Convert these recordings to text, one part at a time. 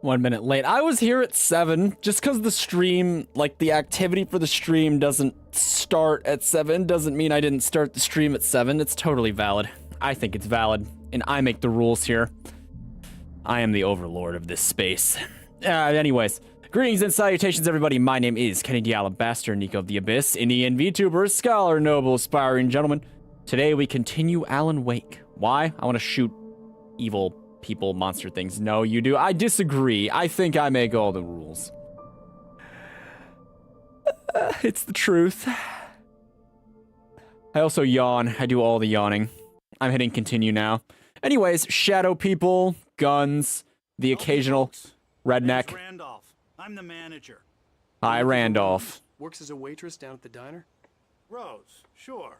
1 minute late. I was here at 7. Just because the stream, like the activity for the stream doesn't start at 7 doesn't mean I didn't start the stream at 7. It's totally valid. I think it's valid, and I make the rules here. I am the overlord of this space. Anyways, greetings and salutations, everybody. My name is Kenny D'Alabaster, Nico of the Abyss, Indian VTuber, scholar, noble, aspiring gentleman. Today we continue Alan Wake. Why? I want to shoot evil people, monster things. No, you do. I disagree. I think I make all the rules. It's the truth. I also yawn. I do all the yawning. I'm hitting continue now. Anyways, shadow people, guns, the occasional redneck. Randolph. I'm the manager. Hi, Randolph. Works as a waitress down at the diner? Rose, sure.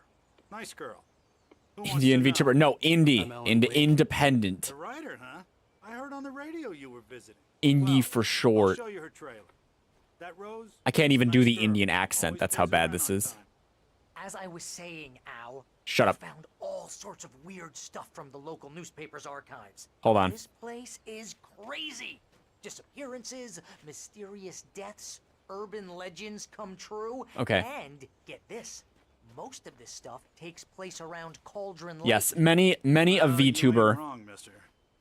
Nice girl. Indian VTuber. No, indie. Independent. The writer, huh? I heard on the radio you were visiting. Indie for short. I'll show you her trailer. That Rose? I can't even do Nice the girl. Indian accent. Always That's how pays bad around this on is. time. As I was saying, Al, Shut up. I found all sorts of weird stuff from the local newspaper's archives. Hold on. This place is crazy. Disappearances, mysterious deaths, urban legends come true. Okay. And get this, most of this stuff takes place around Cauldron Lake. Yes, many a You ain't VTuber wrong, mister.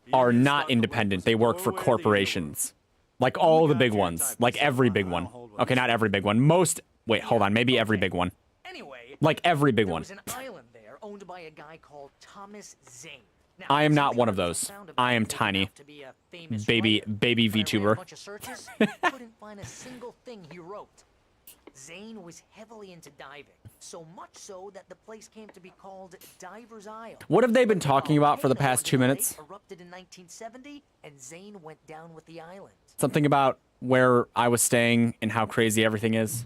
You are didn't not start the independent. Lakers They work all for the way to the corporations. Like all the big Only ones. contact Like type every of big stuff. I one. don't hold with Okay, this not stuff. every big one. Most. Wait, hold on. Maybe every big one. Anyway, Like every big there one. was an island there owned by a guy called Thomas Zane. Now, I am not something one of doesn't those. sound I am big tiny. enough to be a famous Baby writer. baby When I ran a VTuber. bunch of searches, I couldn't find a single thing he wrote. Zane was heavily into diving, so much so that the place came to be called Diver's Isle. What have they been talking about for the past 2 minutes? Erupted in 1970, and Zane went down with the island. Something about where I was staying and how crazy everything is.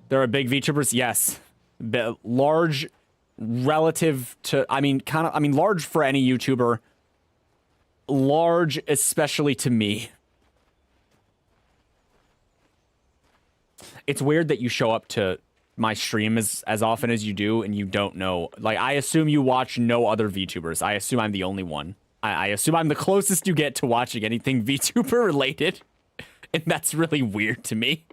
There are big VTubers? Yes. Large relative to, large for any YouTuber. Large especially to me. It's weird that you show up to my stream as often as you do and you don't know. Like, I assume you watch no other VTubers. I assume I'm the only one. I assume I'm the closest you get to watching anything VTuber related. And that's really weird to me.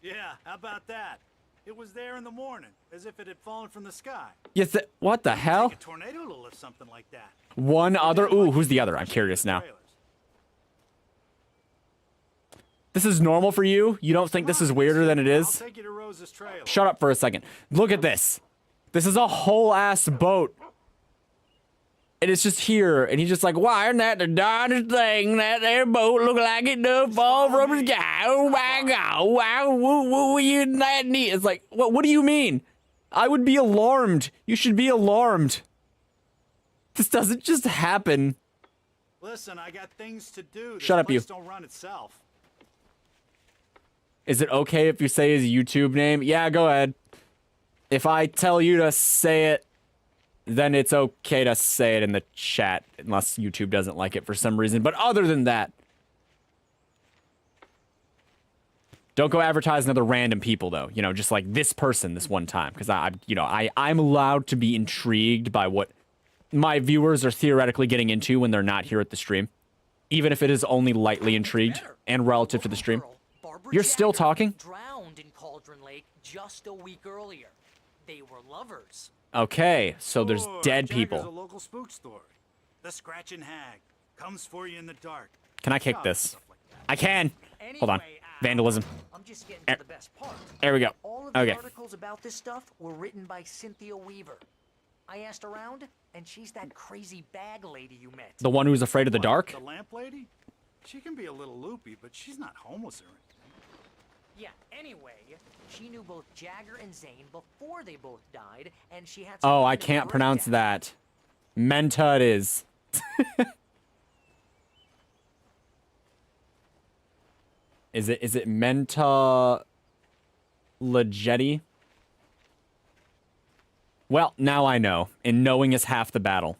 Yeah, how about that? It was there in the morning, as if it had fallen from the sky. Yes, what the hell? Take a tornado to lift something like that. One other? They Ooh, like who's the to other? I'm push curious the now. trailers. This is normal for you? You don't think this is Come on, weirder than it I'll is? take you to Rose's trailer. Shut up for a second. Look at this. This is a whole ass boat. And it's just here, and he's just like, why isn't that the darndest thing? That there boat look like it does fall from the sky. Oh my god, wow, woo, you that neat. It's like, what do you mean? I would be alarmed. You should be alarmed. This doesn't just happen. Listen, I got things to do. This Shut up, you. place don't run itself. Is it okay if you say his YouTube name? Yeah, go ahead. If I tell you to say it, then it's okay to say it in the chat, unless YouTube doesn't like it for some reason. But other than that, don't go advertising other random people, though. You know, just like this person this one time, because I'm allowed to be intrigued by what my viewers are theoretically getting into when they're not here at the stream, even if it is only lightly intrigued and relative to the stream. You're still talking? Drowned in Cauldron Lake just a week earlier. They were lovers. Okay, so there's Sure, dead Jagger's people. a local spook story. The Scratching Hag comes for you in the dark. Can I kick Stuff, this? stuff like that. I can. Hold on. Anyway, Al, Vandalism. I'm just getting to the best part. There we go. All of the Okay. articles about this stuff were written by Cynthia Weaver. I asked around, and she's that crazy bag lady you met. The one who's afraid of the What, dark? The lamp lady? She can be a little loopy, but she's not homeless or anything. Yeah, anyway, she knew both Jagger and Zane before they both died, and she had some Oh, I kind of can't pronounce breakdown. that. Menta it is. Is it Menta Legetti? Well, now I know, and knowing is half the battle.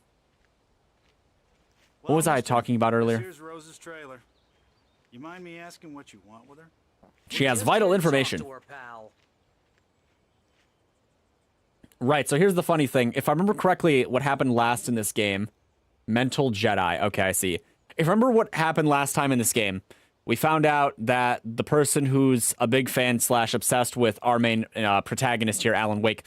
What was I mister, talking about earlier? Here's Rose's trailer. You mind me asking what you want with her? She has Just vital talk information. to her, pal. Right, so here's the funny thing. If I remember correctly, what happened last in this game, Mental Jedi. Okay, I see. If you remember what happened last time in this game, we found out that the person who's a big fan / obsessed with our main protagonist here, Alan Wake,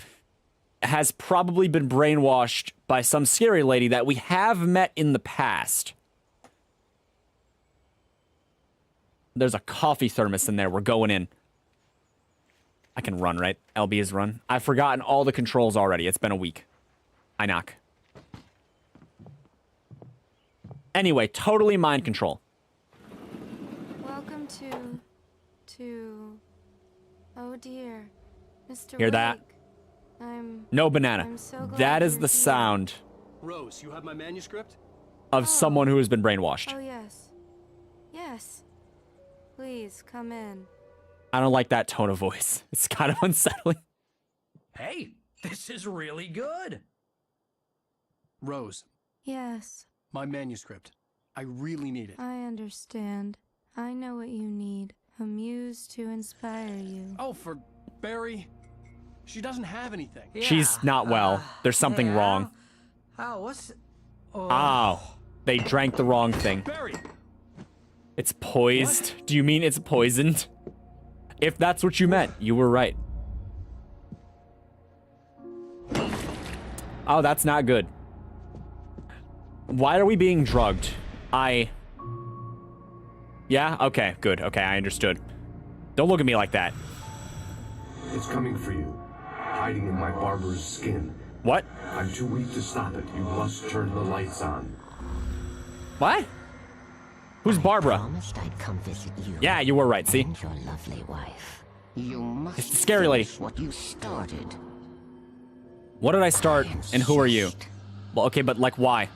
has probably been brainwashed by some scary lady that we have met in the past. There's a coffee thermos in there. We're going in. I can run, right? LB is run. I've forgotten all the controls already. It's been a week. I knock. Anyway, totally mind control. Welcome to... Oh dear. Mr. Hear that? Wake. No banana. I'm so glad That is you're the here. sound Rose, you have my manuscript? of someone who has been brainwashed. Oh yes. Yes. Please, come in. I don't like that tone of voice. It's kind of unsettling. Hey, this is really good. Rose, Yes, my manuscript. I really need it. I understand. I know what you need. A muse to inspire you. Oh, for Barry? She doesn't have anything. She's not well. There's something wrong. Oh, what's... Oh, they drank the wrong thing. Barry! It's poised. Do you mean it's poisoned? If that's what you meant, you were right. Oh, that's not good. Why are we being drugged? Yeah? Okay, good. Okay, I understood. Don't look at me like that. It's coming for you, hiding in my barber's skin. What? I'm too weak to stop it. You must turn the lights on. What? Who's Barbara? Promised I'd come visit you. Yeah, you were right, see? And your lovely wife. You must It's the scary lady. finish what you started. What did I start, and who are you? Insist. Well, okay, but like, why?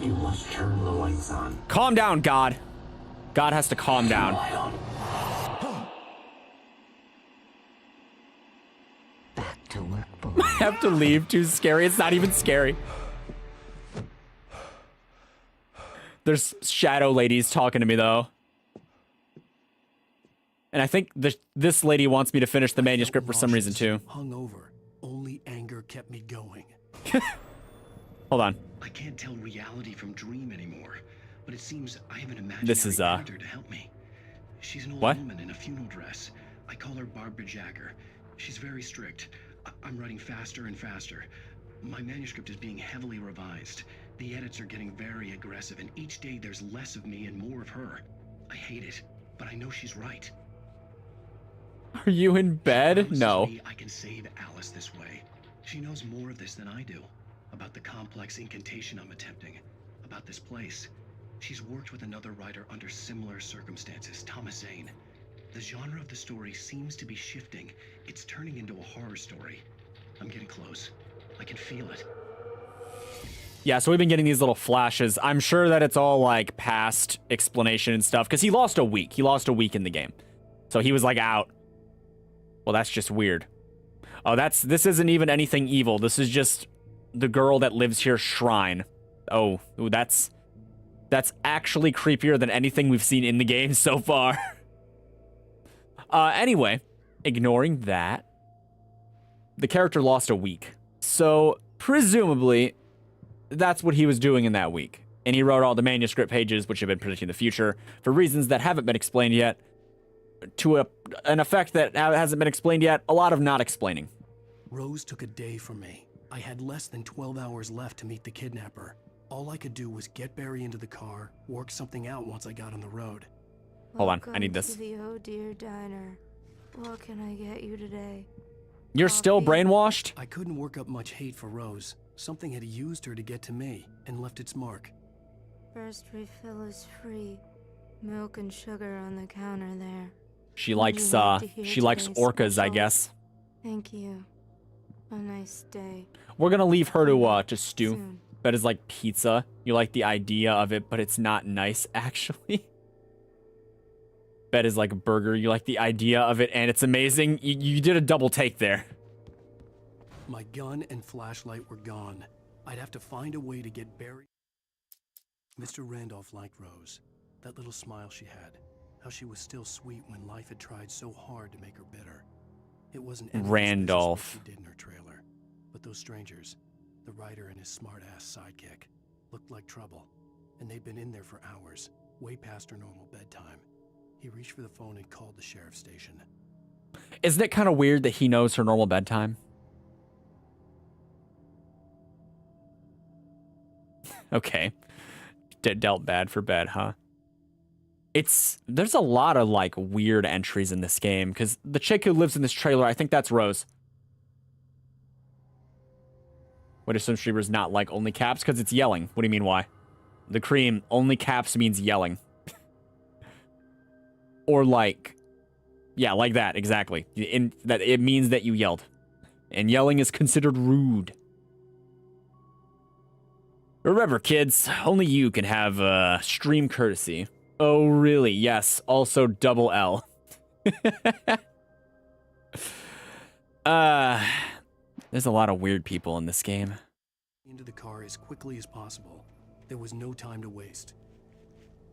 You must turn the lights on. Calm down, God. God has to calm down. Back to work, boy. I have to leave. Too scary. It's not even scary. There's shadow ladies talking to me, though. And I think this lady wants me to finish the manuscript for some reason, too. Hungover. Only anger kept me going. Hold on. I can't tell reality from dream anymore, but it seems I have an imaginary This is, character to help me. She's an old What? woman in a funeral dress. I call her Barbara Jacker. She's very strict. I'm writing faster and faster. My manuscript is being heavily revised. The edits are getting very aggressive, and each day there's less of me and more of her. I hate it, but I know she's right. Are you in bed? Promises No. me I can save Alice this way. She knows more of this than I do. About the complex incantation I'm attempting. About this place. She's worked with another writer under similar circumstances, Thomas Zane. The genre of the story seems to be shifting. It's turning into a horror story. I'm getting close. I can feel it. Yeah, so we've been getting these little flashes. I'm sure that it's all, like, past explanation and stuff, because he lost a week. He lost a week in the game. So he was, like, out. Well, that's just weird. Oh, this isn't even anything evil. This is just the girl that lives here shrine. Oh, ooh, that's actually creepier than anything we've seen in the game so far. Anyway, ignoring that, the character lost a week. So, presumably, that's what he was doing in that week. And he wrote all the manuscript pages, which have been predicting the future, for reasons that haven't been explained yet, to an effect that hasn't been explained yet, a lot of not explaining. Rose took a day from me. I had less than 12 hours left to meet the kidnapper. All I could do was get Barry into the car, work something out once I got on the road. Hold on, I Welcome need this. To the Oh Dear Diner. What can I get you today? You're still Coffee. brainwashed? I couldn't work up much hate for Rose. Something had used her to get to me and left its mark. First refill is free. Milk and sugar on the counter there. She Would likes, you like to hear she likes today's orcas, I special? guess. Thank you. A nice day. We're gonna leave her to stew. Soon. That is like pizza. You like the idea of it, but it's not nice, actually. Bet is like a burger. You like the idea of it, and it's amazing. You did a double take there. My gun and flashlight were gone. I'd have to find a way to get Barry. Mr. Randolph liked Rose. That little smile she had. How she was still sweet when life had tried so hard to make her bitter. It wasn't anything Randolph. suspicious what she did in her trailer. But those strangers, the writer and his smart-ass sidekick, looked like trouble. and they'd been in there for hours, way past her normal bedtime. He reached for the phone and called the sheriff's station. Isn't it kind of weird that he knows her normal bedtime? Okay. Dealt bad for bed, huh? There's a lot of like weird entries in this game because the chick who lives in this trailer, I think that's Rose. What if some streamers not like only caps? Because it's yelling. What do you mean, why? The cream, only caps means yelling. Or like, yeah, like that, exactly. That it means that you yelled. And yelling is considered rude. Remember, kids, only you can have stream courtesy. Oh, really? Yes, also double L. There's a lot of weird people in this game. Into the car as quickly as possible. There was no time to waste.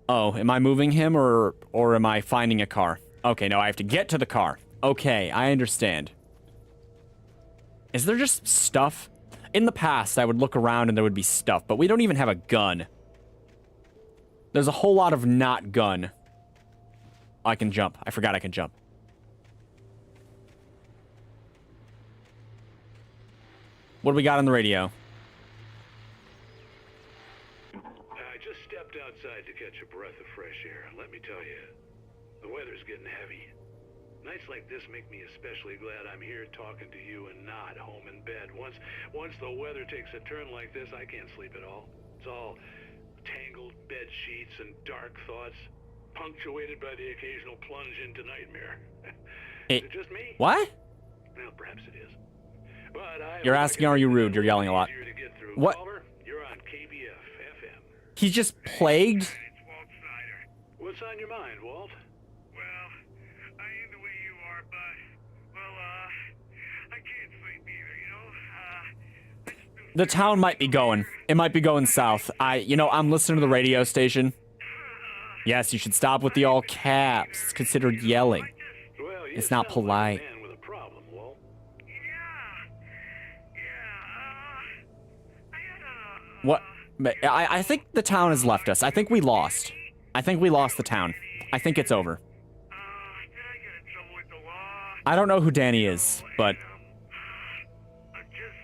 Oh, am I moving him or am I finding a car? Okay, no, I have to get to the car. Okay, I understand. Is there just stuff? In the past, I would look around and there would be stuff, but we don't even have a gun. There's a whole lot of not gun. I can jump. I forgot I can jump. What do we got on the radio? I just stepped outside to catch a breath of fresh air. Let me tell you, the weather's getting heavy. Nights like this make me especially glad I'm here talking to you and not home in bed. Once the weather takes a turn like this, I can't sleep at all. It's all tangled bed sheets and dark thoughts, punctuated by the occasional plunge into nightmare. Is it just me? What? Well, perhaps it is. But You're asking, are you rude? You're yelling a lot. What? You're on KBF FM. He's just plagued? What's on your mind, Walt? Well, I ain't the way you are, but, well, I can't sleep either, you know? The town might be going. It might be going south. I'm listening to the radio station. Yes, you should stop with the all caps. It's considered yelling. Well, It's not polite. man with a problem, Walt. What? I think the town has left us. I think we lost. I think we lost the town. I think it's over. I don't know who Danny is, but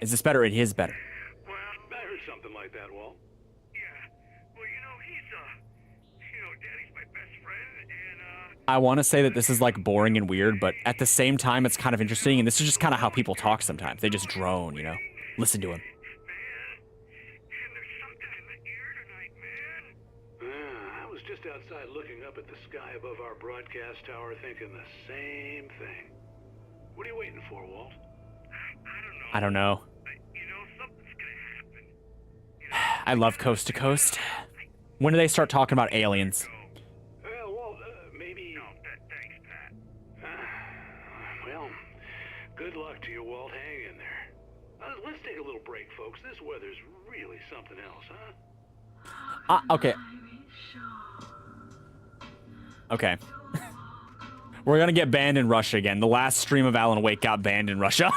is this better? It is better. I heard something like that, Walt. Daddy's my best friend, and, I want to say that this is like boring and weird, but at the same time, it's kind of interesting. And this is just kind of how people talk sometimes. They just drone, you know? Listen to him. I was just outside looking up at the sky above our broadcast tower thinking the same thing. What are you waiting for, Walt? I don't know. I love Coast to Coast. When do they start talking about aliens? Well, Walt, maybe... No, thanks, Pat. Well, good luck to you, Walt. Hang in there. Let's take a little break, folks. This weather's really something else, huh? Okay. Okay. We're gonna get banned in Russia again. The last stream of Alan Wake got banned in Russia.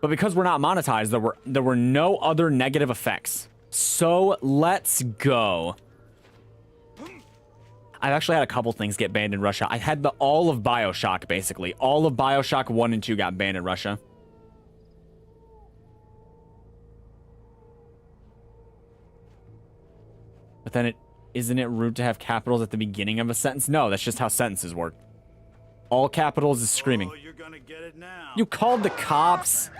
But because we're not monetized, there were no other negative effects. So let's go. I've actually had a couple things get banned in Russia. I had all of BioShock, basically. All of BioShock 1 and 2 got banned in Russia. But then isn't it rude to have capitals at the beginning of a sentence? No, that's just how sentences work. All capitals is screaming. Oh, you're gonna get it now. You called the cops?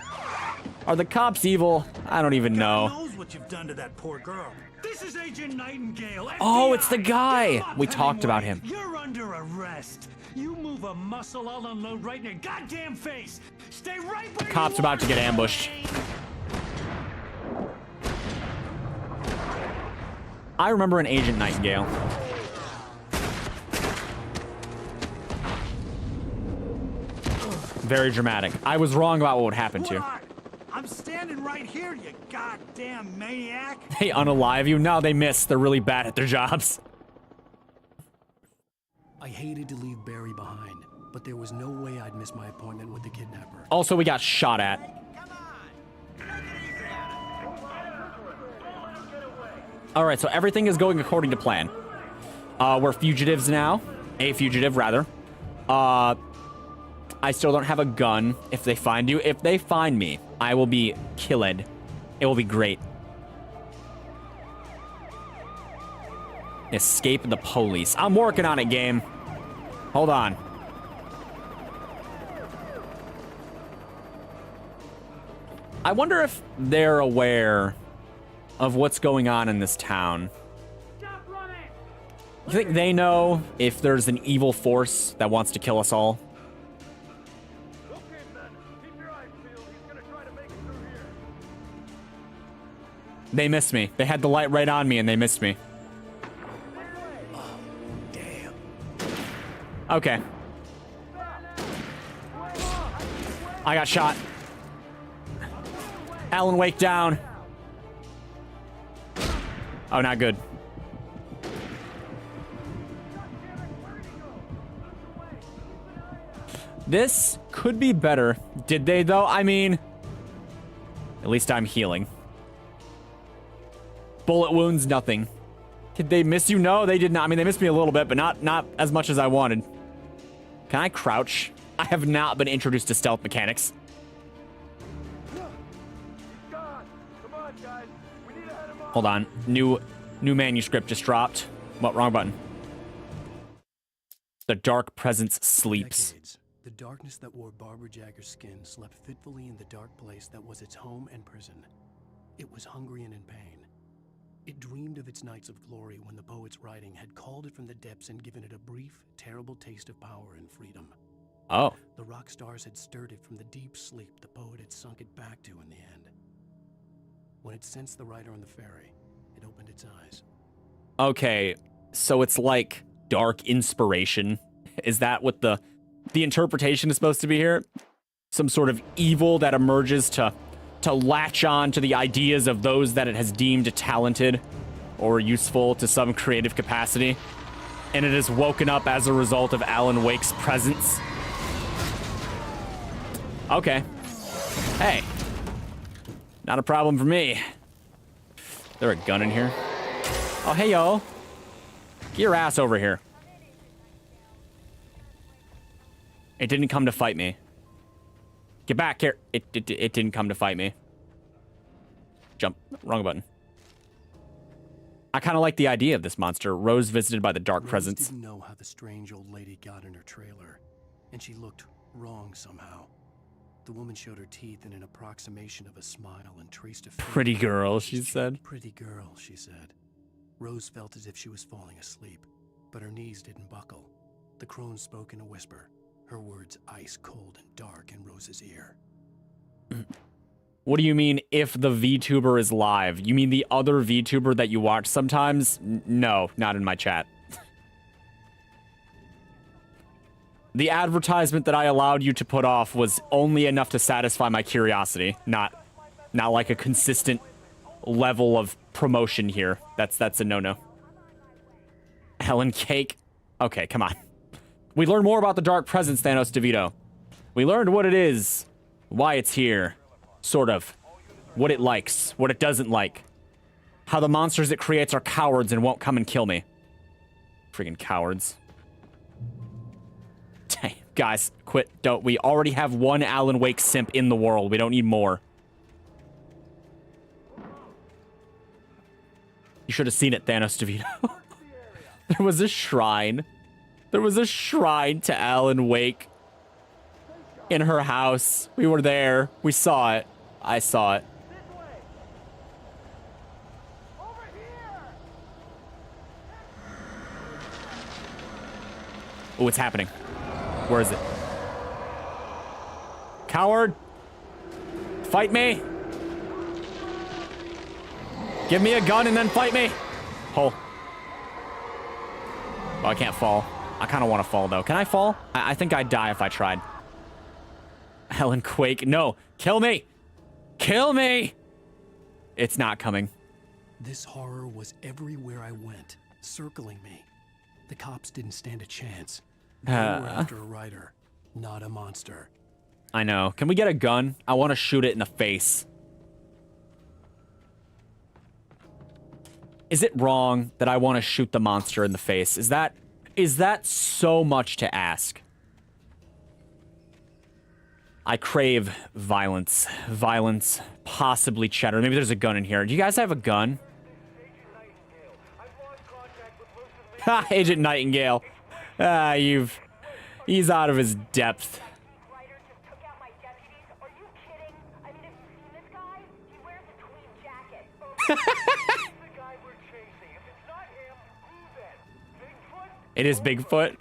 Are the cops evil? I don't even know. God knows what you've done to that poor girl. This is Agent Nightingale. FBI. Oh, it's the guy. Get him up, We talked about Hemingway. him. You're under arrest. You move a muscle, I'll unload right in your goddamn face. Stay right where you Cop's about are, to get ambushed. I remember an Agent Nightingale. Very dramatic. I was wrong about what would happen to you. What? I'm standing right here, you goddamn maniac. They unalive you? No, they miss. They're really bad at their jobs. I hated to leave Barry behind, but there was no way I'd miss my appointment with the kidnapper. Also, we got shot at. All right, so everything is going according to plan. We're fugitives now. A fugitive, rather. I still don't have a gun. If they find you, if they find me, I will be killed. It will be great. Escape the police. I'm working on it, game. Hold on. I wonder if they're aware of what's going on in this town. You think they know if there's an evil force that wants to kill us all? They missed me. They had the light right on me and they missed me. Oh, damn. Okay. I got shot. Alan Wake down. Oh, not good. This could be better. Did they, though? I mean, at least I'm healing. Bullet wounds, nothing. Did they miss you? No, they did not. I mean, they missed me a little bit, but not as much as I wanted. Can I crouch? I have not been introduced to stealth mechanics. Hold on. New manuscript just dropped. What? Wrong button. The dark presence sleeps. Decades, the darkness that wore Barbara Jagger's skin slept fitfully in the dark place that was its home and prison. It was hungry and in pain. It dreamed of its nights of glory when the poet's writing had called it from the depths and given it a brief, terrible taste of power and freedom. Oh. The rock stars had stirred it from the deep sleep the poet had sunk it back to in the end. When it sensed the rider on the ferry, it opened its eyes. Okay, so it's like dark inspiration. Is that what the interpretation is supposed to be here? Some sort of evil that emerges to latch on to the ideas of those that it has deemed talented or useful to some creative capacity. And it is woken up as a result of Alan Wake's presence. Okay. Hey. Not a problem for me. Is there a gun in here? Oh, hey, yo. Get your ass over here. It didn't come to fight me. Get back here. It didn't come to fight me. Jump. Wrong button. I kind of like the idea of this monster. Rose visited by the dark presence. Didn't know how the strange old lady got in her trailer, and she looked wrong somehow. The woman showed her teeth in an approximation of a smile and traced a pretty girl, she said. Pretty girl, she said. Rose felt as if she was falling asleep, but her knees didn't buckle. The crone spoke in a whisper, her words ice cold and dark in Rose's ear. What do you mean, if the VTuber is live? You mean the other VTuber that you watch sometimes? No, not in my chat. The advertisement that I allowed you to put off was only enough to satisfy my curiosity, not like a consistent level of promotion here. That's a no-no. Helen Cake. Okay, come on. We learned more about the dark presence, Thanos DeVito. We learned what it is, why it's here, sort of, what it likes, what it doesn't like, how the monsters it creates are cowards and won't come and kill me. Friggin' cowards. Guys, quit. Don't. We already have one Alan Wake simp in the world. We don't need more. You should have seen it, Thanos DeVito. There was a shrine. There was a shrine to Alan Wake in her house. We were there. We saw it. I saw it. Oh, it's happening. Where is it? Coward! Fight me! Give me a gun and then fight me! Oh. Oh, I can't fall. I kind of want to fall, though. Can I fall? I think I'd die if I tried. Helen Quake. No. Kill me! Kill me! It's not coming. This horror was everywhere I went, circling me. The cops didn't stand a chance. They were after a writer, not a monster. I know. Can we get a gun? I want to shoot it in the face. Is it wrong that I want to shoot the monster in the face? Is that so much to ask? I crave violence. Violence, possibly cheddar. Maybe there's a gun in here. Do you guys have a gun? Ha! Agent Nightingale. He's out of his depth. It is Bigfoot.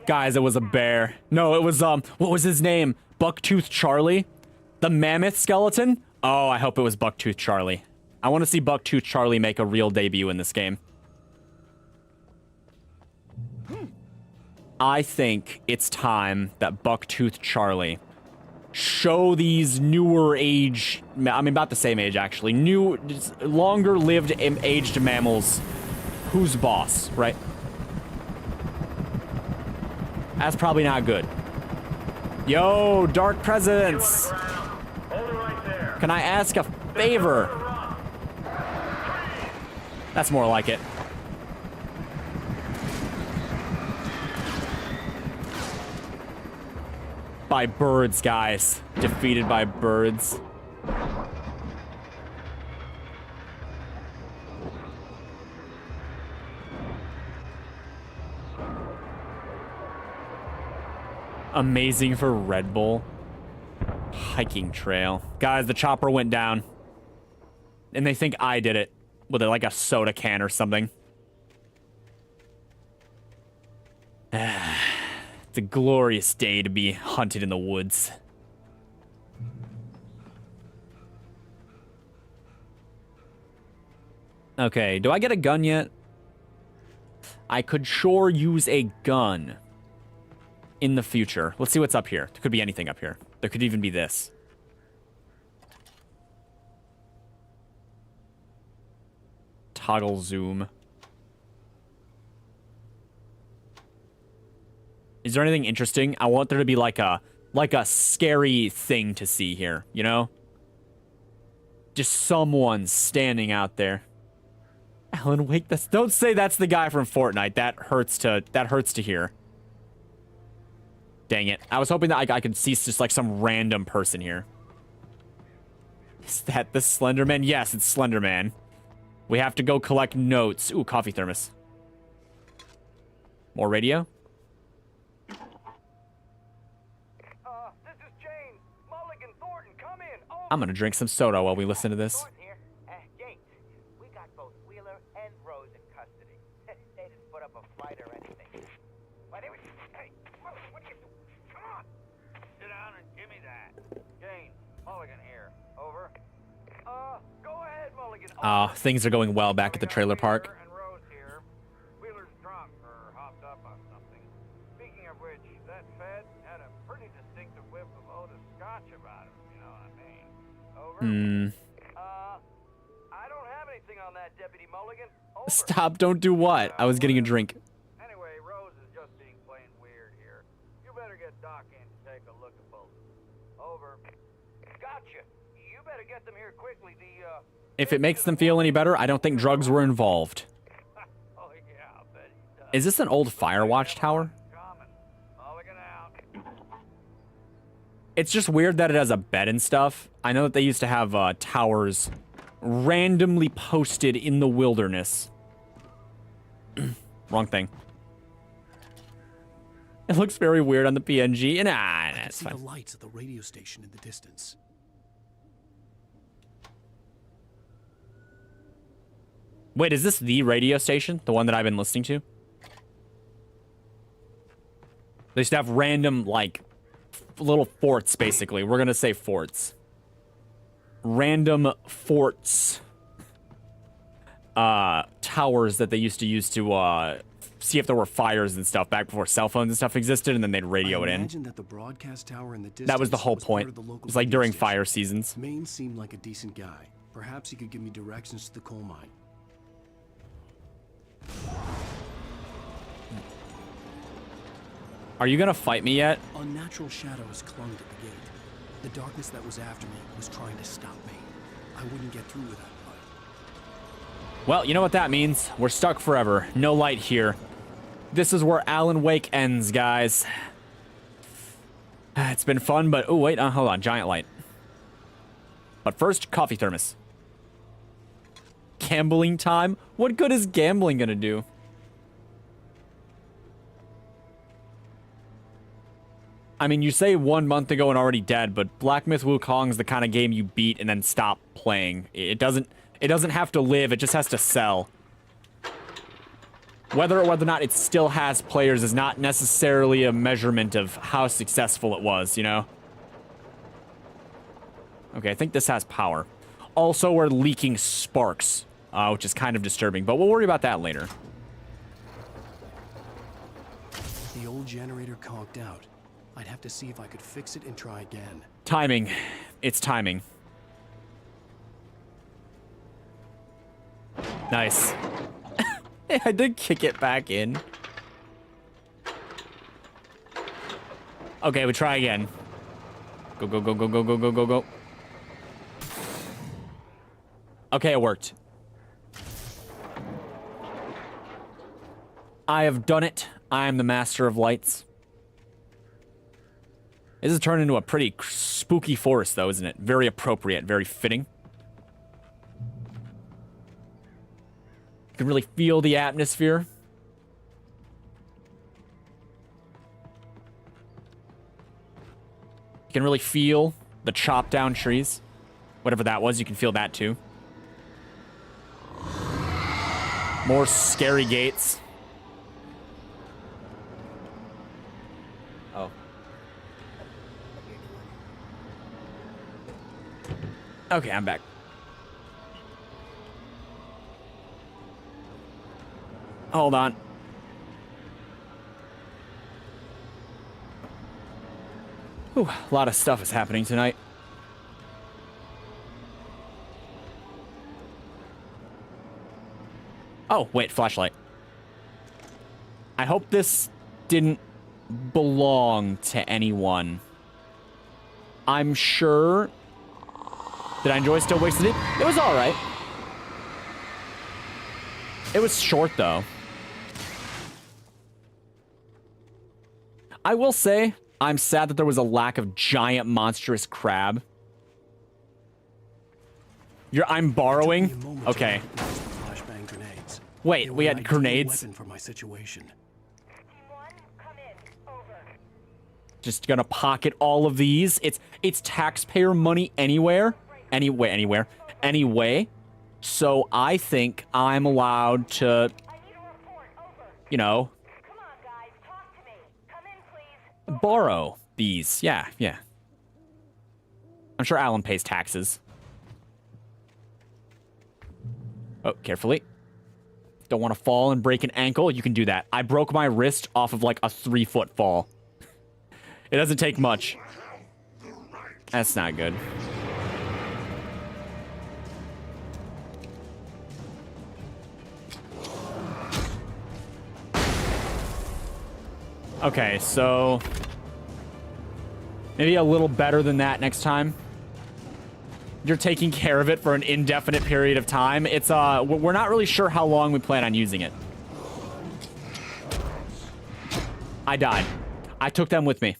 Guys, it was a bear. No, it was, what was his name? Bucktooth Charlie? The mammoth skeleton? Oh, I hope it was Bucktooth Charlie. I want to see Bucktooth Charlie make a real debut in this game. I think it's time that Bucktooth Charlie show these newer age, I mean, about the same age, actually. Longer-lived aged mammals. Who's boss, right? That's probably not good. Yo, Dark Presence! Can I ask a favor? That's more like it. By birds, guys. Defeated by birds. Amazing for Red Bull. Hiking trail. Guys, the chopper went down. And they think I did it. With like a soda can or something. It's a glorious day to be hunted in the woods. Okay, do I get a gun yet? I could sure use a gun in the future. Let's see what's up here. There could be anything up here. There could even be this. Toggle zoom. Is there anything interesting? I want there to be like a scary thing to see here, you know? Just someone standing out there. Alan Wake, don't say that's the guy from Fortnite. That hurts to hear. Dang it. I was hoping that I could see just like some random person here. Is that the Slender Man? Yes, it's Slender Man. We have to go collect notes. Ooh, coffee thermos. More radio? This is James. Mulligan Thornton, come in. Oh, I'm gonna drink some soda while we listen to this. Thornton here. James, we got both Wheeler and Rose in custody. They didn't put up a fight or anything. But they were... Hey, what are you doing? Come on. Sit down and give me that. James, Mulligan here. Over. Go ahead, Mulligan. Things are going well back at the trailer park. And Rose here. Wheeler's drunk or hopped up on something. Speaking of which, that Fed had a pretty distinctive whiff of Otis Scotch about him, you know what I mean? Over. I don't have anything on that, Deputy Mulligan. Over. Stop, don't do what? I was getting a drink. Anyway, Rose is just being plain weird here. You better get Doc in to take a look at both. Over. Gotcha. You better get them here quickly. If it makes them feel any better, I don't think drugs were involved. Oh, yeah, I'll bet he does. Is this an old Firewatch tower? Mulligan out. It's just weird that it has a bed and stuff. I know that they used to have towers randomly posted in the wilderness. Wrong thing. It looks very weird on the PNG, and that's fine. The lights at the radio station in the distance. Wait, is this the radio station? The one that I've been listening to? They used to have random, like, little forts, basically. We're gonna say forts. Random forts. Towers that they used to use to, see if there were fires and stuff back before cell phones and stuff existed, and then they'd radio it in. That the broadcast tower in the distance that was the whole point. It was like during fire seasons. Maine seemed like a decent guy. Perhaps he could give me directions to the coal mine. Are you gonna fight me yet? Unnatural shadows clung to the gate. The darkness that was after me was trying to stop me. I wouldn't get through without light. Well, you know what that means. We're stuck forever. No light here. This is where Alan Wake ends, guys. It's been fun, but... Oh, wait. Hold on. Giant light. But first, coffee thermos. Gambling time? What good is gambling gonna do? I mean, you say 1 month ago and already dead, but Black Myth Wukong's the kind of game you beat and then stop playing. It doesn't have to live, it just has to sell. Whether or not it still has players is not necessarily a measurement of how successful it was, you know? Okay, I think this has power. Also, we're leaking sparks, which is kind of disturbing, but we'll worry about that later. The old generator conked out. I'd have to see if I could fix it and try again. Timing. It's timing. Nice. I did kick it back in. Okay, we try again. Go, go, go, go, go, go, go, go, go. Okay, it worked. I have done it. I am the master of lights. This has turned into a pretty spooky forest, though, isn't it? Very appropriate, very fitting. You can really feel the atmosphere. You can really feel the chopped down trees. Whatever that was, you can feel that too. More scary gates. Oh. Okay, I'm back. Hold on. Whew, a lot of stuff is happening tonight. Oh, wait, flashlight. I hope this didn't belong to anyone. I'm sure... Did I enjoy Still Wasted It? It was alright. It was short, though. I will say, I'm sad that there was a lack of giant monstrous crab. I'm borrowing? Okay. Wait, we had grenades? For my situation. Just gonna pocket all of these. It's taxpayer money anywhere. Anyway. So I think I'm allowed to, you know, borrow these. Yeah. I'm sure Alan pays taxes. Oh, carefully. Don't want to fall and break an ankle. You can do that. I broke my wrist off of like a 3-foot fall. It doesn't take much. That's not good. Okay, so maybe a little better than that next time. You're taking care of it for an indefinite period of time. It's we're not really sure how long we plan on using it. I died. I took them with me.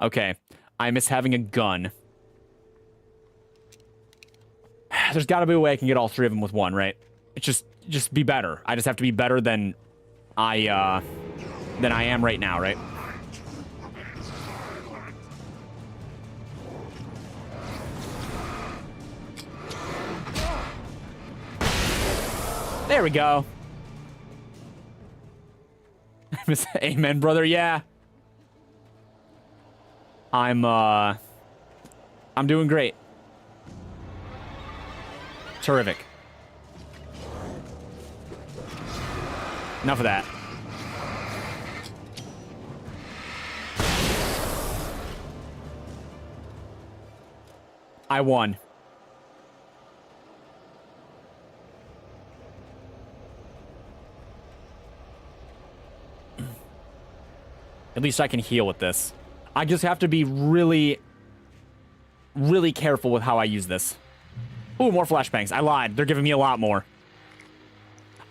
Okay, I miss having a gun. There's got to be a way I can get all 3 of them with one, right? It's just be better. I just have to be better than I am right now, right? There we go. Amen, brother. Yeah. I'm doing great. Terrific. Enough of that. I won. At least I can heal with this. I just have to be really, really careful with how I use this. Ooh, more flashbangs. I lied. They're giving me a lot more.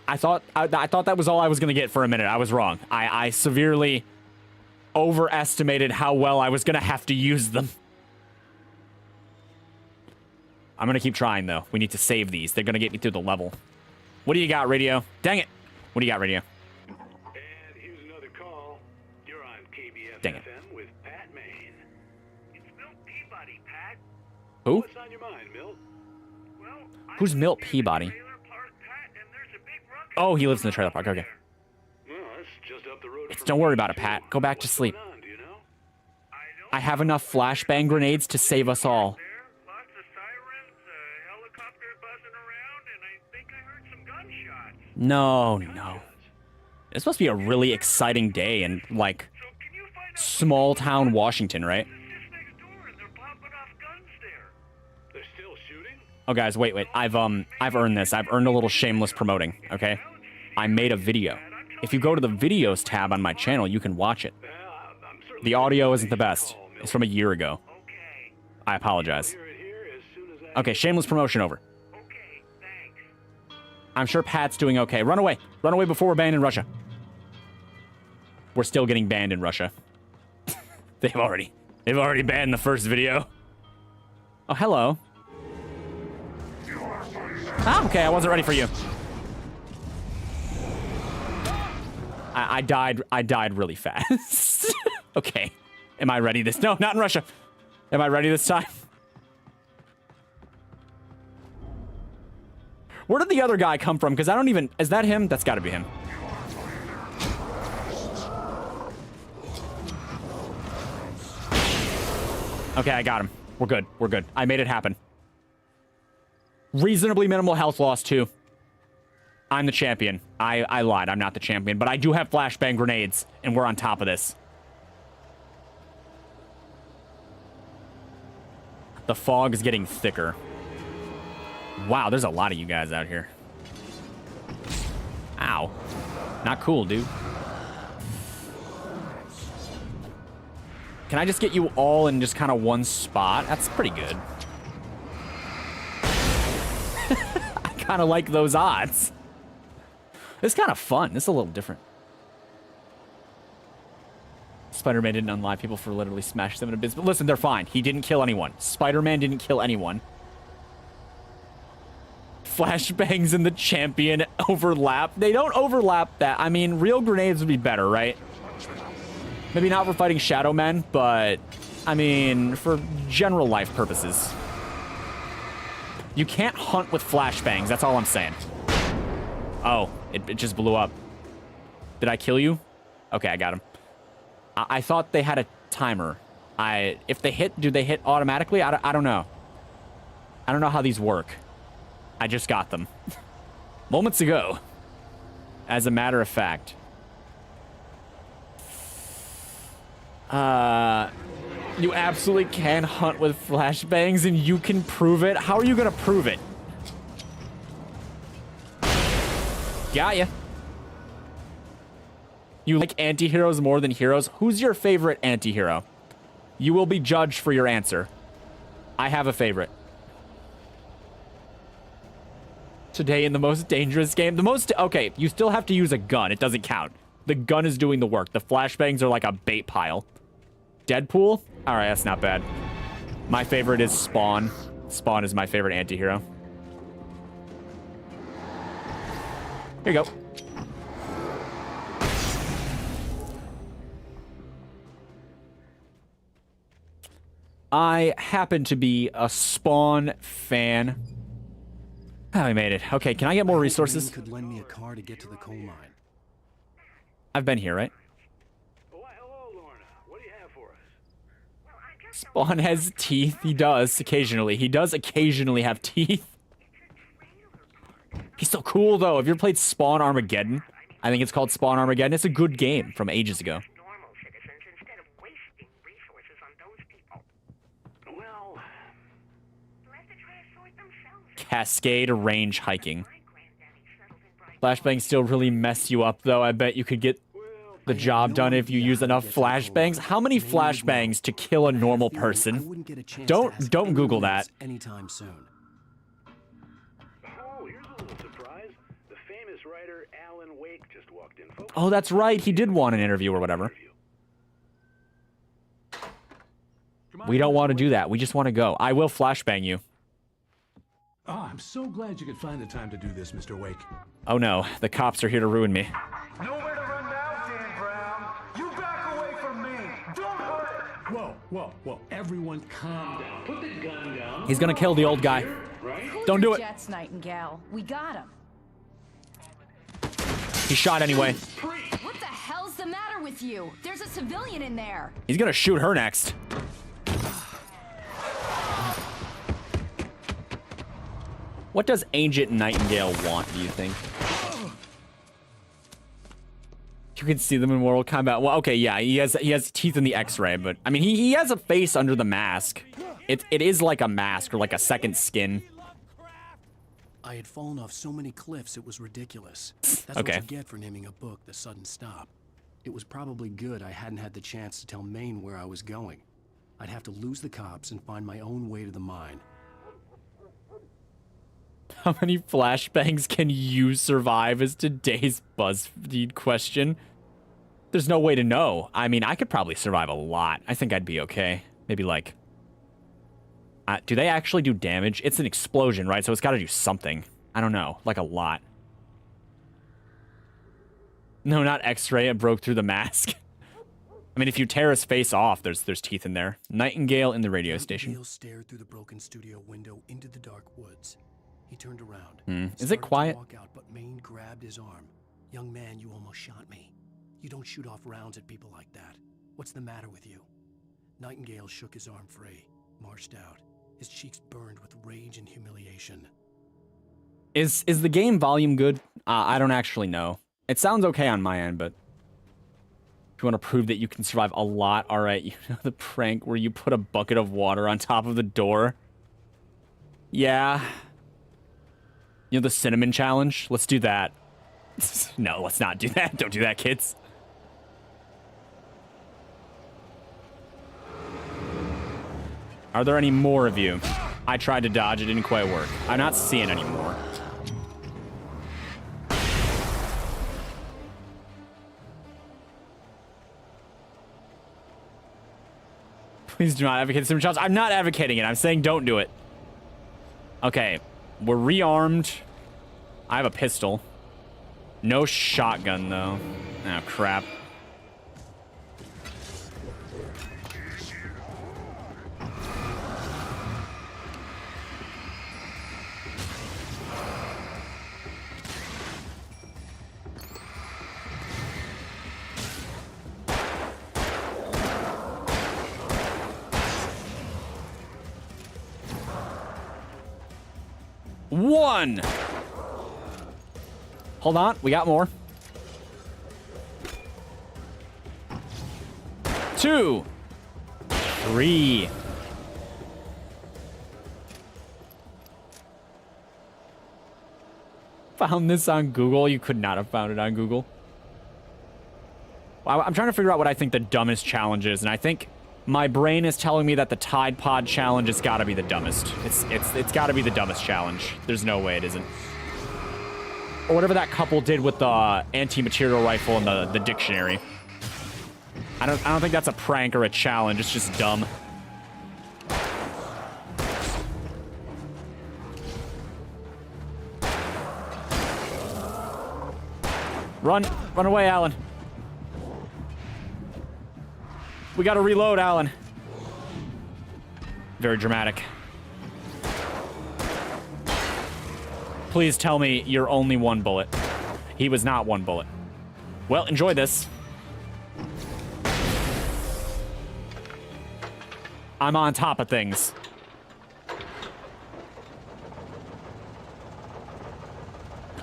I thought that was all I was going to get for a minute. I was wrong. I severely overestimated how well I was going to have to use them. I'm going to keep trying, though. We need to save these. They're going to get me through the level. What do you got, radio? Dang it. What do you got, radio? And here's another call. You're on KBF Dang it. FM with Pat Maine. It's Milt Peabody, Pat. Who? What's on your mind, Milt? Well, Who's Milt Peabody? Oh, he lives in the trailer park. Okay. Well, that's just up the road from Don't worry about it, Pat. Go back to sleep. on, do you know? I have enough flashbang grenades to save us all. Lots of sirens, helicopter buzzing around, and I think I heard some gunshots. No. It's supposed to be a really exciting day in, like, small town Washington, right? They're still shooting? Oh, guys, wait. I've earned this. I've earned a little shameless promoting, okay? I made a video. If you go to the videos tab on my channel, you can watch it. The audio isn't the best. It's from a year ago. I apologize. Okay, shameless promotion over. I'm sure Pat's doing okay. Run away. Run away before we're banned in Russia. We're still getting banned in Russia. They've already banned the first video. Oh, hello. Ah, okay, I wasn't ready for you. I died really fast. Okay. Am I ready this? No, not in Russia. Am I ready this time? Where did the other guy come from? Because I don't even... Is that him? That's got to be him. Okay, I got him. We're good. We're good. I made it happen. Reasonably minimal health loss, too. I'm the champion. I lied. I'm not the champion. But I do have flashbang grenades, and we're on top of this. The fog is getting thicker. Wow, there's a lot of you guys out here. Ow. Not cool, dude. Can I just get you all in just kind of one spot? That's pretty good. I kind of like those odds. It's kind of fun. It's a little different. Spider-Man didn't unlive people for literally smashing them in a bit. But listen, they're fine. He didn't kill anyone. Spider-Man didn't kill anyone. Flashbangs and the champion overlap. They don't overlap that. I mean, real grenades would be better, right? Maybe not for fighting Shadow Men, but I mean, for general life purposes. You can't hunt with flashbangs. That's all I'm saying. Oh, it just blew up. Did I kill you? Okay, I got him. I thought they had a timer. If they hit, do they hit automatically? I don't know. I don't know how these work. I just got them. Moments ago. As a matter of fact. You absolutely can hunt with flashbangs and you can prove it. How are you gonna prove it? Got ya. You like anti-heroes more than heroes? Who's your favorite anti-hero? You will be judged for your answer. I have a favorite. Today in the most dangerous game. Okay, you still have to use a gun. It doesn't count. The gun is doing the work. The flashbangs are like a bait pile. Deadpool? Alright, that's not bad. My favorite is Spawn. Spawn is my favorite anti-hero. Here you go. I happen to be a Spawn fan. Oh, we made it. Okay, can I get more resources? Could lend me a car to get to the coal mine. I've been here, right? Why, hello, Lorna. What do you have for us? Spawn has teeth. He does occasionally. He does occasionally have teeth. He's so cool, though. Have you ever played Spawn Armageddon? I think it's called Spawn Armageddon. It's a good game from ages ago. Well, Cascade range hiking. Flashbangs still really mess you up, though. I bet you could get the job done if you use enough flashbangs. How many flashbangs to kill a normal person? Don't Google that. Anytime soon. Oh, here's a little surprise. The famous writer Alan Wake just walked in. Folks, Oh, that's right. He did want an interview or whatever. We don't want to do that. We just want to go. I will flashbang you. Oh, I'm so glad you could find the time to do this, Mr. Wake. Oh no, the cops are here to ruin me. Nowhere to run now, Dan Brown. You back away from me. Don't hurt. Whoa. Everyone calm down. Put the gun down. He's gonna kill the old guy. Right? Don't do it. Jets, Nightingale. We got him. He shot anyway. What the hell's the matter with you? There's a civilian in there. He's gonna shoot her next. What does Agent Nightingale want, do you think? You can see them in Mortal Kombat. Well, okay, yeah, he has teeth in the X-ray, but I mean, he has a face under the mask. It is like a mask or like a second skin. I had fallen off so many cliffs it was ridiculous. That's Okay. what you get for naming a book The Sudden Stop. It was probably good I hadn't had the chance to tell Maine where I was going. I'd have to lose the cops and find my own way to the mine. How many flashbangs can you survive is today's BuzzFeed question. There's no way to know. I mean, I could probably survive a lot. I think I'd be okay. Maybe like... do they actually do damage? It's an explosion, right? So it's got to do something. I don't know. Like a lot. No, not X-ray. It broke through the mask. I mean, if you tear his face off, there's teeth in there. Nightingale in the radio station. Nightingale stared through the broken studio window into the dark woods. He turned around. Is it quiet? To walk out, but Maine grabbed his arm. Young man, you almost shot me. You don't shoot off rounds at people like that. What's the matter with you? Nightingale shook his arm free, marched out. His cheeks burned with rage and humiliation. Is the game volume good? I don't actually know. It sounds okay on my end, but if you want to prove that you can survive a lot, all right. You know the prank where you put a bucket of water on top of the door? Yeah. You know the cinnamon challenge? Let's do that. No, let's not do that. Don't do that, kids. Are there any more of you? I tried to dodge, it didn't quite work. I'm not seeing any more. Please do not advocate cinnamon challenge. I'm not advocating it. I'm saying don't do it. Okay. We're rearmed. I have a pistol. No shotgun, though. Oh, crap. One. Hold on, we got more. 2, 3. Found this on Google. You could not have found it on Google. Well, I'm trying to figure out what I think the dumbest challenge is, and I think my brain is telling me that the Tide Pod challenge has got to be the dumbest. It's got to be the dumbest challenge. There's no way it isn't. Or whatever that couple did with the anti-material rifle and the dictionary. I don't think that's a prank or a challenge. It's just dumb. Run away, Alan. We gotta reload, Alan. Very dramatic. Please tell me you're only one bullet. He was not one bullet. Well, enjoy this. I'm on top of things.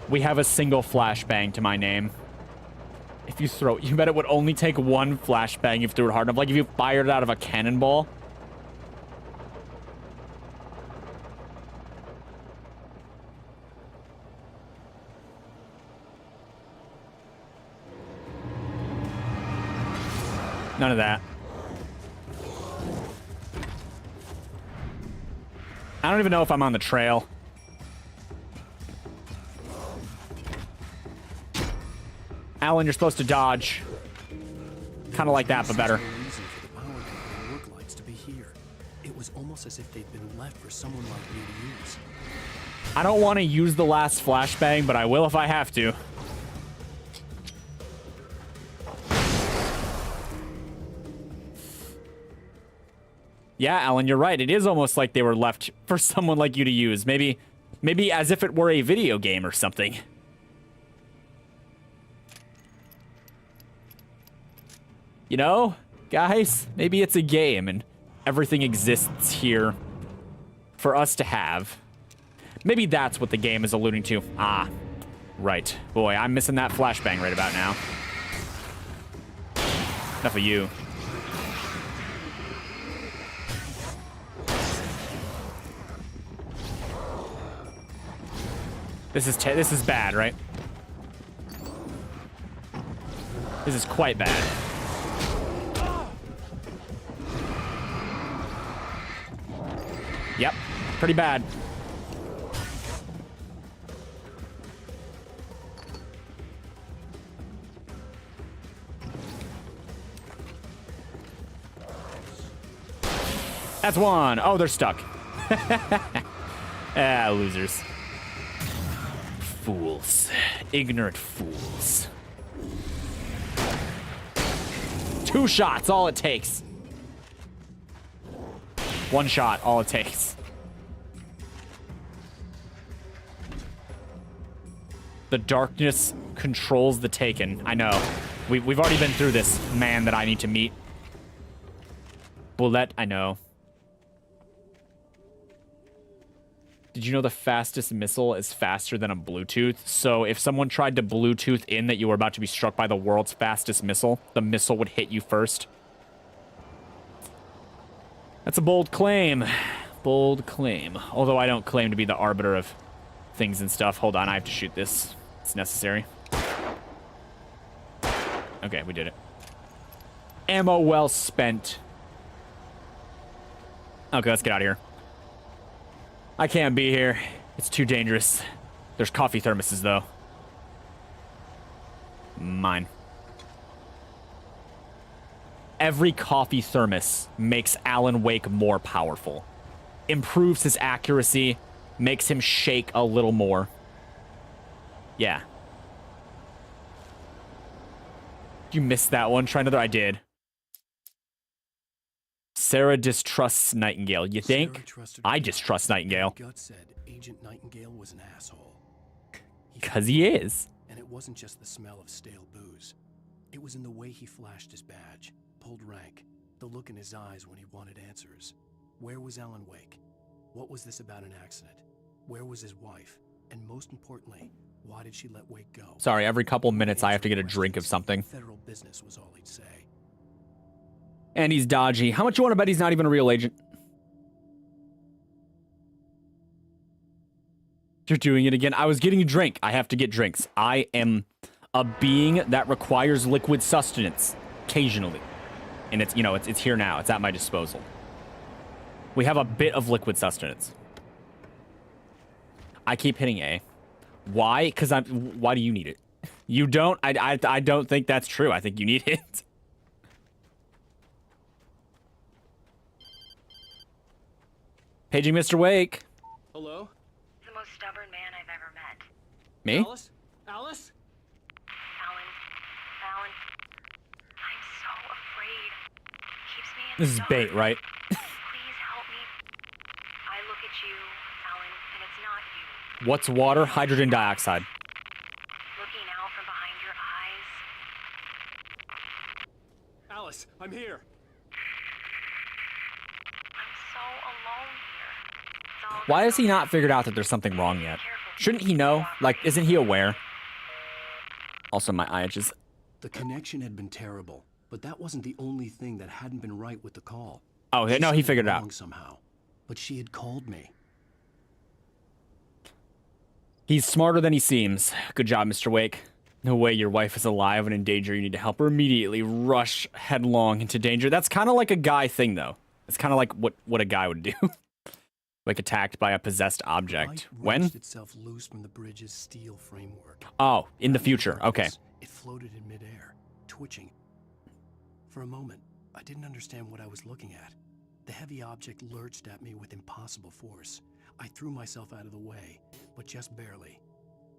We have a single flashbang to my name. If you throw it, you bet it would only take one flashbang if you threw it hard enough. Like if you fired it out of a cannonball. None of that. I don't even know if I'm on the trail. Alan, you're supposed to dodge. Kind of like that, but better. Reason for the power control work lights to be here. It was almost as if they'd been left for someone like me to use. I don't want to use the last flashbang, but I will if I have to. Yeah, Alan, you're right. It is almost like they were left for someone like you to use. Maybe as if it were a video game or something. You know, guys, maybe it's a game and everything exists here for us to have. Maybe that's what the game is alluding to. Ah, right. Boy, I'm missing that flashbang right about now. Enough of you. This is bad, right? This is quite bad. Yep, pretty bad. That's one. Oh, they're stuck. Ah, losers. Fools. Ignorant fools. 2 shots, all it takes. 1 shot, all it takes. The darkness controls the Taken. I know. We've already been through this man that I need to meet. Bullet, I know. Did you know the fastest missile is faster than a Bluetooth? So if someone tried to Bluetooth in that you were about to be struck by the world's fastest missile, the missile would hit you first. That's a bold claim. Bold claim. Although I don't claim to be the arbiter of things and stuff. Hold on, I have to shoot this. It's necessary. Okay, we did it. Ammo well spent. Okay, let's get out of here. I can't be here. It's too dangerous. There's coffee thermoses, though. Mine. Every coffee thermos makes Alan Wake more powerful. Improves his accuracy, makes him shake a little more. Yeah. You missed that one. Try another. I did. Sarah distrusts Nightingale. You think? I distrust Nightingale. Gut said Agent Nightingale was an asshole. Because he is. And it wasn't just the smell of stale booze. It was in the way he flashed his badge, pulled rank, the look in his eyes when he wanted answers. Where was Alan Wake? What was this about an accident? Where was his wife? And most importantly, why did she let Wake go? Sorry, every couple minutes I have to get a drink of something. Federal business was all he'd say. And he's dodgy. How much you want to bet he's not even a real agent? You're doing it again. I was getting a drink. I have to get drinks. I am a being that requires liquid sustenance occasionally. And it's, you know, it's here now. It's at my disposal. We have a bit of liquid sustenance. I keep hitting A. Why? Because why do you need it? You don't? I don't think that's true. I think you need it. Paging Mr. Wake. Hello? The most stubborn man I've ever met. Me? Alice? Alice? Alan, I'm so afraid. Keeps me in This the is dark. bait, right? Please help me. I look at you, Alan, and it's not you. What's water? Hydrogen dioxide. Looking out from behind your eyes. Alice, I'm here. I'm so alone here. It's all Why has he not figured out that there's something wrong yet? Shouldn't he know? Like, isn't he aware? Also, my eye itches. The connection had been terrible, but that wasn't the only thing that hadn't been right with the call. Oh, She no, he said figured it wrong out. somehow, but she had called me. He's smarter than he seems. Good job, Mr. Wake. No way, your wife is alive and in danger. You need to help her immediately. Rush headlong into danger. That's kind of like a guy thing, though. It's kind of like what a guy would do. Like attacked by a possessed object. When? Itself loose from the bridge's steel framework. Oh, in the future. Okay. It floated in midair, twitching. For a moment, I didn't understand what I was looking at. The heavy object lurched at me with impossible force. I threw myself out of the way, but just barely.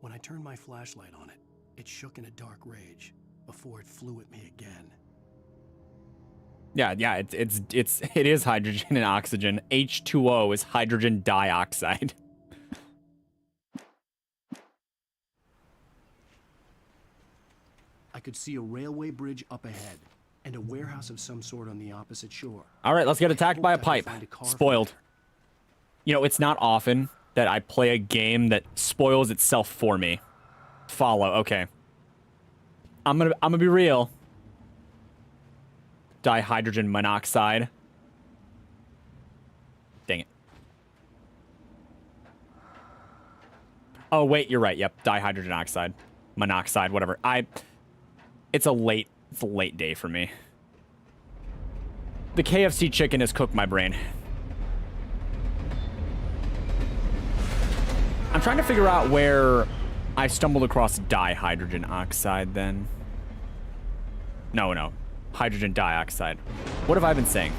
When I turned my flashlight on it, it shook in a dark rage before it flew at me again. Yeah, it is hydrogen and oxygen. H2O is hydrogen dioxide. I could see a railway bridge up ahead and a warehouse of some sort on the opposite shore. All right, let's get attacked by a pipe. Spoiled. You know, it's not often that I play a game that spoils itself for me. Follow, okay. I'm gonna be real. Dihydrogen monoxide. Dang it. Oh wait, you're right. Yep, dihydrogen oxide, monoxide, whatever. It's a late day for me. The KFC chicken has cooked my brain. I'm trying to figure out where I stumbled across dihydrogen oxide then. No. Hydrogen dioxide. What have I been saying?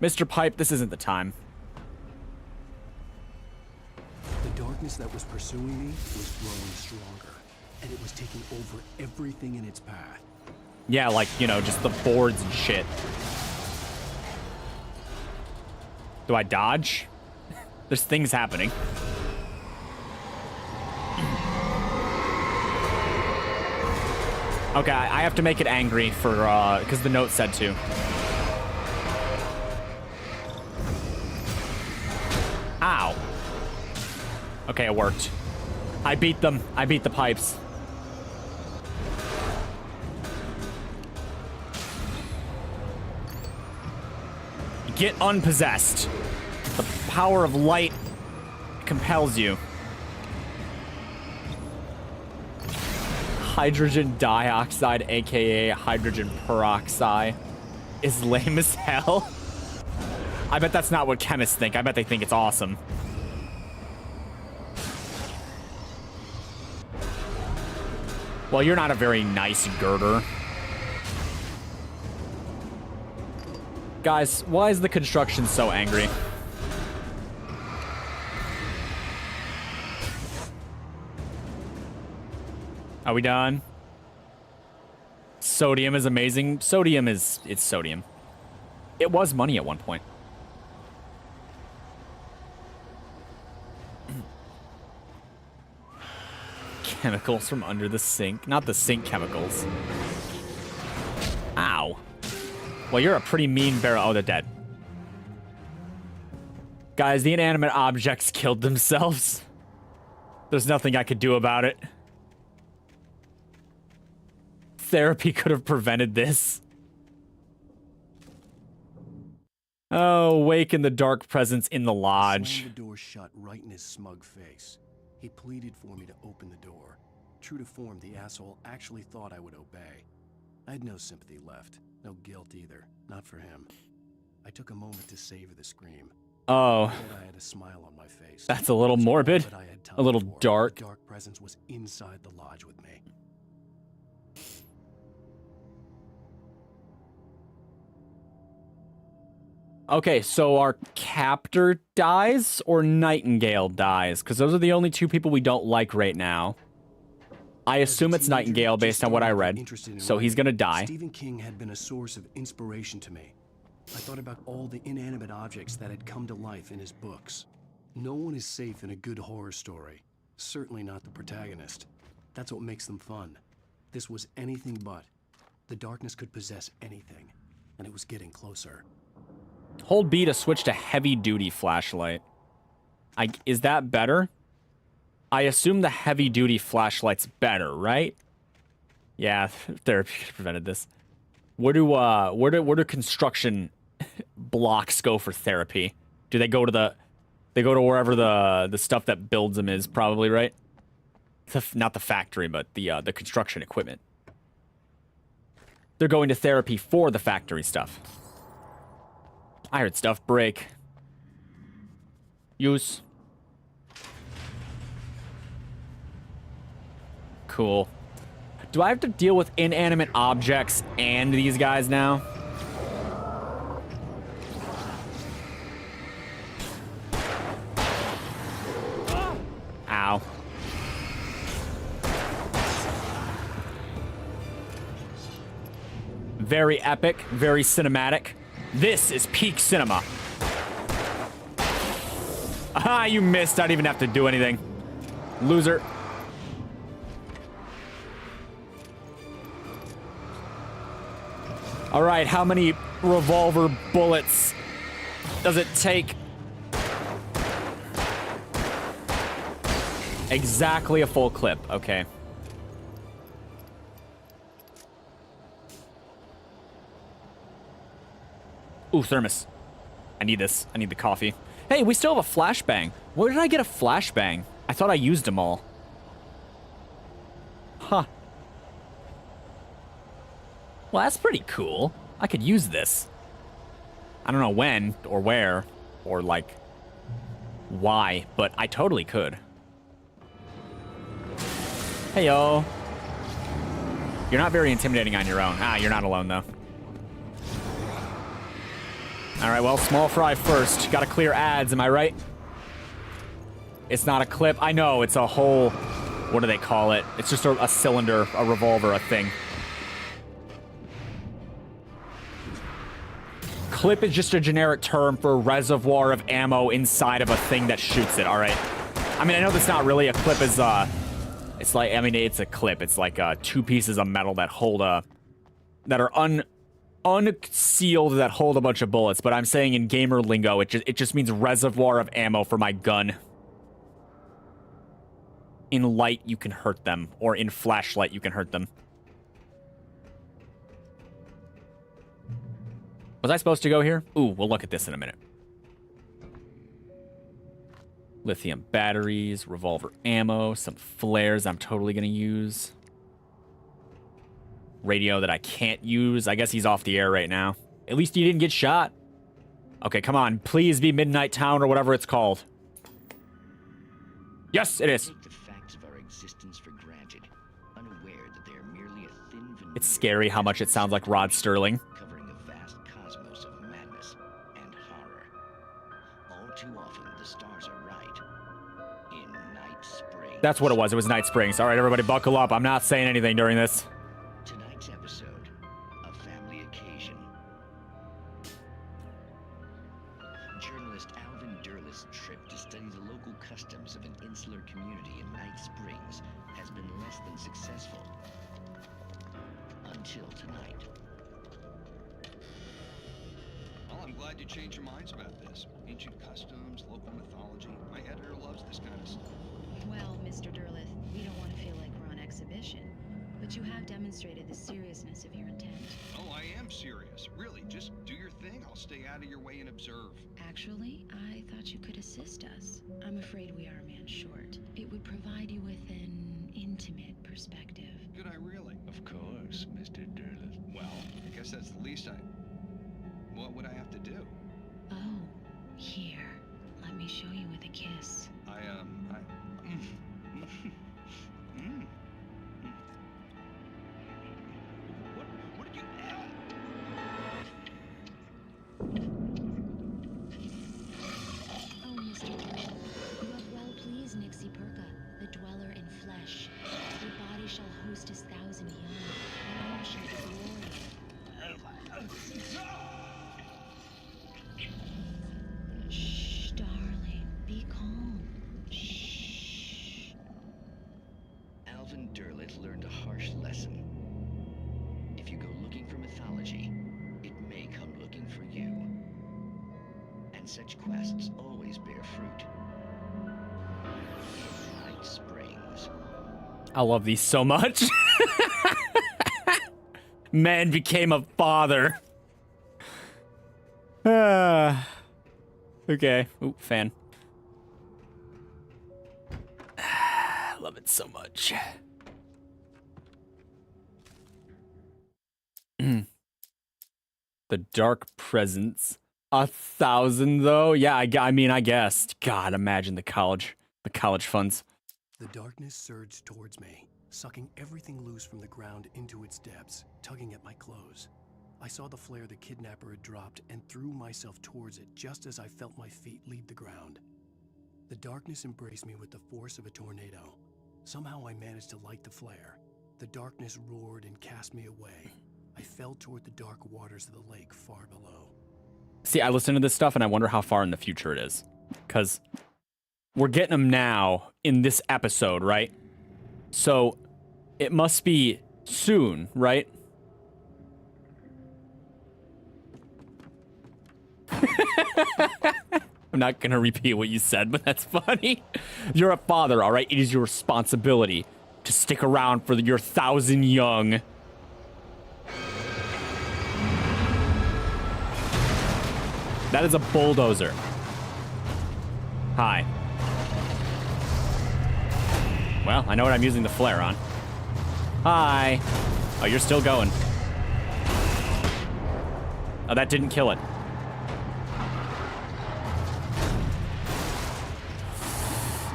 Mr. Pipe, this isn't the time. The darkness that was pursuing me was growing stronger, and it was taking over everything in its path. Yeah, like, you know, just the boards and shit. Do I dodge? There's things happening. Okay, I have to make it angry for, because the note said to. Ow. Okay, it worked. I beat them. I beat the pipes. Get unpossessed. The power of light compels you. Hydrogen dioxide, aka hydrogen peroxide, is lame as hell. I bet that's not what chemists think. I bet they think it's awesome. Well, you're not a very nice girder. Guys, why is the construction so angry? Are we done? Sodium is amazing. It's sodium. It was money at one point. Chemicals from under the sink. Not the sink chemicals. Ow. Well, you're a pretty mean barrel. Oh, they're dead. Guys, the inanimate objects killed themselves. There's nothing I could do about it. Therapy could have prevented this. Oh, awaken the dark presence in the lodge. Slammed the door shut right in his smug face. He pleaded for me to open the door. True to form, the asshole actually thought I would obey. I had no sympathy left. No guilt either. Not for him. I took a moment to savor the scream. Oh. I had a smile on my face. That's a little morbid. A little dark. The dark presence was inside the lodge with me. Okay, so our captor dies or Nightingale dies? Because those are the only two people we don't like right now. I assume it's Nightingale based on what I read, so he's gonna die. Stephen King had been a source of inspiration to me. I thought about all the inanimate objects that had come to life in his books. No one is safe in a good horror story. Certainly not the protagonist. That's what makes them fun. This was anything but. The darkness could possess anything, and it was getting closer. Hold B to switch to heavy-duty flashlight. Is that better? I assume the heavy-duty flashlight's better, right? Yeah, therapy prevented this. Where do construction blocks go for therapy? Do they go to wherever the stuff that builds them is, probably, right? Not the factory, but the construction equipment. They're going to therapy for the factory stuff. I heard stuff break. Use. Cool. Do I have to deal with inanimate objects and these guys now? Ow. Very epic, very cinematic. This is peak cinema. Ah, you missed. I didn't even have to do anything. Loser. All right, how many revolver bullets does it take? Exactly a full clip. Okay. Ooh, thermos. I need this. I need the coffee. Hey, we still have a flashbang. Where did I get a flashbang? I thought I used them all. Huh. Well, that's pretty cool. I could use this. I don't know when or where or, like, why, but I totally could. Heyo. You're not very intimidating on your own. Ah, you're not alone, though. All right, well, small fry first. Gotta clear ads, am I right? It's not a clip. I know, it's a whole... What do they call it? It's just a cylinder, a revolver, a thing. Clip is just a generic term for a reservoir of ammo inside of a thing that shoots it, all right? I mean, I know that's not really a clip as, it's like, I mean, it's a clip. It's like, two pieces of metal that hold a... That are unsealed, that hold a bunch of bullets, but I'm saying in gamer lingo, it just means reservoir of ammo for my gun. In light, you can hurt them, or in flashlight, you can hurt them. Was I supposed to go here? Ooh, we'll look at this in a minute. Lithium batteries, revolver ammo, some flares I'm totally gonna use. Radio that I can't use. I guess he's off the air right now. At least he didn't get shot. Okay, come on. Please be Midnight Town or whatever it's called. Yes, it is. Take the facts of our existence for granted, unaware that they are merely a thin veneer. It's scary how much it sounds like Rod Sterling. Covering a vast cosmos of madness and horror. All too often, the stars are right. In Night Springs. That's what it was. It was Night Springs. All right, everybody, buckle up. I'm not saying anything during this. Tonight's episode, a family occasion. Journalist Alvin Derlis' trip to study the local customs of an insular community in Night Springs has been less than successful. Until tonight. Well, I'm glad you changed your minds about this. Ancient customs, local mythology. My editor loves this kind of stuff. Well, Mr. Derlith, we don't want to feel like we're on exhibition, but you have demonstrated the seriousness of your intent. Oh, I am serious. Really, just do your thing. I'll stay out of your way and observe. Actually, I thought you could assist us. I'm afraid we are a man short. It would provide you with an intimate perspective. Could I really? Of course, Mr. Derleth. Well, I guess that's the least what would I have to do? Oh, here. Let me show you with a kiss. What did you... Oh, Mr. Derlith, you have well pleased Nixie Perka, the dweller in flesh. Your body shall host his 1,000 young, and all shall be glory. Shh, darling, be calm. Shh. Alvin Derlith learned a harsh lesson. If you go looking for mythology, it may come looking for you. And such quests always bear fruit. Night Springs. I love these so much. Man became a father. Okay. Ooh, fan. Love it. it so much. The dark presence. 1,000 though? Yeah, I mean, I guess. God, imagine the college funds. The darkness surged towards me, sucking everything loose from the ground into its depths, tugging at my clothes. I saw the flare the kidnapper had dropped and threw myself towards it just as I felt my feet leave the ground. The darkness embraced me with the force of a tornado. Somehow I managed to light the flare. The darkness roared and cast me away. I fell toward the dark waters of the lake far below. See, I listen to this stuff and I wonder how far in the future it is. Because we're getting them now in this episode, right? So it must be soon, right? I'm not going to repeat what you said, but that's funny. You're a father, all right? It is your responsibility to stick around for your 1,000 young. That is a bulldozer. Hi. Well, I know what I'm using the flare on. Hi. Oh, you're still going. Oh, that didn't kill it.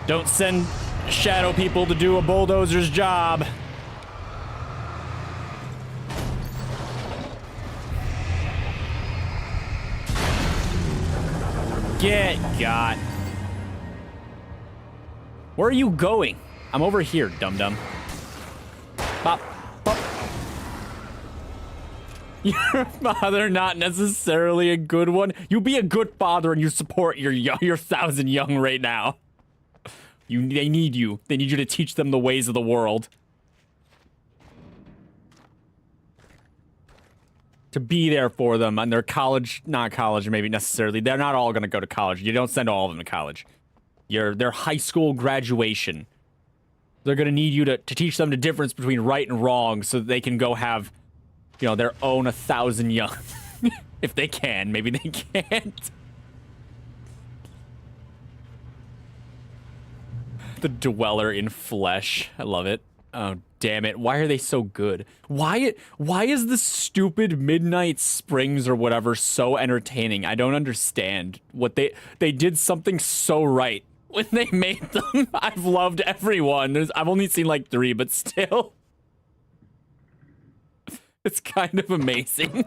Don't send shadow people to do a bulldozer's job. Get got. Where are you going? I'm over here, dum-dum. Bop, bop. Your father, not necessarily a good one. You be a good father and you support your 1,000 young right now. They need you. They need you to teach them the ways of the world. To be there for them on their college, not college, maybe necessarily. They're not all going to go to college. You don't send all of them to college. Their high school graduation. They're going to need you to teach them the difference between right and wrong so that they can go have, their own 1,000 young. If they can. Maybe they can't. The dweller in flesh. I love it. Oh, damn it. Why are they so good? Why is the stupid Midnight Springs or whatever so entertaining? I don't understand. What they did something so right when they made them. I've loved everyone. I've only seen like 3, but still. It's kind of amazing.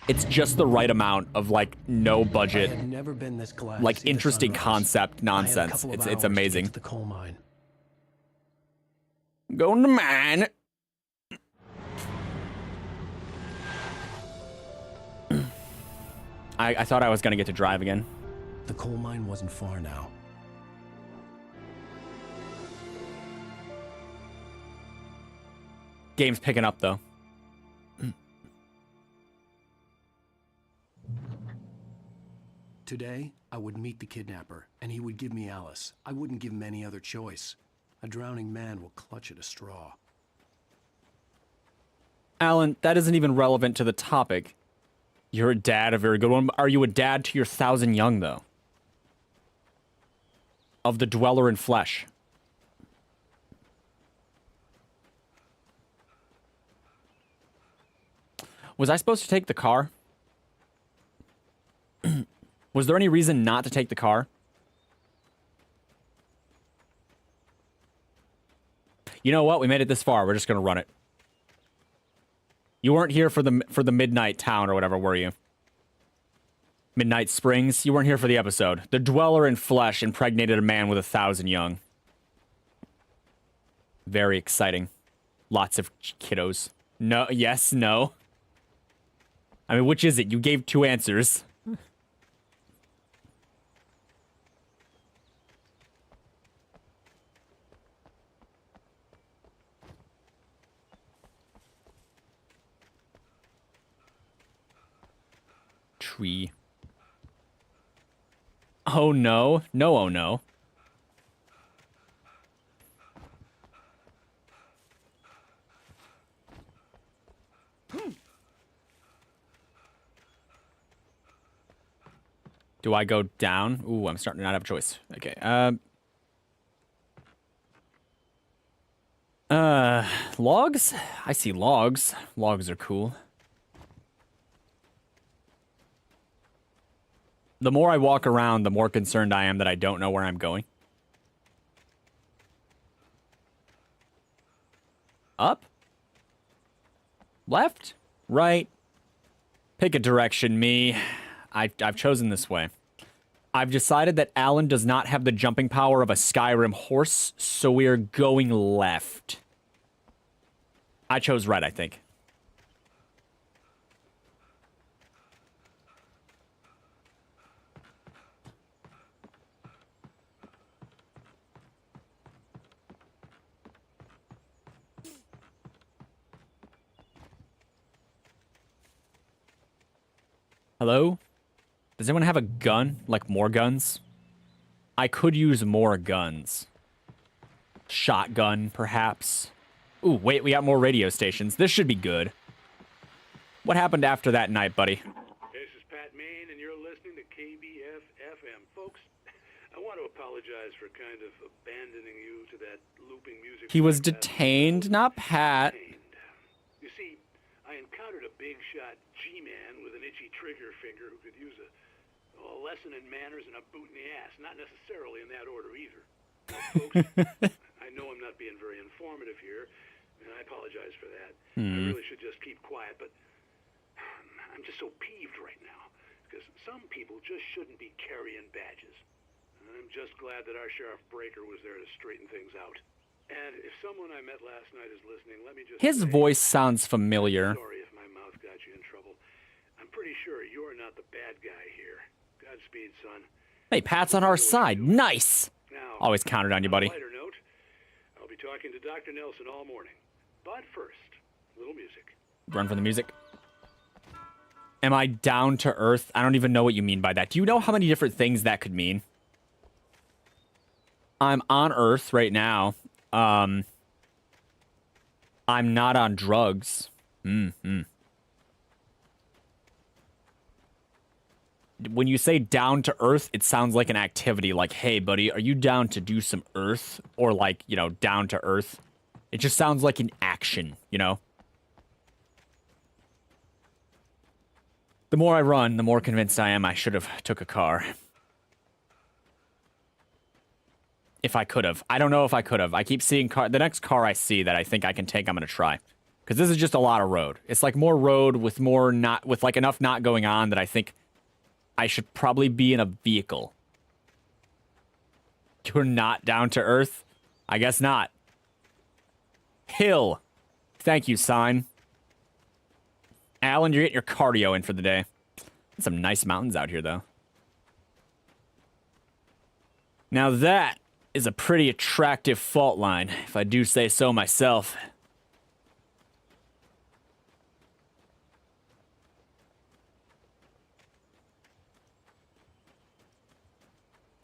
It's just the right amount of like no budget, like interesting concept nonsense. It's amazing. The coal mine. Going to mine. I thought I was gonna get to drive again. The coal mine wasn't far now. Game's picking up though. Today, I would meet the kidnapper, and he would give me Alice. I wouldn't give him any other choice. A drowning man will clutch at a straw. Alan, that isn't even relevant to the topic. You're a dad, a very good one. Are you a dad to your 1,000 young, though? Of the dweller in flesh. Was I supposed to take the car? Was there any reason not to take the car? You know what? We made it this far. We're just gonna run it. You weren't here for the Midnight Town or whatever, were you? Midnight Springs? You weren't here for the episode. The dweller in flesh impregnated a man with 1,000 young. Very exciting. Lots of kiddos. No, yes, no. I mean, which is it? You gave 2 answers. Tree. Oh no. No, oh no. Do I go down? Ooh, I'm starting to not have a choice. Okay. Logs? I see logs. Logs are cool. The more I walk around, the more concerned I am that I don't know where I'm going. Up? Left? Right? Pick a direction, me. I've chosen this way. I've decided that Alan does not have the jumping power of a Skyrim horse, so we are going left. I chose right, I think. Hello? Does anyone have a gun? Like more guns? I could use more guns. Shotgun, perhaps. Ooh, wait, we got more radio stations. This should be good. What happened after that night, buddy? This is Pat Main, and you're listening to KBF-FM. Folks, I want to apologize for kind of abandoning you to that looping music. He was detained, not Pat. You see, I encountered a big shot G-man with an itchy trigger finger who could use a lesson in manners and a boot in the ass. Not necessarily in that order either. Now, folks, I know I'm not being very informative here, and I apologize for that. I really should just keep quiet, but I'm just so peeved right now, because some people just shouldn't be carrying badges. I'm just glad that our Sheriff Breaker was there to straighten things out. And if someone I met last night is listening, let me just His say, voice sounds familiar. sorry if my mouth got you in trouble. I'm pretty sure you're not the bad guy here. Godspeed, son. Hey, Pat's on our side. Nice! Now, Always counted on you, buddy. on a lighter note, I'll be talking to Dr. Nelson all morning. But first, little music. Run for the music. Am I down to earth? I don't even know what you mean by that. Do you know how many different things that could mean? I'm on Earth right now. I'm not on drugs. When you say down to earth, it sounds like an activity. Like, hey, buddy, are you down to do some earth? Or like, you know, down to earth. It just sounds like an action, you know? The more I run, the more convinced I am I should have took a car. If I could have. I don't know if I could have. I keep seeing the next car I see that I think I can take, I'm going to try. Because this is just a lot of road. It's like more road with more not, with like enough not going on that I think I should probably be in a vehicle. You're not down to earth? I guess not. Hill. Thank you, sign. Alan, you're getting your cardio in for the day. Some nice mountains out here, though. Now that is a pretty attractive fault line, if I do say so myself.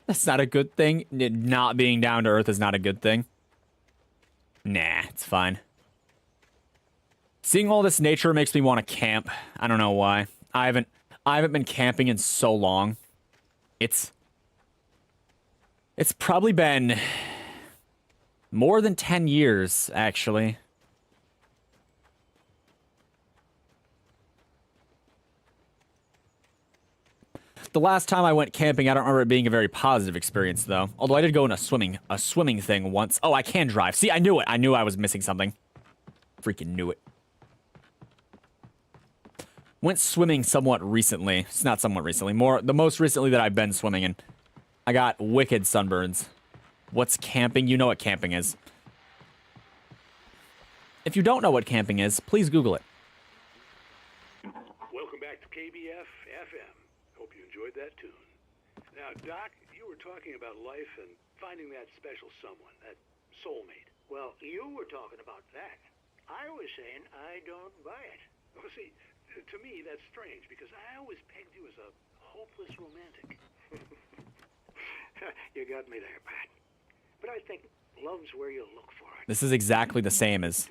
That's not a good thing. Not being down to earth is not a good thing. Nah, it's fine. Seeing all this nature makes me want to camp. I don't know why. I haven't been camping in so long. It's probably been more than 10 years, actually. The last time I went camping, I don't remember it being a very positive experience, though. Although I did go in a swimming thing once. Oh, I can drive. See, I knew it. I knew I was missing something. Freaking knew it. Went swimming somewhat recently. It's not somewhat recently. The most recently that I've been swimming in. I got wicked sunburns. What's camping? You know what camping is. If you don't know what camping is, please Google it. Welcome back to KBF-FM. Hope you enjoyed that tune. Now, Doc, you were talking about life and finding that special someone, that soulmate. Well, you were talking about that. I was saying I don't buy it. Well, see, to me, that's strange, because I always pegged you as a hopeless romantic. You got me there, Pat. But I think love's where you look for it. This is exactly the same as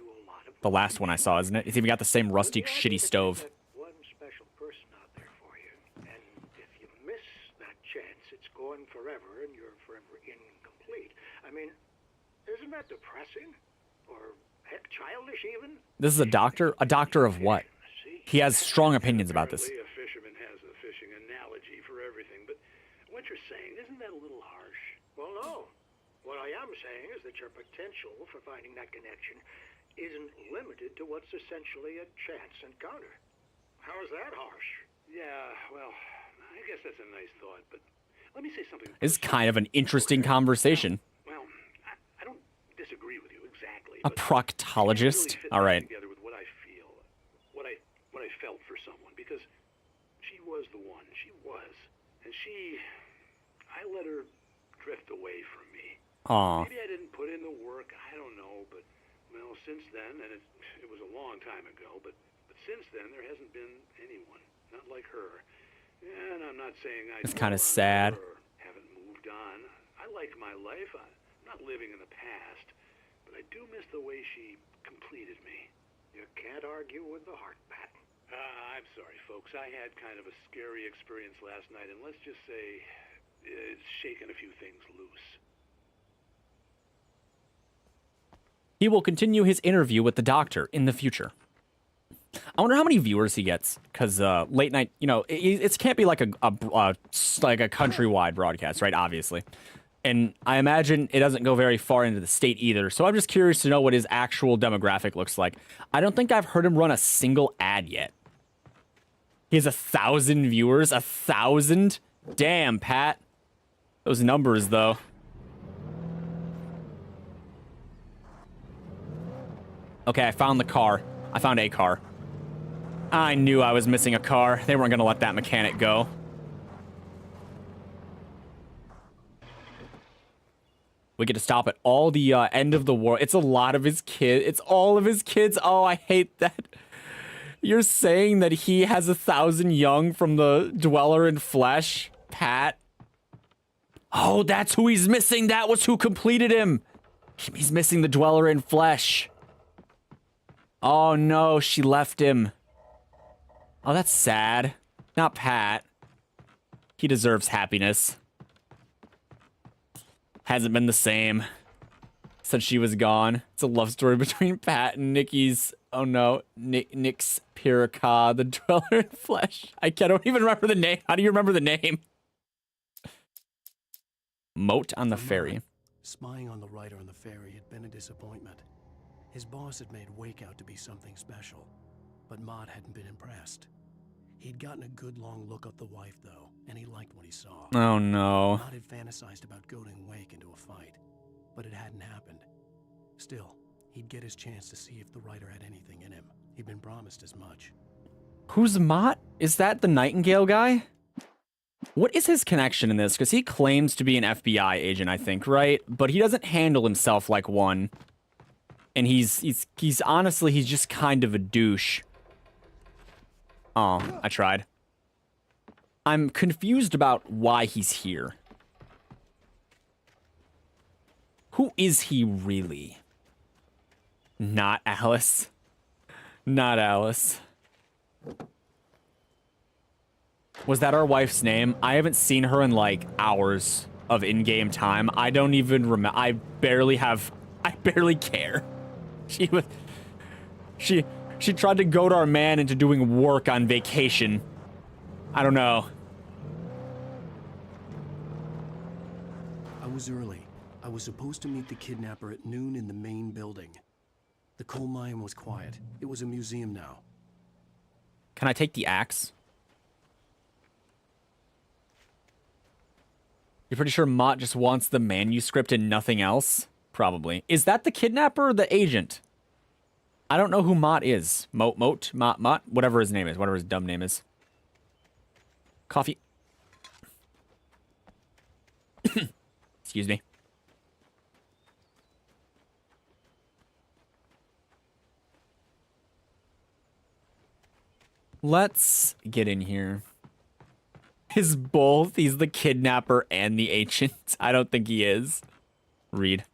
the last one I saw, isn't it? It's even got the same rusty, shitty stove. One special person out there for you. And if you miss that forever and you're forever incomplete. I mean, isn't that depressing? Or, heck, childish even? This is a doctor? A doctor of what? He has strong opinions about this. Apparently, a fisherman has a fishing analogy for everything, but what you're saying, isn't that a little harsh? Well, no. What I am saying is that your potential for finding that connection isn't limited to what's essentially a chance encounter. How is that harsh? Yeah, well, I guess that's a nice thought, but let me say something. It's kind of an interesting conversation. Well, I don't disagree with you exactly. A proctologist? All right. Together with what I feel, what I felt for someone, because she was the one. She was, and I let her drift away from me. Aw. Maybe I didn't put in the work. I don't know, but well, since then, and it was a long time ago, but since then there hasn't been anyone, not like her. And I'm not saying It's kind of sad. Or haven't moved on. I like my life. I'm not living in the past, but I do miss the way she completed me. You can't argue with the heart, Pat. I'm sorry, folks. I had kind of a scary experience last night, and let's just say it's shaken a few things loose. He will continue his interview with the doctor in the future. I wonder how many viewers he gets, because late night, you know, it can't be like a countrywide broadcast, right? Obviously. And I imagine it doesn't go very far into the state either. So I'm just curious to know what his actual demographic looks like. I don't think I've heard him run a single ad yet. He has 1,000 viewers. 1,000? Damn, Pat. Those numbers, though. Okay, I found the car. I found a car. I knew I was missing a car. They weren't going to let that mechanic go. We get to stop at all the end of the war. It's a lot of his kids. It's all of his kids. Oh, I hate that. You're saying that he has 1,000 young from the Dweller in Flesh, Pat? Oh, that's who he's missing. That was who completed him. He's missing the Dweller in Flesh. Oh, no, she left him. Oh, that's sad. Not Pat. He deserves happiness. Hasn't been the same since she was gone. It's a love story between Pat and Nikki's... Oh, no. Nick's Piraka, the Dweller in Flesh. I don't even remember the name. How do you remember the name? Moat on the ferry. Spying on the writer on the ferry had been a disappointment. His boss had made Wake out to be something special, but Mott hadn't been impressed. He'd gotten a good long look at the wife, though, and he liked what he saw. Oh, no. Mott had fantasized about goading Wake into a fight, but it hadn't happened. Still, he'd get his chance to see if the writer had anything in him. He'd been promised as much. Who's Mott? Is that the Nightingale guy? What is his connection in this? Because he claims to be an FBI agent, I think, right? But he doesn't handle himself like one. And he's honestly, he's just kind of a douche. Oh, I tried. I'm confused about why he's here. Who is he really? Not Alice. Not Alice. Was that our wife's name? I haven't seen her in like hours of in-game time. I don't even remember. I barely care. She tried to goad our man into doing work on vacation. I don't know. I was early. I was supposed to meet the kidnapper at noon in the main building. The coal mine was quiet. It was a museum now. Can I take the axe? You're pretty sure Mott just wants the manuscript and nothing else? Probably. Is that the kidnapper or the agent? I don't know who Mott is. Mott, whatever his name is, whatever his dumb name is. Coffee. Excuse me. Let's get in here. Is both. He's the kidnapper and the agent. I don't think he is. Read.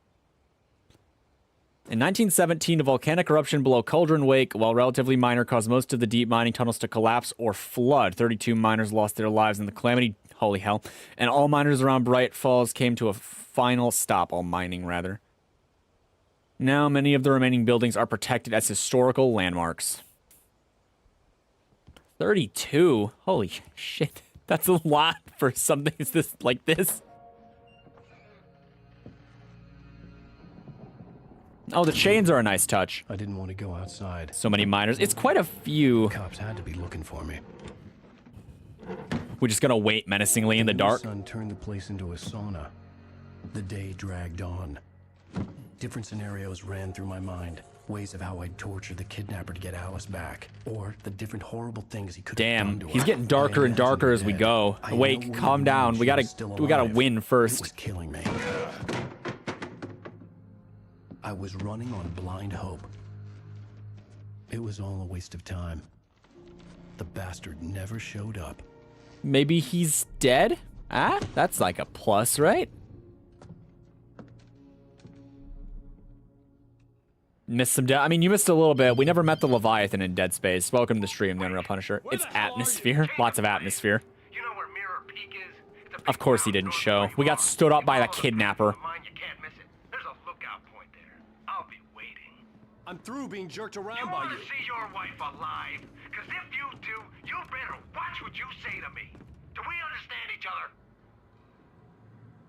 In 1917, a volcanic eruption below Cauldron Wake, while relatively minor, caused most of the deep mining tunnels to collapse or flood. 32 miners lost their lives in the calamity. Holy hell. And all miners around Bright Falls came to a final stop. All mining, rather. Now, many of the remaining buildings are protected as historical landmarks. 32? Holy shit. That's a lot for something like this. Oh, the chains are a nice touch. I didn't want to go outside. So many miners. It's quite a few. The cops had to be looking for me. We're just gonna wait menacingly in the dark. The sun turned the place into a sauna. The day dragged on. Different scenarios ran through my mind. Ways of how I'd torture the kidnapper to get Alice back. Or the different horrible things he could have done to her. He's getting darker and darker as we go. Wait, calm down. We gotta win first. It was killing me. I was running on blind hope. It was all a waste of time. The bastard never showed up. Maybe he's dead? Ah, that's like a plus, right? Missed some I mean, you missed a little bit. We never met the Leviathan in Dead Space. Welcome to the stream, the Unreal Punisher. It's atmosphere. Lots of atmosphere. You know where Mirror Peak is? Of course he didn't show. We got stood up by the kidnapper. You can't miss it. There's a lookout point there. I'll be waiting. I'm through being jerked around You by want you. to see your wife alive? Because if you do, you better watch what you say to me. Do we understand each other?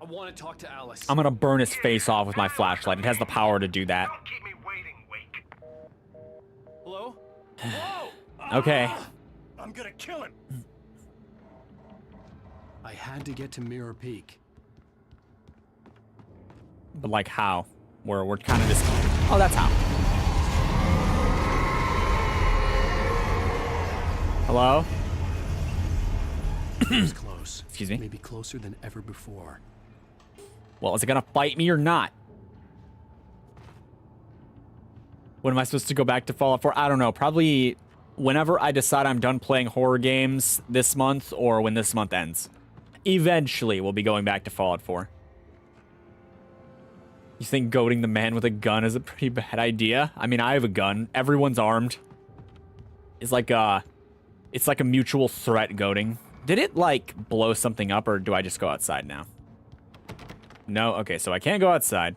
I want to talk to Alice. I'm gonna burn his face off with my flashlight. It has the power to do that. Don't keep me waiting, Wake. Hello? Hello? Okay. I'm gonna kill him. I had to get to Mirror Peak. But like how? We're kind of just... Oh, that's how. Hello? It was close. Excuse me? Maybe closer than ever before. Well, is it gonna fight me or not? When am I supposed to go back to Fallout 4? I don't know. Probably whenever I decide I'm done playing horror games this month or when this month ends. Eventually, we'll be going back to Fallout 4. You think goading the man with a gun is a pretty bad idea? I mean, I have a gun. Everyone's armed. It's like a mutual threat goading. Did it, like, blow something up, or do I just go outside now? No? Okay, so I can't go outside.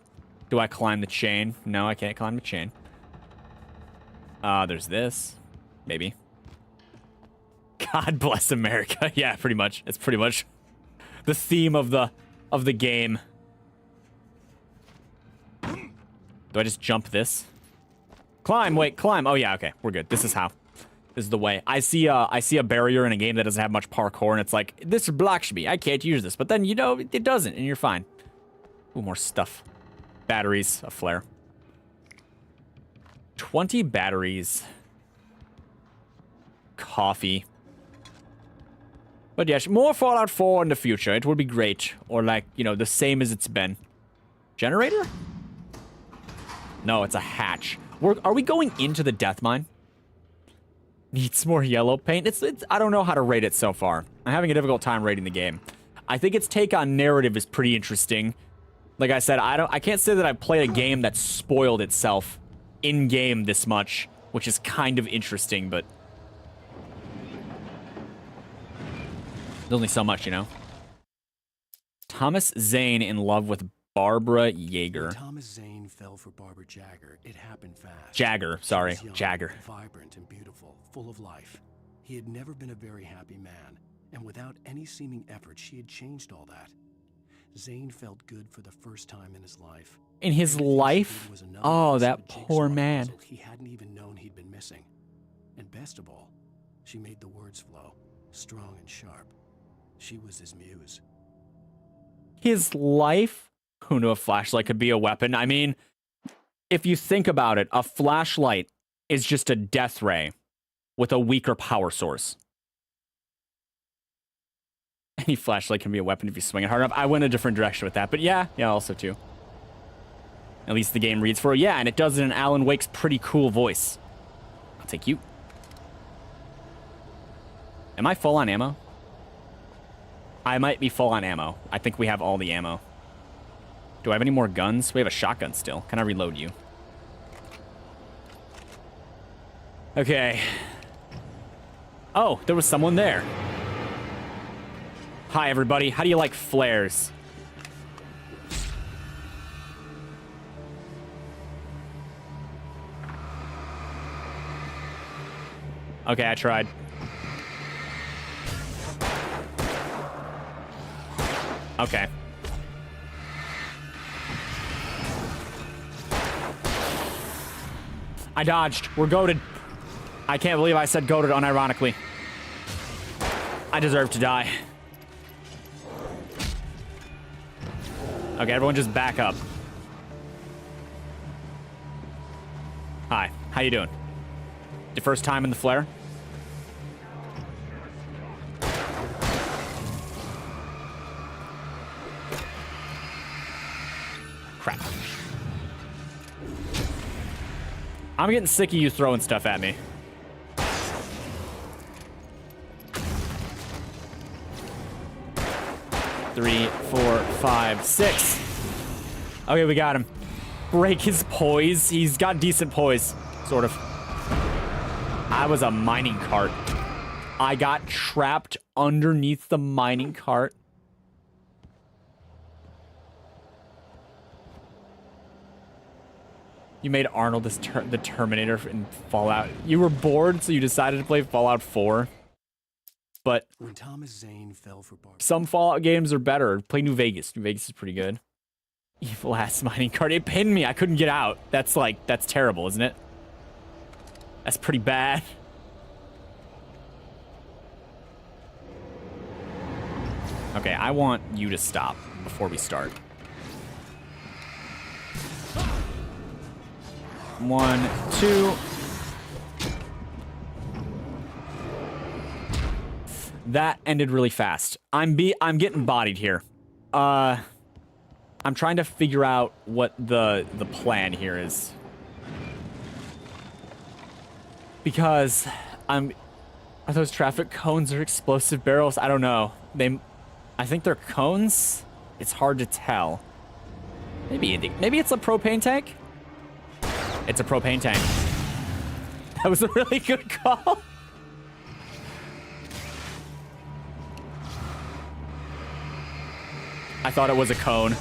Do I climb the chain? No, I can't climb the chain. There's this. Maybe. God bless America. Yeah, pretty much. It's pretty much the theme of the game. Do I just jump this? Climb, wait, climb. Oh yeah, okay, we're good. This is how. This is the way. I see a barrier in a game that doesn't have much parkour, and it's like, this blocks me. I can't use this. But then, you know, it doesn't, and you're fine. Ooh, more stuff. Batteries, a flare. 20 batteries. Coffee. But yes, more Fallout 4 in the future. It would be great. Or like, you know, the same as it's been. Generator? No, it's a hatch. Are we going into the death mine? Needs more yellow paint. It's I don't know how to rate it so far. I'm having a difficult time rating the game. I think its take on narrative is pretty interesting. Like I said, I can't say that I've played a game that spoiled itself in game this much, which is kind of interesting, but there's only so much, you know. Thomas Zane in love with Barbara Yeager. When Thomas Zane fell for Barbara Jagger, it happened fast. Jagger, sorry, She was young, Jagger. Vibrant and beautiful, full of life. He had never been a very happy man, and without any seeming effort, she had changed all that. Zane felt good for the first time in his life. In his life? Oh, that poor man. He hadn't even known he'd been missing. And best of all, she made the words flow, strong and sharp. She was his muse. His life? Who knew a flashlight could be a weapon? I mean, if you think about it, a flashlight is just a death ray with a weaker power source. Any flashlight can be a weapon if you swing it hard enough. I went a different direction with that, but yeah, also too. At least the game reads for, yeah, and it does it in Alan Wake's pretty cool voice. I'll take you. Am I full on ammo? I might be full on ammo. I think we have all the ammo. Do I have any more guns? We have a shotgun still. Can I reload you? Okay. Oh, there was someone there. Hi, everybody. How do you like flares? Okay, I tried. Okay. I dodged. We're goated. I can't believe I said goated unironically. I deserve to die. Okay, everyone just back up. Hi, how you doing? Your first time in the flare? Crap. I'm getting sick of you throwing stuff at me. Three, four, five, six. Okay, we got him. Break his poise. He's got decent poise, sort of. I was a mining cart. I got trapped underneath the mining cart. You made Arnold the Terminator in Fallout. You were bored, so you decided to play Fallout 4. But when Thomas Zane fell for Barbara, some Fallout games are better. Play New Vegas. New Vegas is pretty good. Evil ass mining cart. It pinned me. I couldn't get out. That's terrible, isn't it? That's pretty bad. Okay, I want you to stop before we start. 1, 2. That ended really fast. I'm getting bodied here. I'm trying to figure out what the plan here is. Because are those traffic cones or explosive barrels? I don't know. I think they're cones. It's hard to tell. Maybe it's a propane tank. It's a propane tank. That was a really good call. I thought it was a cone.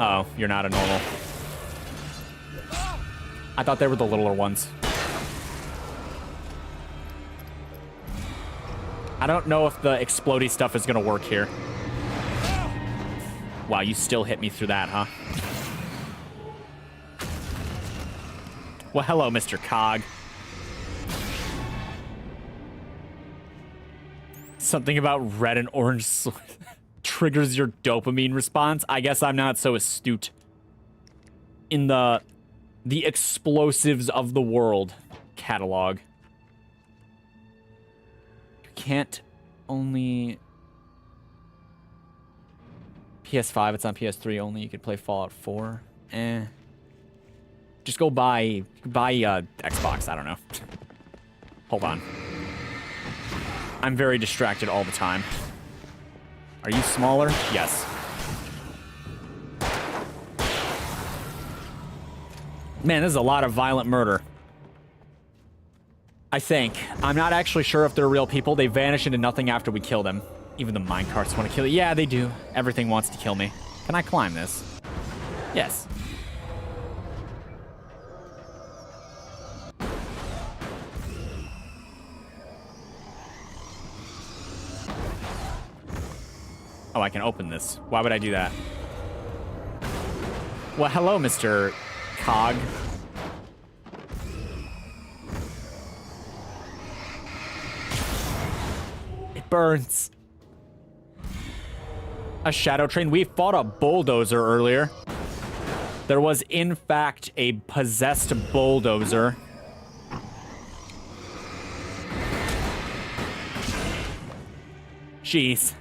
Oh, you're not a normal. I thought they were the littler ones. I don't know if the explodey stuff is gonna work here. Wow, you still hit me through that, huh? Well, hello, Mr. Cog. Something about red and orange triggers your dopamine response. I guess I'm not so astute in the explosives of the world catalog. You can't only PS5, it's on PS3 only. You could play Fallout 4. Just go buy Xbox, I don't know. Hold on. I'm very distracted all the time. Are you smaller? Yes. Man, this is a lot of violent murder. I think. I'm not actually sure if they're real people. They vanish into nothing after we kill them. Even the minecarts want to kill you. Yeah, they do. Everything wants to kill me. Can I climb this? Yes. Oh, I can open this. Why would I do that? Well, hello, Mr. Cog. It burns. A shadow train. We fought a bulldozer earlier. There was, in fact, a possessed bulldozer. Jeez.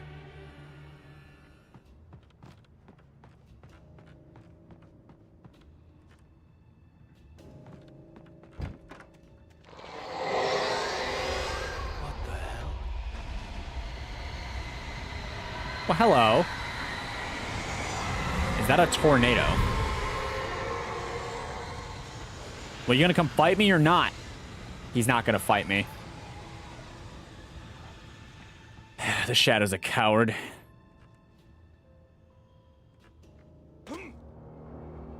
Well, hello. Is that a tornado? Well, you gonna come fight me or not? He's not gonna fight me. The Shadow's a coward.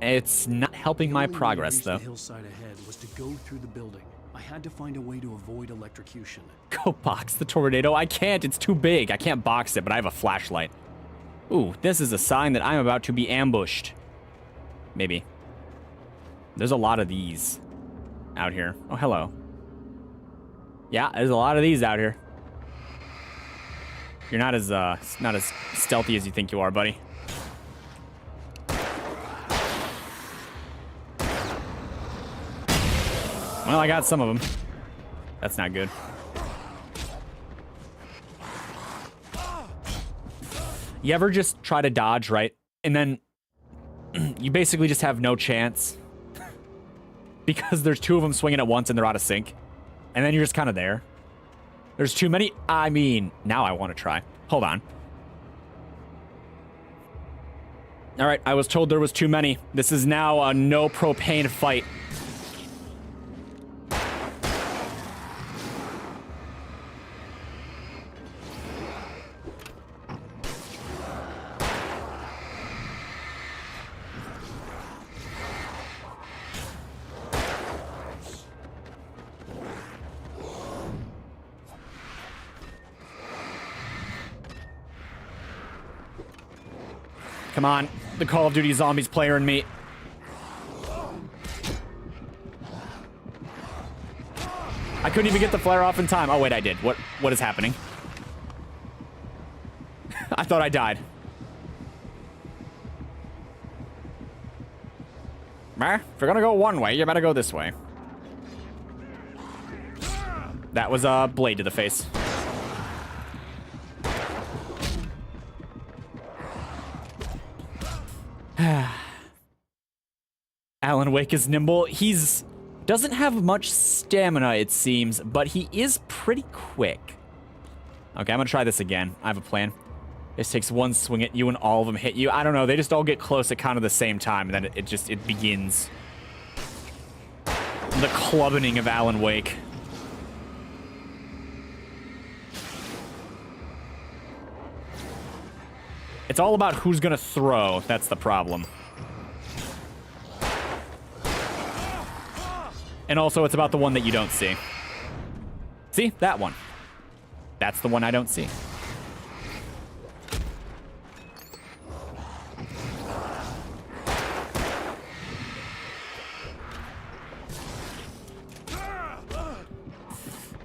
It's not helping my progress, though. The hillside ahead was to go through the building. I had to find a way to avoid electrocution. Go box the tornado. I can't. It's too big. I can't box it, but I have a flashlight. Ooh, this is a sign that I'm about to be ambushed. Maybe. There's a lot of these out here. Oh, hello. Yeah, there's a lot of these out here. You're not as stealthy as you think you are, buddy. Well, I got some of them. That's not good. You ever just try to dodge, right? And then you basically just have no chance because there's two of them swinging at once and they're out of sync. And then you're just kind of there. There's too many. I mean, now I want to try. Hold on. All right, I was told there was too many. This is now a no propane fight. Come on, the Call of Duty Zombies player in me. I couldn't even get the flare off in time. Oh wait, I did. What is happening? I thought I died. If you're gonna go one way, you better go this way. That was a blade to the face. Alan Wake is nimble. He's doesn't have much stamina, it seems, but he is pretty quick. Okay, I'm gonna try this again. I have a plan. This takes one swing at you and all of them hit you. I don't know, they just all get close at kind of the same time, and then it begins. The clubbing of Alan Wake. It's all about who's gonna throw. That's the problem. And also, it's about the one that you don't see. See? That one. That's the one I don't see.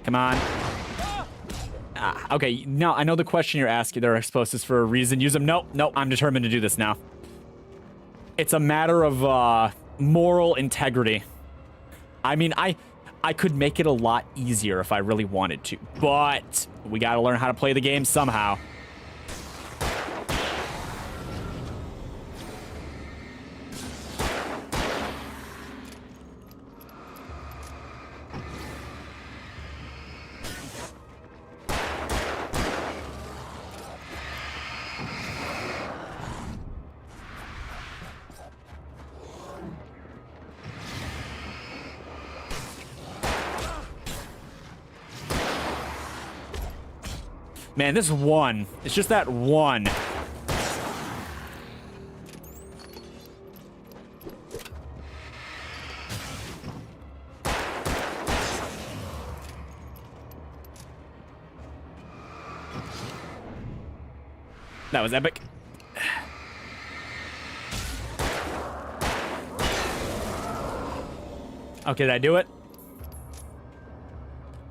Come on. Okay, now I know the question you're asking. There are explosives for a reason. Use them. Nope, I'm determined to do this now. It's a matter of moral integrity. I mean, I could make it a lot easier if I really wanted to, but we gotta learn how to play the game somehow. Man, this one. It's just that one. That was epic. Okay, did I do it?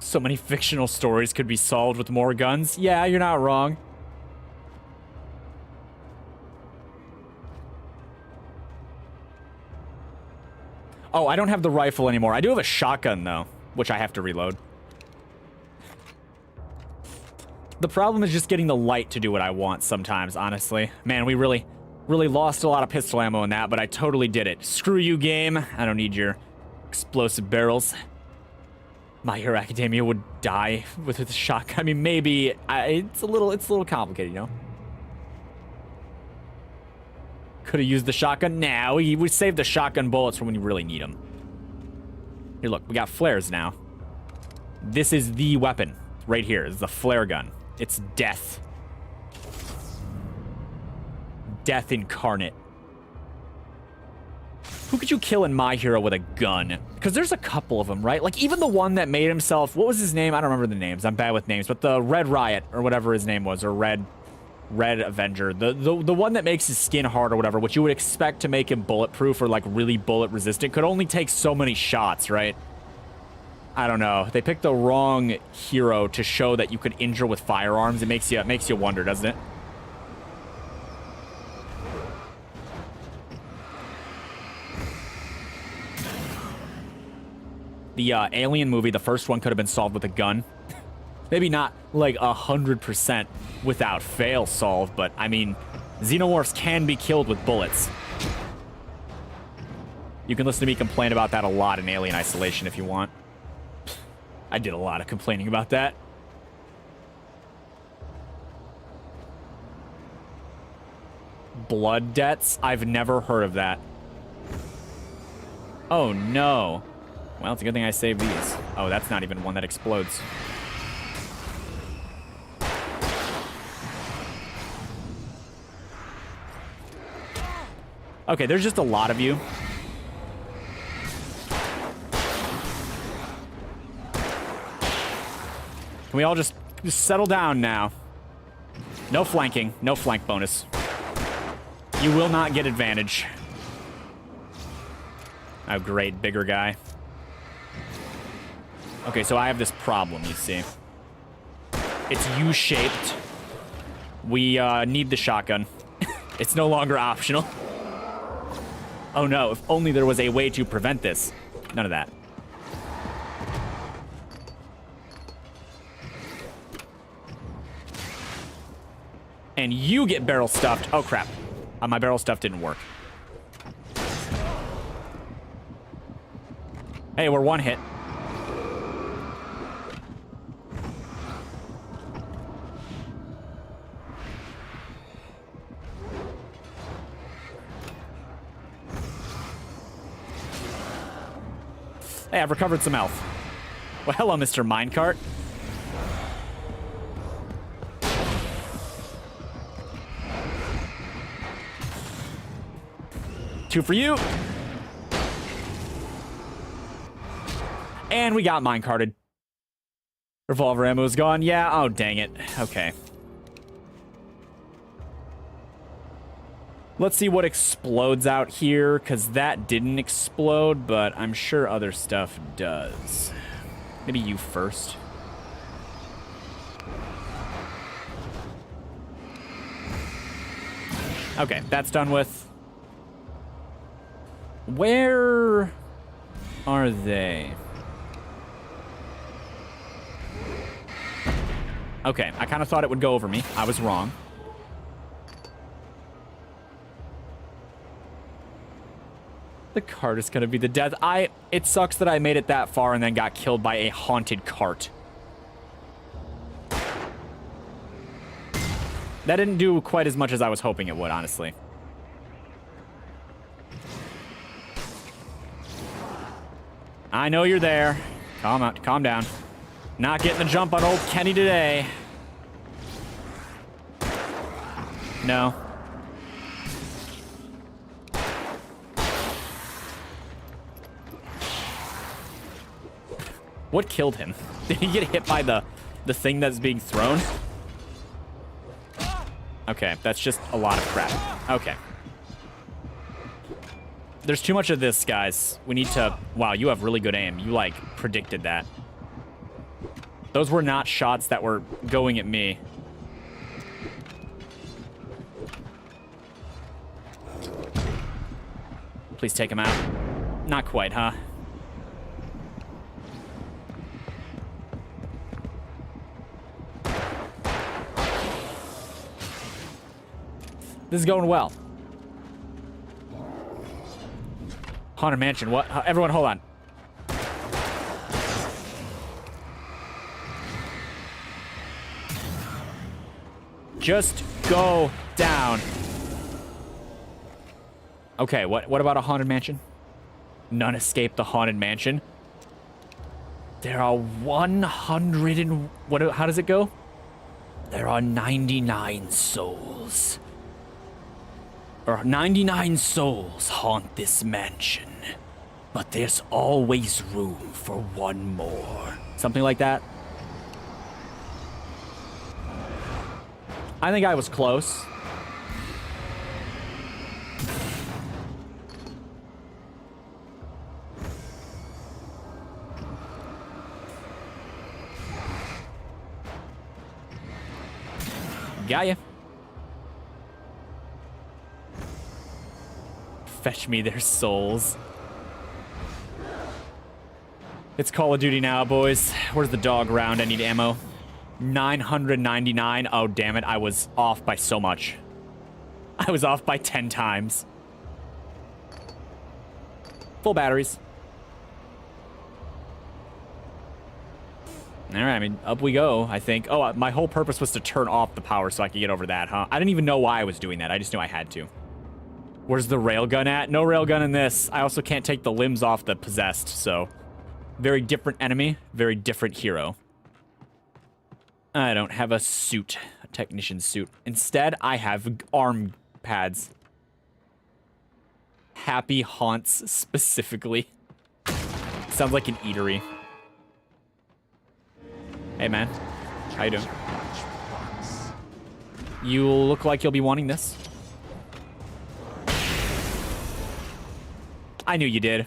So many fictional stories could be solved with more guns. Yeah, you're not wrong. Oh, I don't have the rifle anymore. I do have a shotgun, though, which I have to reload. The problem is just getting the light to do what I want sometimes, honestly. Man, we really lost a lot of pistol ammo in that, but I totally did it. Screw you, game. I don't need your explosive barrels. My Hero Academia would die with a shotgun. I mean, maybe it's a little complicated, you know. Could have used the shotgun. Now we saved the shotgun bullets for when you really need them. Here, look, we got flares now. This is the weapon right here. Is the flare gun. It's death. Death incarnate. Who could you kill in My Hero with a gun? Because there's a couple of them, right? Like, even the one that made himself... What was his name? I don't remember the names. I'm bad with names. But the Red Riot, or whatever his name was, or Red Avenger. The one that makes his skin hard or whatever, which you would expect to make him bulletproof or, like, really bullet-resistant, could only take so many shots, right? I don't know. They picked the wrong hero to show that you could injure with firearms. It makes you wonder, doesn't it? The Alien movie, the first one, could have been solved with a gun. Maybe not, like, 100% without fail solved, but, I mean, xenomorphs can be killed with bullets. You can listen to me complain about that a lot in Alien Isolation if you want. I did a lot of complaining about that. Blood debts? I've never heard of that. Oh, no. Well, it's a good thing I saved these. Oh, that's not even one that explodes. Okay, there's just a lot of you. Can we all just settle down now? No flanking. No flank bonus. You will not get advantage. Oh, great. Bigger guy. Okay, so I have this problem, you see. It's U-shaped. We need the shotgun. It's no longer optional. Oh no, if only there was a way to prevent this. None of that. And you get barrel stuffed. Oh crap. My barrel stuff didn't work. Hey, we're one hit. Hey, I've recovered some health. Well, hello, Mr. Minecart. Two for you. And we got minecarted. Revolver ammo is gone. Yeah, oh, dang it. Okay. Let's see what explodes out here, because that didn't explode, but I'm sure other stuff does. Maybe you first. Okay, that's done with. Where are they? Okay, I kind of thought it would go over me. I was wrong. The cart is gonna be the death. It sucks that I made it that far and then got killed by a haunted cart. That didn't do quite as much as I was hoping it would, honestly. I know you're there. Calm down. Not getting the jump on old Kenny today. No. What killed him? Did he get hit by the thing that's being thrown? Okay, that's just a lot of crap. Okay. There's too much of this, guys. We need to... Wow, you have really good aim. You, like, predicted that. Those were not shots that were going at me. Please take him out. Not quite, huh? This is going well. Haunted Mansion, what? Everyone, hold on. Just go down. Okay, what about a Haunted Mansion? None escaped the Haunted Mansion. There are 100 and... How does it go? There are 99 souls. Or 99 souls haunt this mansion. But there's always room for one more. Something like that. I think I was close. Got ya. Fetch me their souls. It's Call of Duty now, boys. Where's the dog round? I need ammo. 999. Oh, damn it. I was off by so much. I was off by 10 times. Full batteries. All right, I mean, up we go, I think. Oh, my whole purpose was to turn off the power so I could get over that, huh? I didn't even know why I was doing that. I just knew I had to. Where's the railgun at? No railgun in this. I also can't take the limbs off the possessed, so... Very different enemy, very different hero. I don't have a suit, a technician's suit. Instead, I have arm pads. Happy Haunts, specifically. Sounds like an eatery. Hey, man. How you doing? You look like you'll be wanting this. I knew you did.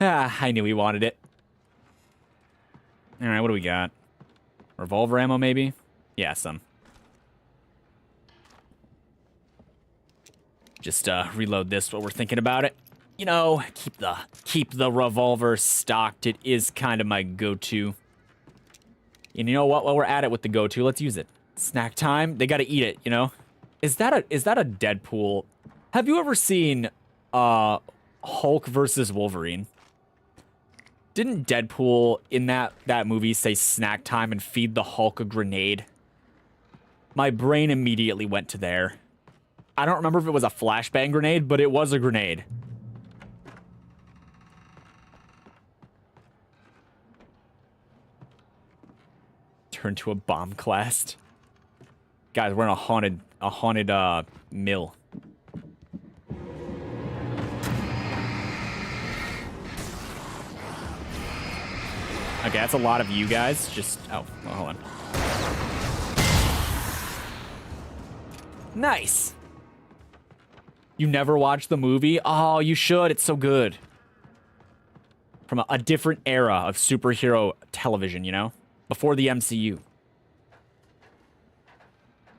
Ah, I knew he wanted it. Alright, what do we got? Revolver ammo, maybe? Yeah, some. Just, reload this while we're thinking about it. You know, keep the revolver stocked. It is kind of my go-to. And you know what? While we're at it with the go-to, let's use it. Snack time. They gotta eat it, you know? Is that a Deadpool? Have you ever seen, Hulk versus Wolverine? Didn't Deadpool in that movie say snack time and feed the Hulk a grenade? My brain immediately went to there. I don't remember if it was a flashbang grenade, but it was a grenade. Turn to a bomb clast. Guys, we're in a haunted mill. Okay, that's a lot of you guys. Just, oh, well, hold on. Nice. You never watched the movie? Oh, you should. It's so good. From a different era of superhero television, you know? Before the MCU.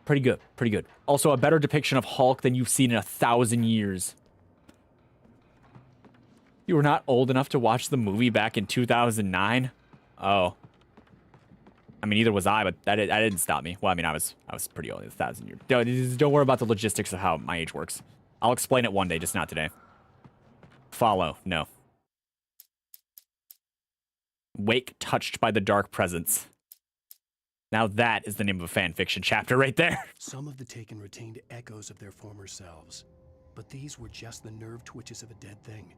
Pretty good. Pretty good. Also, a better depiction of Hulk than you've seen in 1,000 years. You were not old enough to watch the movie back in 2009? Oh. I mean, neither was I, but that didn't stop me. Well, I mean, I was pretty old, 1,000 years. Don't worry about the logistics of how my age works. I'll explain it one day, just not today. Follow. No. Wake touched by the dark presence. Now that is the name of a fan fiction chapter right there. Some of the Taken retained echoes of their former selves, but these were just the nerve twitches of a dead thing.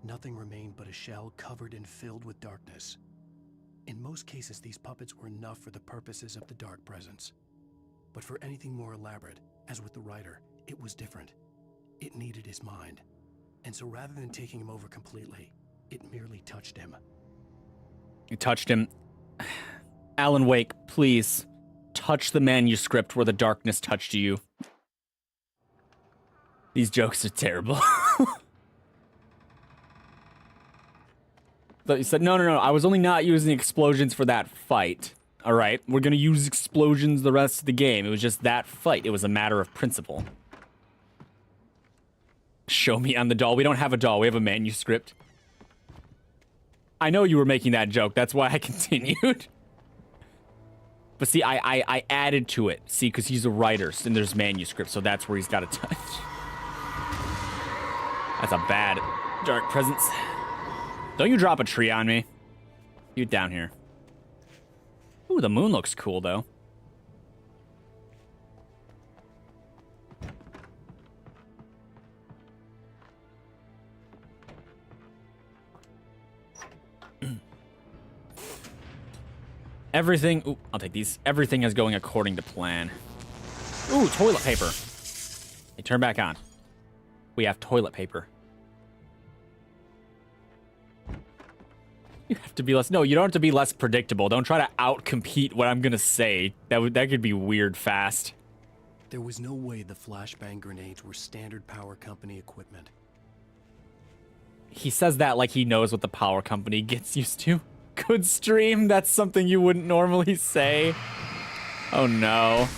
Nothing remained but a shell covered and filled with darkness. In most cases, these puppets were enough for the purposes of the dark presence. But for anything more elaborate, as with the writer, it was different. It needed his mind. And so rather than taking him over completely, it merely touched him. You touched him. Alan Wake, please. Touch the manuscript where the darkness touched you. These jokes are terrible. But you said, no, I was only not using explosions for that fight. All right, we're going to use explosions the rest of the game. It was just that fight. It was a matter of principle. Show me on the doll. We don't have a doll. We have a manuscript. I know you were making that joke. That's why I continued. But see, I added to it. See, because he's a writer, and there's manuscript, so that's where he's got to touch. That's a bad dark presence. Don't you drop a tree on me. You down here. Ooh, the moon looks cool, though. Everything... Ooh, I'll take these. Everything is going according to plan. Ooh, toilet paper. Hey, turn back on. We have toilet paper. You have to be less... No, you don't have to be less predictable. Don't try to out-compete what I'm gonna say. That could be weird fast. There was no way the flashbang grenades were standard power company equipment. He says that like he knows what the power company gets used to. Good stream, that's something you wouldn't normally say. Oh no.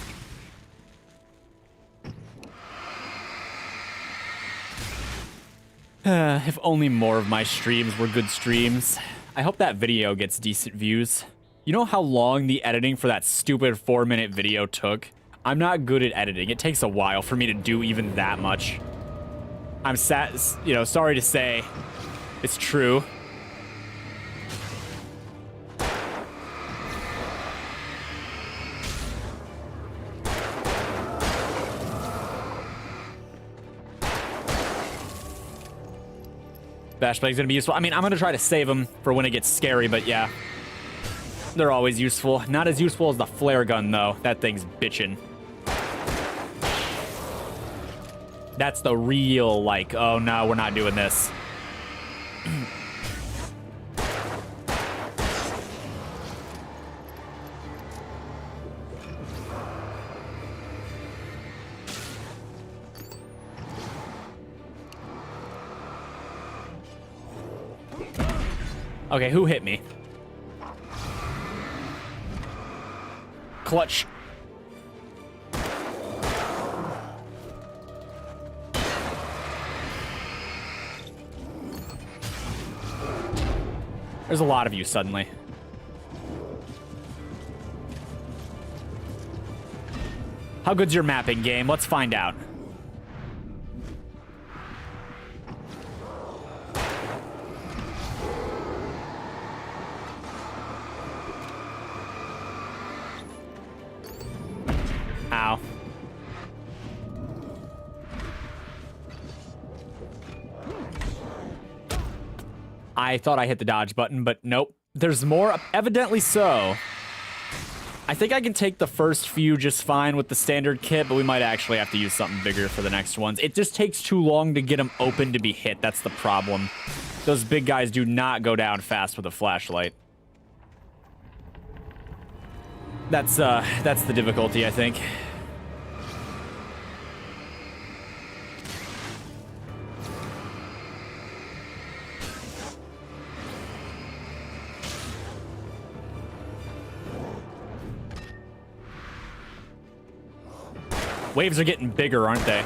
If only more of my streams were good streams. I hope that video gets decent views. You know how long the editing for that stupid 4-minute video took? I'm not good at editing. It takes a while for me to do even that much. I'm sorry to say. It's true. Flashbang's gonna be useful. I mean, I'm gonna try to save them for when it gets scary, but yeah. They're always useful. Not as useful as the flare gun, though. That thing's bitchin'. That's the real, like, oh no, we're not doing this. Okay, who hit me? Clutch. There's a lot of you suddenly. How good's your mapping game? Let's find out. Ow. I thought I hit the dodge button, but nope. There's more, evidently so. I think I can take the first few just fine with the standard kit, but we might actually have to use something bigger for the next ones. It just takes too long to get them open to be hit. That's the problem. Those big guys do not go down fast with a flashlight. That's the difficulty, I think. Waves are getting bigger, aren't they?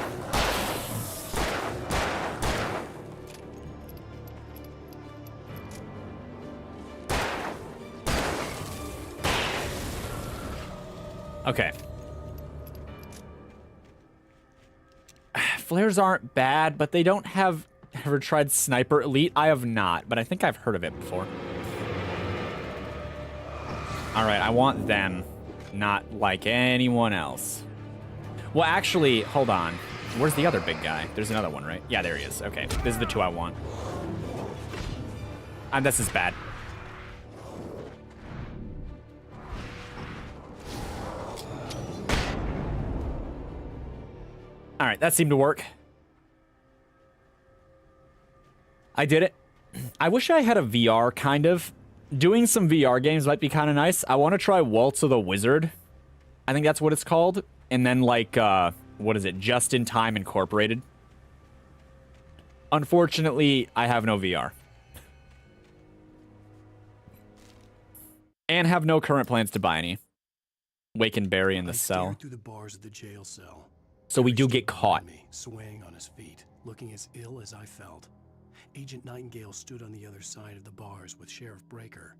Okay. Flares aren't bad, but they don't have... Ever tried Sniper Elite? I have not, but I think I've heard of it before. Alright, I want them, not like anyone else. Well, actually, hold on. Where's the other big guy? There's another one, right? Yeah, there he is. Okay, this is the two I want. This is bad. All right, that seemed to work. I did it. I wish I had a VR, kind of. Doing some VR games might be kind of nice. I want to try Waltz of the Wizard. I think that's what it's called. And then, like, what is it? Just in Time Incorporated. Unfortunately, I have no VR. And have no current plans to buy any. Wake and Barry in the cell. Through the bars of the jail cell. So we do get caught. Swaying on his feet, looking as ill as I felt. Agent Nightingale stood on the other side of the bars with Sheriff Breaker.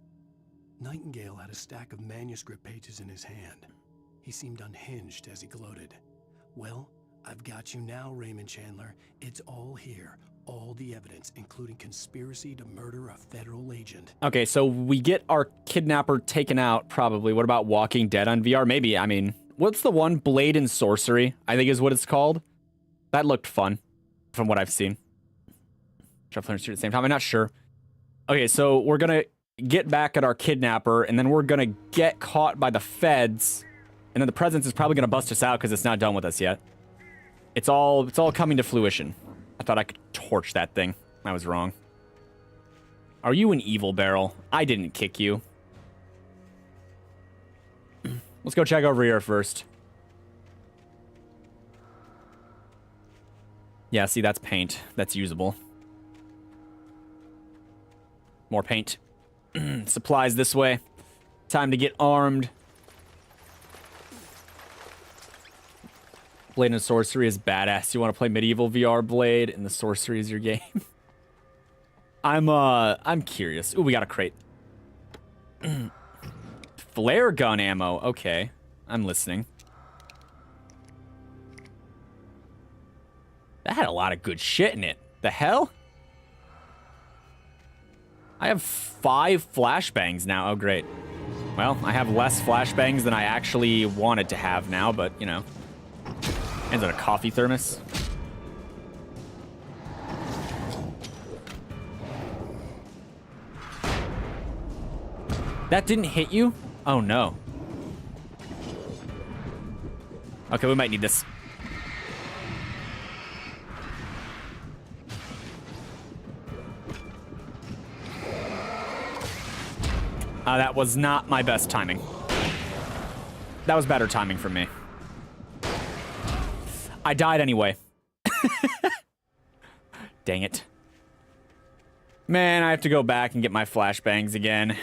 Nightingale had a stack of manuscript pages in his hand. He seemed unhinged as he gloated. Well, I've got you now, Raymond Chandler. It's all here. All the evidence, including conspiracy to murder a federal agent. Okay, so we get our kidnapper taken out, probably. What about Walking Dead on VR? Maybe, I mean, what's the one? Blade and Sorcery, I think is what it's called. That looked fun, from what I've seen. At the same time, I'm not sure. Okay, so we're gonna get back at our kidnapper, and then we're gonna get caught by the feds, and then the presence is probably gonna bust us out because it's not done with us yet. It's all coming to fruition. I thought I could torch that thing. I was wrong. Are you an evil barrel? I didn't kick you. Let's go check over here first. Yeah, see, that's paint. That's usable. More paint. Supplies this way. Time to get armed. Blade and Sorcery is badass. You want to play medieval VR Blade and the Sorcery is your game? I'm curious. Ooh, we got a crate. Flare gun ammo. Okay. I'm listening. That had a lot of good shit in it. The hell? I have 5 flashbangs now. Oh, great. Well, I have less flashbangs than I actually wanted to have now, but, you know. Ends on a coffee thermos. That didn't hit you? Oh, no. Okay, we might need this. That was not my best timing. That was better timing for me. I died anyway. Dang it. Man, I have to go back and get my flashbangs again.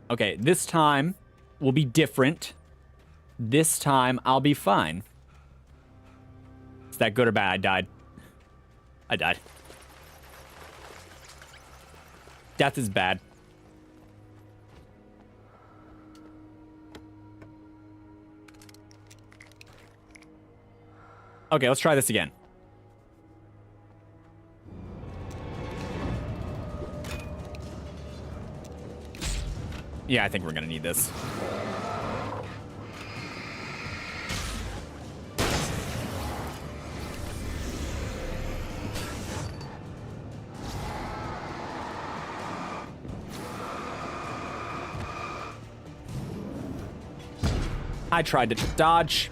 Okay, this time will be different. This time I'll be fine. Is that good or bad? I died. I died. Death is bad. Okay, let's try this again. Yeah, I think we're gonna need this. I tried to dodge.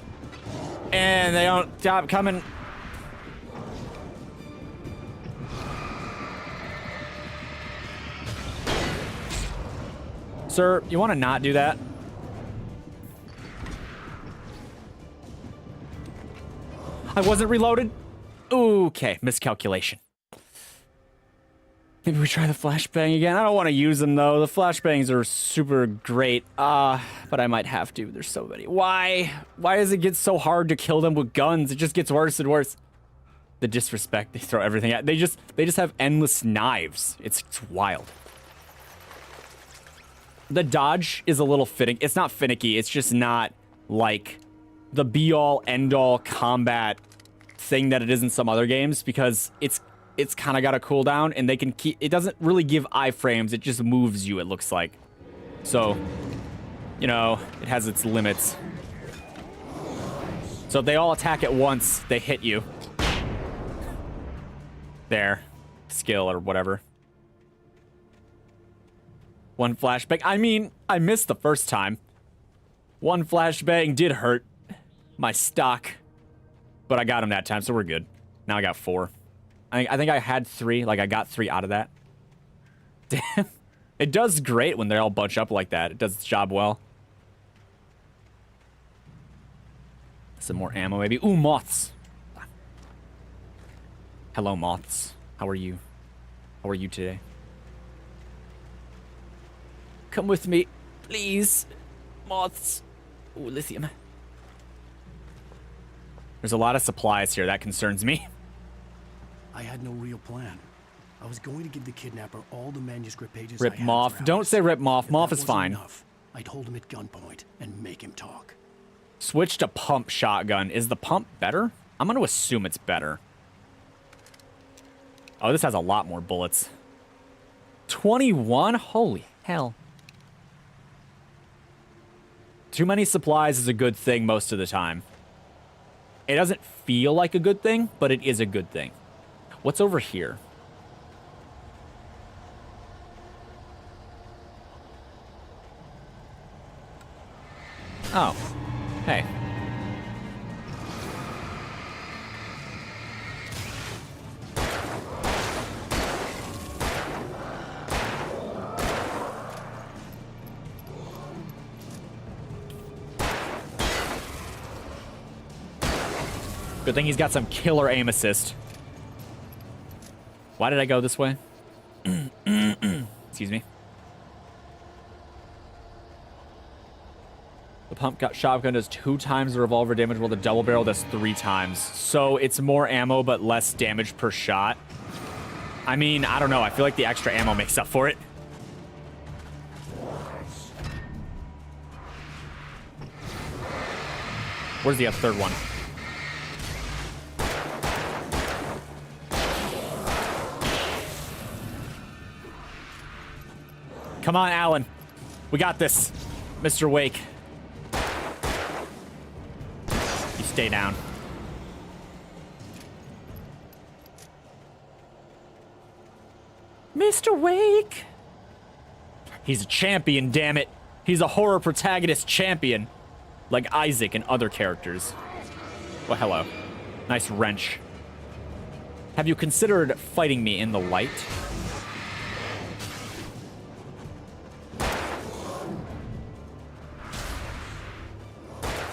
And they don't stop coming. Sir, you want to not do that? I wasn't reloaded? Okay, miscalculation. Maybe we try the flashbang again. I don't want to use them, though. The flashbangs are super great. But I might have to. There's so many. Why? Why does it get so hard to kill them with guns? It just gets worse and worse. The disrespect. They throw everything at. They just have endless knives. It's wild. The dodge is a little finicky. It's not finicky. It's just not like the be-all, end-all combat thing that it is in some other games, because it's kind of got a cooldown, and they can keep... It doesn't really give iframes. It just moves you, it looks like. So, you know, it has its limits. So if they all attack at once, they hit you. There. Skill or whatever. One flashbang. I mean, I missed the first time. One flashbang did hurt my stock. But I got him that time, so we're good. Now I got 4. I think I had 3. Like, I got 3 out of that. Damn. It does great when they all bunch up like that. It does its job well. Some more ammo, maybe. Ooh, moths. Hello, moths. How are you? How are you today? Come with me, please. Moths. Ooh, lithium. There's a lot of supplies here. That concerns me. I had no real plan. I was going to give the kidnapper all the manuscript pages Rip I had Moth. for Don't say Rip Moth. If Moth that is wasn't fine. enough, I'd hold him at gunpoint and make him talk. Switch to pump shotgun. Is the pump better? I'm going to assume it's better. Oh, this has a lot more bullets. 21? Holy hell. Too many supplies is a good thing most of the time. It doesn't feel like a good thing, but it is a good thing. What's over here? Oh. Hey. Good thing he's got some killer aim assist. Why did I go this way? Excuse me. The pump shotgun does 2 times the revolver damage, while the double barrel does 3 times. So it's more ammo, but less damage per shot. I mean, I don't know. I feel like the extra ammo makes up for it. Where's the third one? Come on, Alan. We got this, Mr. Wake. You stay down. Mr. Wake. He's a champion, damn it. He's a horror protagonist champion. Like Isaac and other characters. Well, hello. Nice wrench. Have you considered fighting me in the light?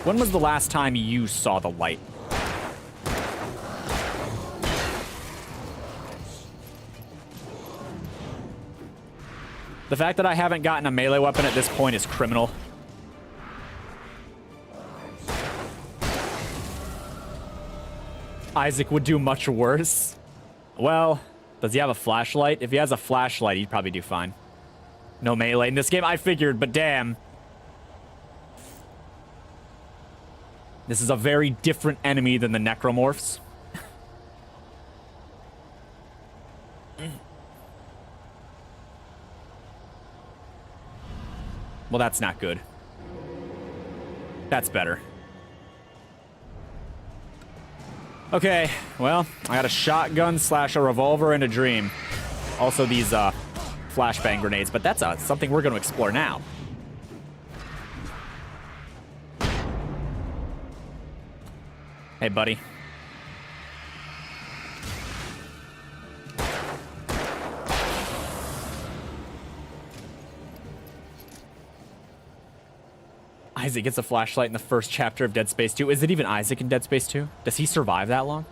When was the last time you saw the light? The fact that I haven't gotten a melee weapon at this point is criminal. Isaac would do much worse. Well, does he have a flashlight? If he has a flashlight, he'd probably do fine. No melee in this game, I figured, but damn. This is a very different enemy than the necromorphs. Well, that's not good. That's better. Okay, well, I got a shotgun / a revolver and a dream. Also these flashbang grenades, but that's something we're going to explore now. Hey, buddy. Isaac gets a flashlight in the first chapter of Dead Space 2. Is it even Isaac in Dead Space 2? Does he survive that long?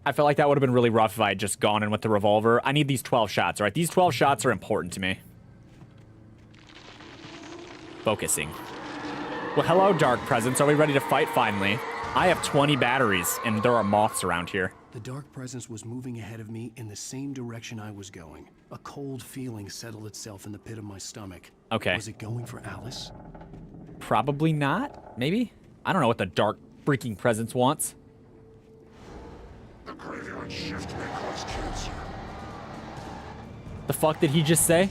I felt like that would have been really rough if I had just gone in with the revolver. I need these 12 shots, all right? These 12 shots are important to me. Focusing. Well, hello, Dark Presence. Are we ready to fight finally? I have 20 batteries, and there are moths around here. The Dark Presence was moving ahead of me in the same direction I was going. A cold feeling settled itself in the pit of my stomach. Okay. Was it going for Alice? Probably not. Maybe? I don't know what the Dark freaking Presence wants. The graveyard shift may cause cancer. The fuck did he just say?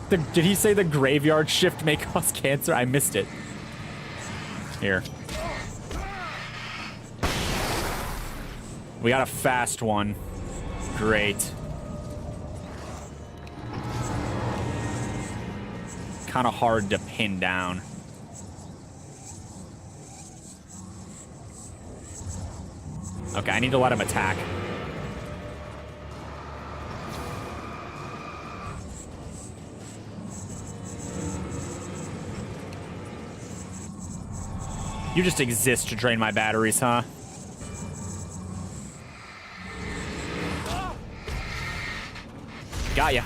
Did he say the graveyard shift may cause cancer? I missed it. Here. We got a fast one. Great. Kind of hard to pin down. Okay, I need to let him attack. You just exist to drain my batteries, huh? Got ya.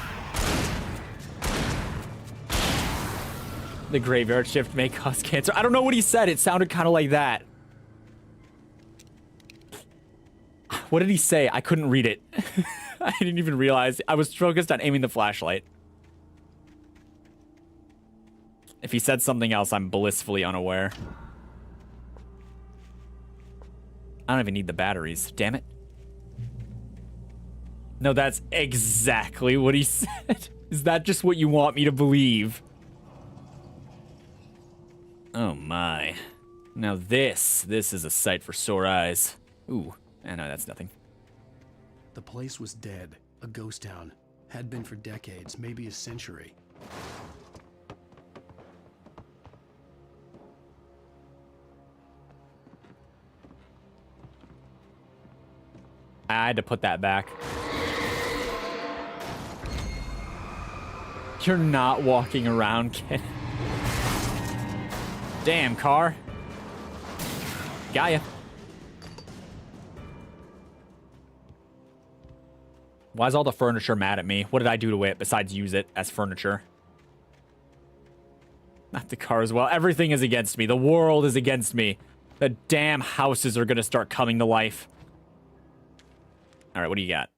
The graveyard shift may cause cancer. I don't know what he said. It sounded kind of like that. What did he say? I couldn't read it. I didn't even realize. I was focused on aiming the flashlight. If he said something else, I'm blissfully unaware. I don't even need the batteries. Damn it. No, that's exactly what he said. Is that just what you want me to believe? Oh my. Now this is a sight for sore eyes. Ooh, no, that's nothing. The place was dead, a ghost town. Had been for decades, maybe a century. I had to put that back. You're not walking around, kid. Damn, car. Got ya. Why is all the furniture mad at me? What did I do to it besides use it as furniture? Not the car as well. Everything is against me. The world is against me. The damn houses are gonna start coming to life. All right, what do you got?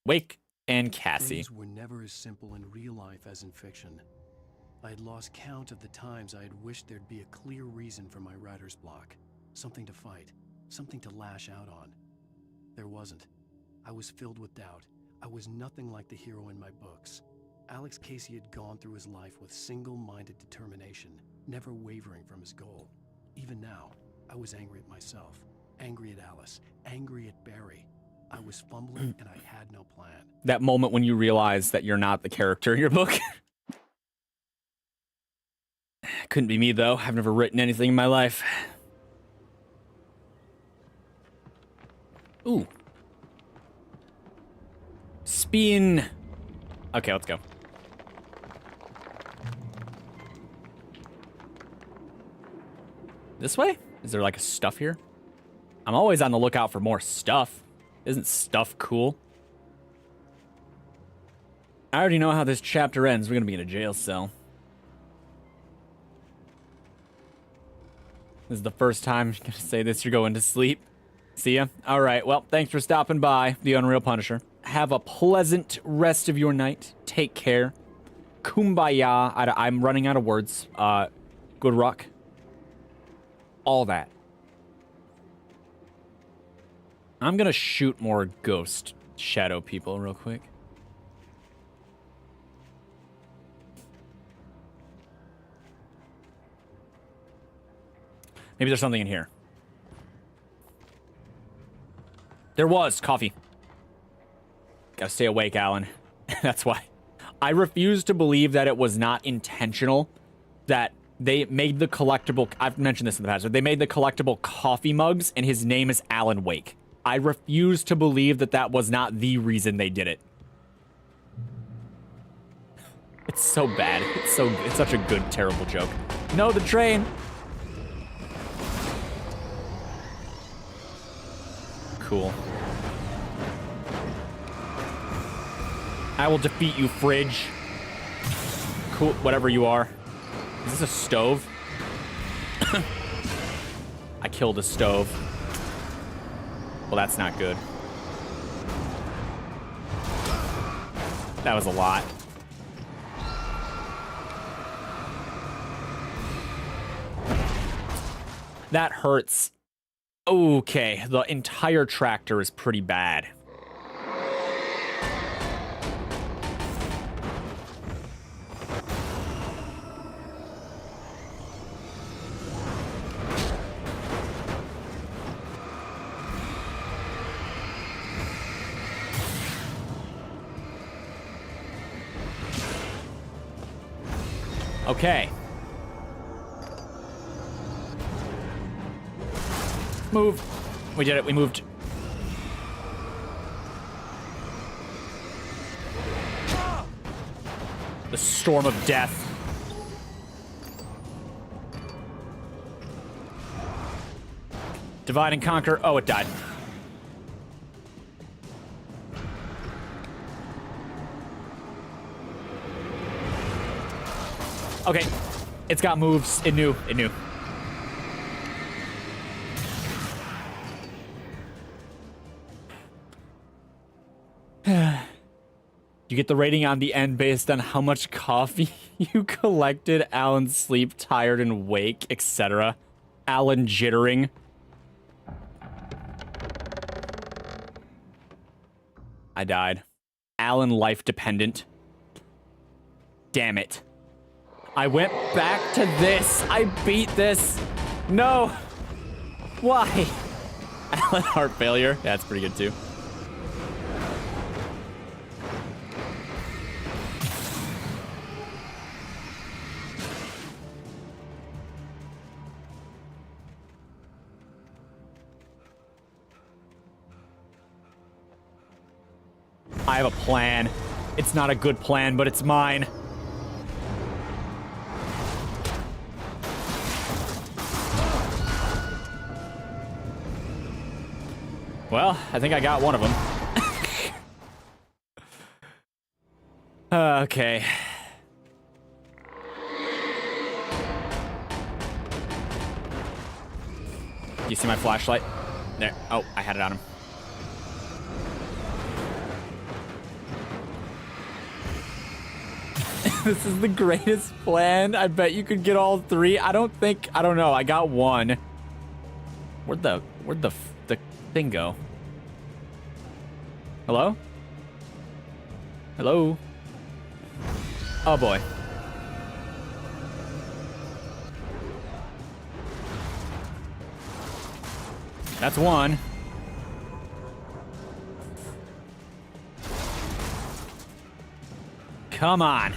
Wake and Cassie. Things were never as simple in real life as in fiction. I had lost count of the times I had wished there'd be a clear reason for my writer's block. Something to fight, something to lash out on. There wasn't. I was filled with doubt. I was nothing like the hero in my books. Alex Casey had gone through his life with single-minded determination, never wavering from his goal. Even now, I was angry at myself, angry at Alice, angry at Barry. I was fumbling and I had no plan. That moment when you realize that you're not the character in your book. Couldn't be me, though. I've never written anything in my life. Ooh. Spin. Okay, let's go. This way? Is there like a stuff here? I'm always on the lookout for more stuff. Isn't stuff cool? I already know how this chapter ends. We're gonna be in a jail cell. This is the first time I'm gonna say this. You're going to sleep. See ya. All right. Well, thanks for stopping by, the Unreal Punisher. Have a pleasant rest of your night. Take care. Kumbaya. I'm running out of words. Good luck. All that. I'm gonna shoot more ghost shadow people real quick. Maybe there's something in here. There was coffee. Gotta stay awake, Alan. That's why. I refuse to believe that it was not intentional. That they made the collectible... I've mentioned this in the past, but they made the collectible coffee mugs, and his name is Alan Wake. I refuse to believe that that was not the reason they did it. It's so bad. It's such a good, terrible joke. No, the train! Cool. I will defeat you, fridge. Cool, whatever you are. Is this a stove? I killed a stove. Well, that's not good. That was a lot. That hurts. Okay, the entire tractor is pretty bad. Okay. Move. We did it. We moved. The storm of death. Divide and conquer. Oh, it died. Okay. It's got moves. It knew. It knew. You get the rating on the end based on how much coffee you collected, Alan sleep, tired, and wake, etc. Alan jittering. I died. Alan life dependent. Damn it. I went back to this. I beat this. No. Why? Alan heart failure. Yeah, that's pretty good too. I have a plan. It's not a good plan, but it's mine. Well, I think I got one of them. Okay. You see my flashlight? There. Oh, I had it on him. This is the greatest plan. I bet you could get all three. I don't know. I got one. Where'd the thing go? Hello? Hello? Oh boy. That's one. Come on.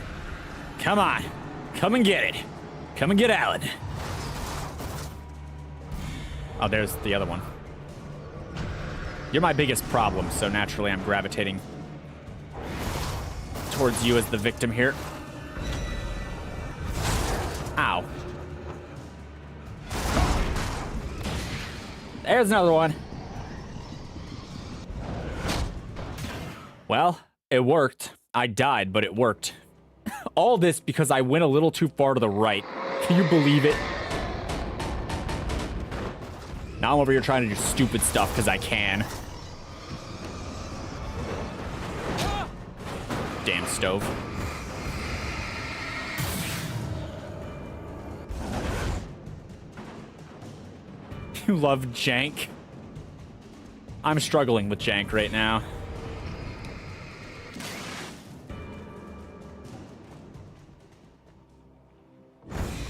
Come on. Come and get it. Come and get Alan. Oh, there's the other one. You're my biggest problem, so naturally I'm gravitating towards you as the victim here. Ow. There's another one. Well, it worked. I died, but it worked. All this because I went a little too far to the right. Can you believe it? Now I'm over here trying to do stupid stuff because I can. Damn stove. You love jank? I'm struggling with jank right now.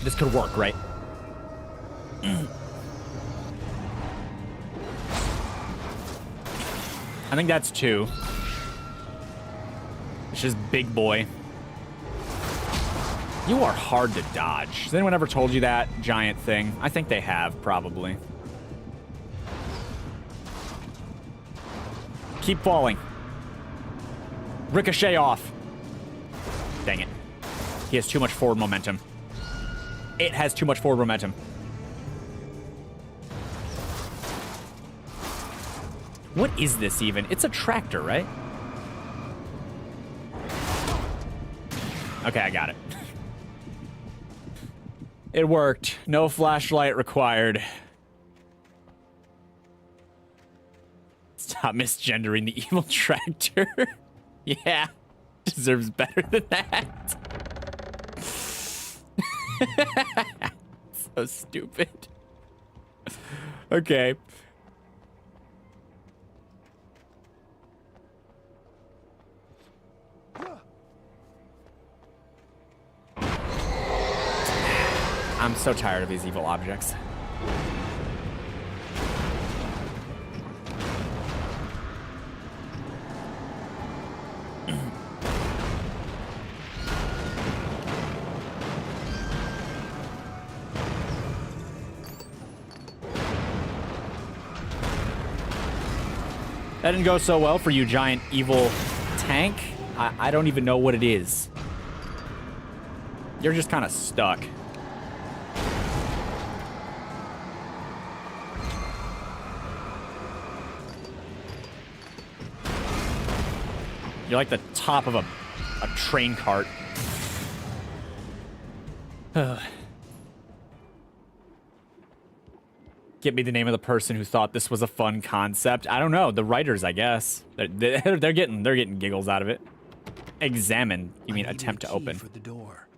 This could work, right? I think that's two. It's just big boy. You are hard to dodge. Has anyone ever told you that giant thing? I think they have, probably. Keep falling. Ricochet off. Dang it. He has too much forward momentum. It has too much forward momentum. What is this even? It's a tractor, right? Okay, I got it. It worked. No flashlight required. Stop misgendering the evil tractor. Yeah, deserves better than that. So stupid. Okay. I'm so tired of these evil objects. That didn't go so well for you, giant evil tank. I don't even know what it is. You're just kind of stuck. You're like the top of a train cart. Get me the name of the person who thought this was a fun concept. I don't know. The writers, I guess. They're getting giggles out of it. Examine. You mean attempt to open? For the door.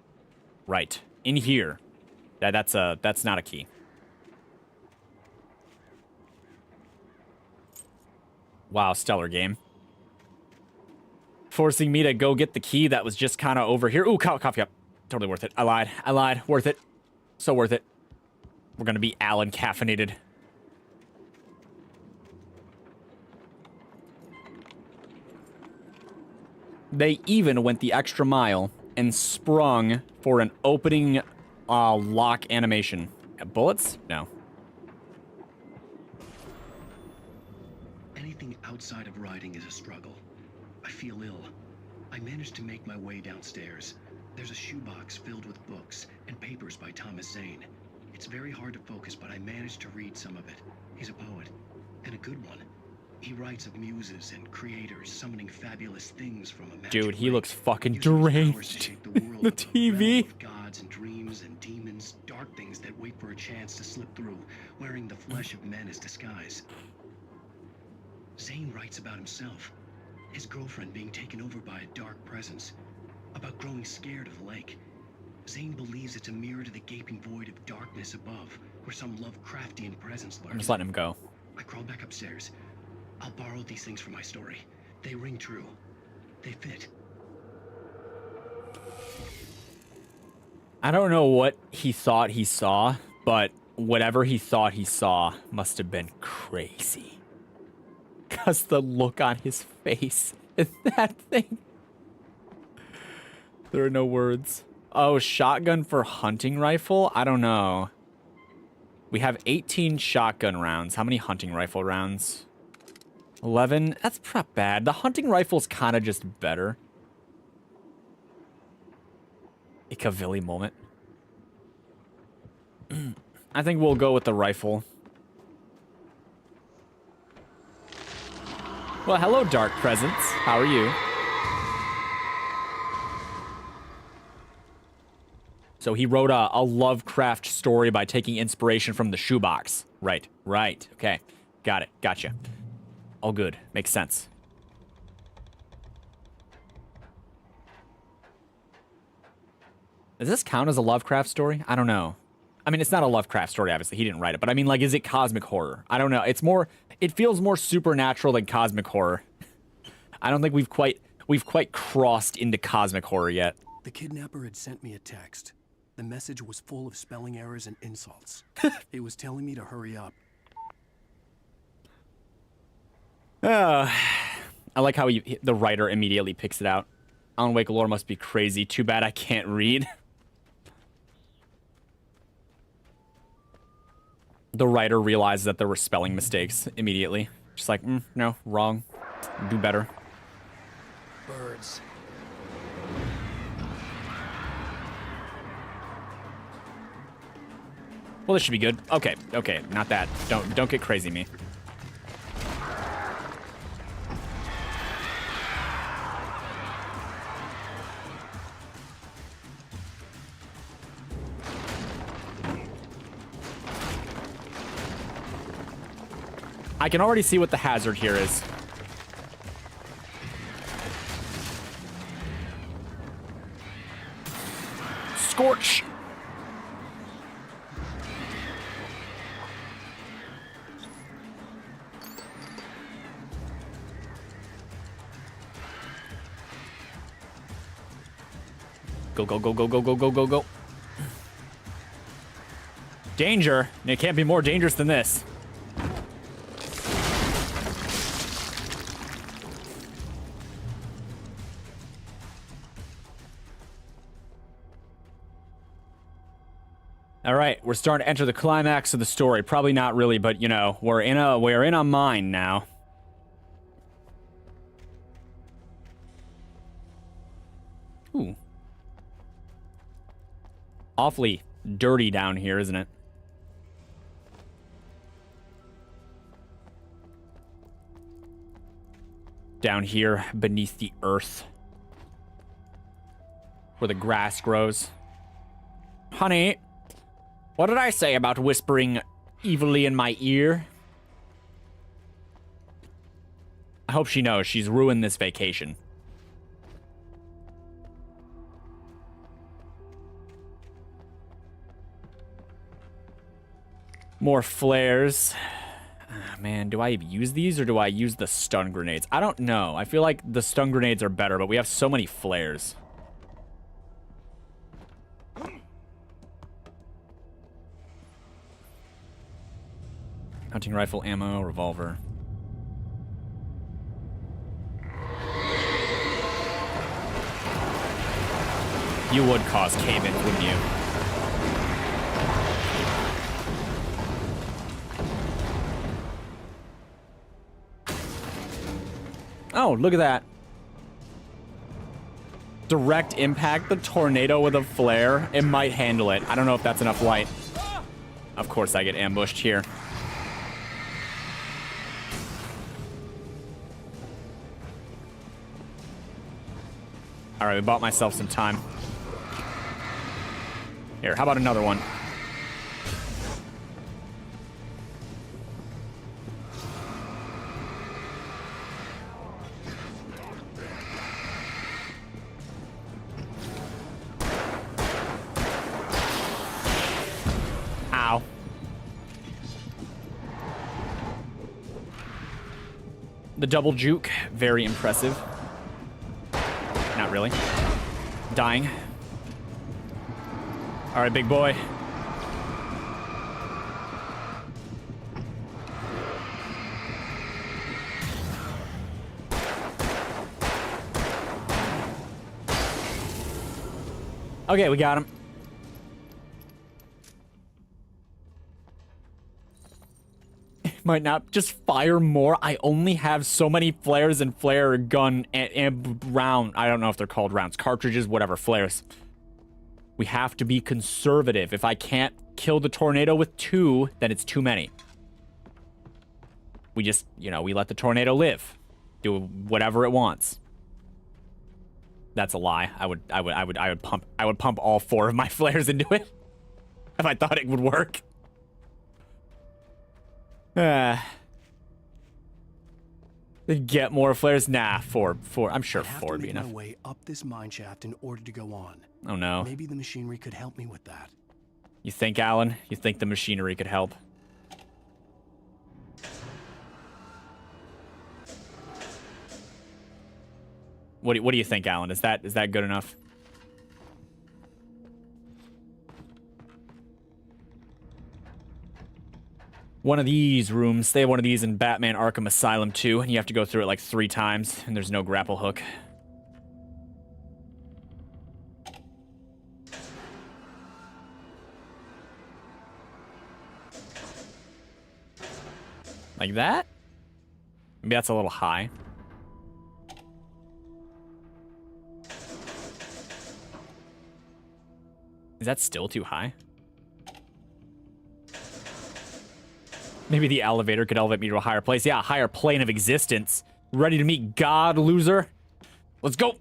Right. In here. That's not a key. Wow, stellar game. Forcing me to go get the key that was just kind of over here. Ooh, coffee cup. Totally worth it. I lied. Worth it. So worth it. We're gonna be Alan caffeinated. They even went the extra mile and sprung for an opening lock animation. Bullets? No. Anything outside of riding is a struggle. I feel ill. I managed to make my way downstairs. There's a shoebox filled with books and papers by Thomas Zane. It's very hard to focus, but I managed to read some of it. He's a poet, and a good one. He writes of muses and creators summoning fabulous things from a magic Dude, he lake, looks fucking using his powers to deranged. shape the world The with a realm TV. of gods and dreams and demons, dark things that wait for a chance to slip through, wearing the flesh of men as disguise. Zane writes about himself, his girlfriend being taken over by a dark presence, about growing scared of the lake. Zane believes it's a mirror to the gaping void of darkness above, where some Lovecraftian presence lurks. I'm just letting him go. I crawl back upstairs. I'll borrow these things for my story. They ring true. They fit. I don't know what he thought he saw, but whatever he thought he saw must have been crazy. Because the look on his face in that thing. There are no words. Oh, shotgun for hunting rifle? I don't know. We have 18 shotgun rounds. How many hunting rifle rounds? 11? That's not bad. The hunting rifle's kind of just better. Ikavilli moment. I think we'll go with the rifle. Well, hello, Dark Presence. How are you? So he wrote a Lovecraft story by taking inspiration from the shoebox. Right, right. Okay, got it. Gotcha. All good. Makes sense. Does this count as a Lovecraft story? I don't know. I mean, it's not a Lovecraft story, obviously. He didn't write it. But I mean, like, is it cosmic horror? I don't know. It's more... It feels more supernatural than cosmic horror. I don't think we've quite crossed into cosmic horror yet. The kidnapper had sent me a text. The message was full of spelling errors and insults. It was telling me to hurry up. I like how the writer immediately picks it out. Alan Wake lore must be crazy. Too bad I can't read. The writer realized that there were spelling mistakes immediately. Just like, no, wrong. Do better. Birds. Well, this should be good. Okay, okay, not that. Don't get crazy me. I can already see what the hazard here is. Scorch! Go, go, go, go, go, go, go, go, go. Danger! It can't be more dangerous than this. All right, we're starting to enter the climax of the story. Probably not really, but you know, we're in a mine now. Ooh. Awfully dirty down here, isn't it? Down here beneath the earth. Where the grass grows. Honey, what did I say about whispering evilly in my ear? I hope she knows she's ruined this vacation. More flares. Man, do I use these or do I use the stun grenades? I don't know. I feel like the stun grenades are better, but we have so many flares. Hunting rifle, ammo, revolver. You would cause cave-in, wouldn't you? Oh, look at that. direct impact the tornado with a flare, it might handle it. I don't know if that's enough light. Of course I get ambushed here. Alright, we bought myself some time. Here, how about another one? Ow. The double juke, very impressive. Not really. Dying. All right, big boy. Okay, we got him. Might not just fire more. I only have so many flares and flare gun and round. I don't know if they're called rounds, cartridges, whatever, flares. We have to be conservative. If I can't kill the tornado with 2, then it's too many. We just, you know, we let the tornado live. Do whatever it wants. That's a lie. I would pump all 4 of my flares into it if I thought it would work. Get more flares? Nah, 4. I'm sure 4 would be enough. I have to make my way up this mine shaft in order to go on. Oh no. Maybe the machinery could help me with that. You think, Alan? You think the machinery could help? What do you think, Alan? Is that good enough? One of these rooms, they have one of these in Batman Arkham Asylum too, and you have to go through it like 3 times, and there's no grapple hook. Like that? Maybe that's a little high. Is that still too high? Maybe the elevator could elevate me to a higher place. Yeah, a higher plane of existence. Ready to meet God, loser? Let's go.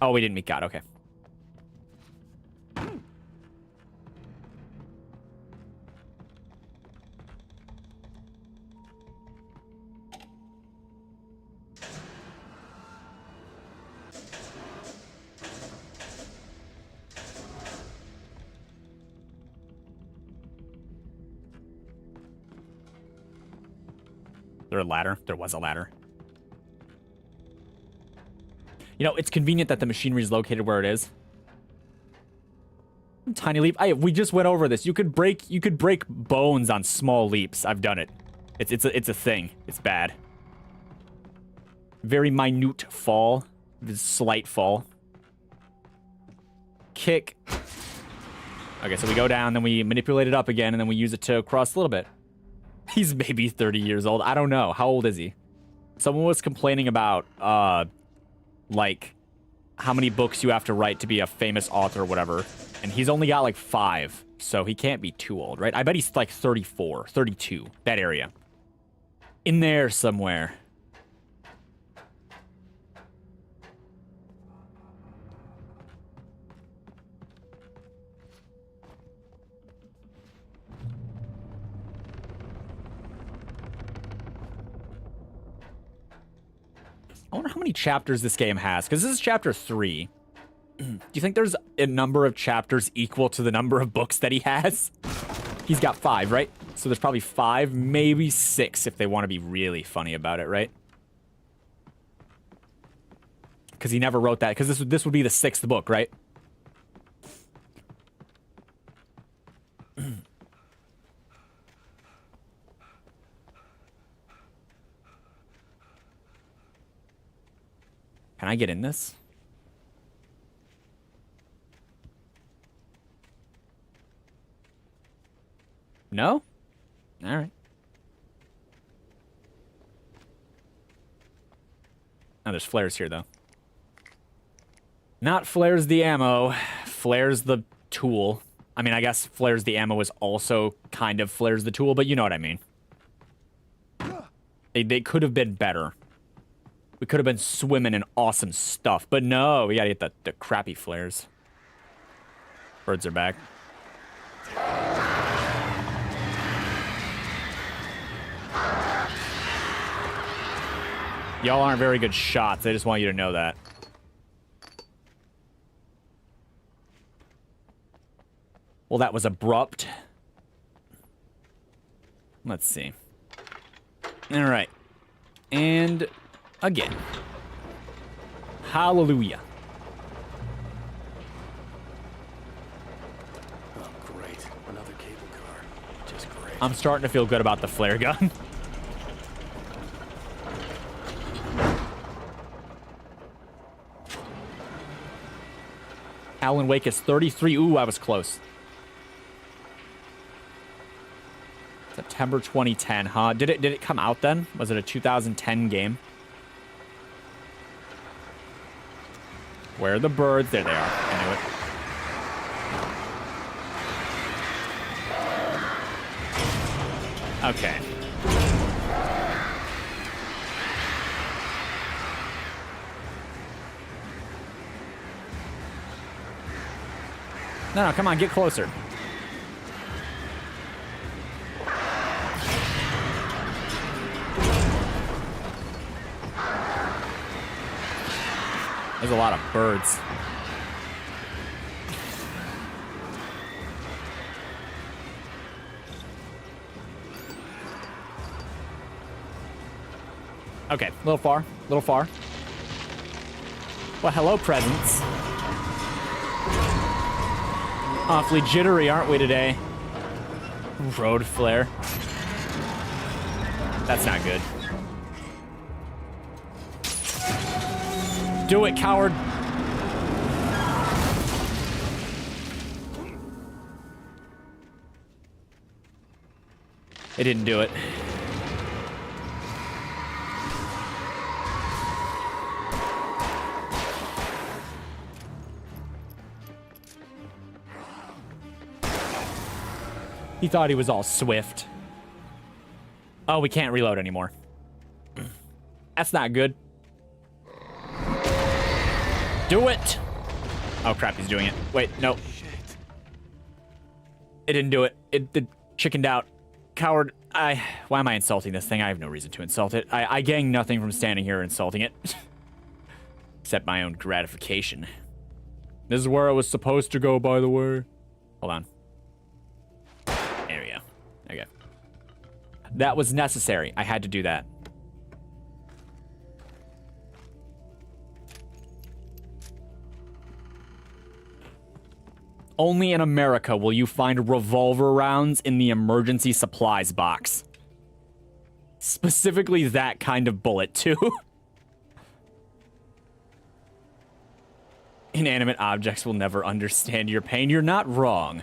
Oh, we didn't meet God. Okay. There a ladder? There was a ladder. You know, it's convenient that the machinery is located where it is. Tiny leap. We just went over this. You could break bones on small leaps. I've done it. It's a thing. It's bad. Very minute fall. Slight fall. Kick. Okay, so we go down, then we manipulate it up again, and then we use it to cross a little bit. He's maybe 30 years old. I don't know. How old is he? Someone was complaining about, like, how many books you have to write to be a famous author or whatever. And he's only got, like, 5. So he can't be too old, right? I bet he's, like, 34, 32. That area. In there somewhere. I wonder how many chapters this game has, because this is chapter 3. Do you think there's a number of chapters equal to the number of books that he has? He's got 5, right? So there's probably 5, maybe 6 if they want to be really funny about it, right? Because he never wrote that, because this would be the 6th book, right? Can I get in this? No? All right. Oh, there's flares here, though. Not flares the ammo, flares the tool. I mean, I guess flares the ammo is also kind of flares the tool, but you know what I mean. They could have been better. We could have been swimming in awesome stuff, but no, we gotta get the crappy flares. Birds are back. Y'all aren't very good shots. I just want you to know that. Well, that was abrupt. Let's see. All right. And again. Hallelujah. Oh, great. Another cable car. Just great. I'm starting to feel good about the flare gun. Alan Wake is 33. Ooh, I was close. September 2010, huh? Did it come out then? Was it a 2010 game? Where are the birds? There they are. I knew it. Okay. No, come on, get closer. There's a lot of birds. Okay, a little far, a little far. Well, hello, presents. Awfully jittery, aren't we today? Road flare. That's not good. Do it, coward. It didn't do it. He thought he was all swift. Oh, we can't reload anymore. That's not good. Do it! Oh crap, he's doing it. Wait, no. It didn't do it. It chickened out. Coward. Why am I insulting this thing? I have no reason to insult it. I gain nothing from standing here insulting it. Except my own gratification. This is where I was supposed to go, by the way. Hold on. There we go. Okay. That was necessary. I had to do that. Only in America will you find revolver rounds in the emergency supplies box. Specifically that kind of bullet, too. Inanimate objects will never understand your pain. You're not wrong.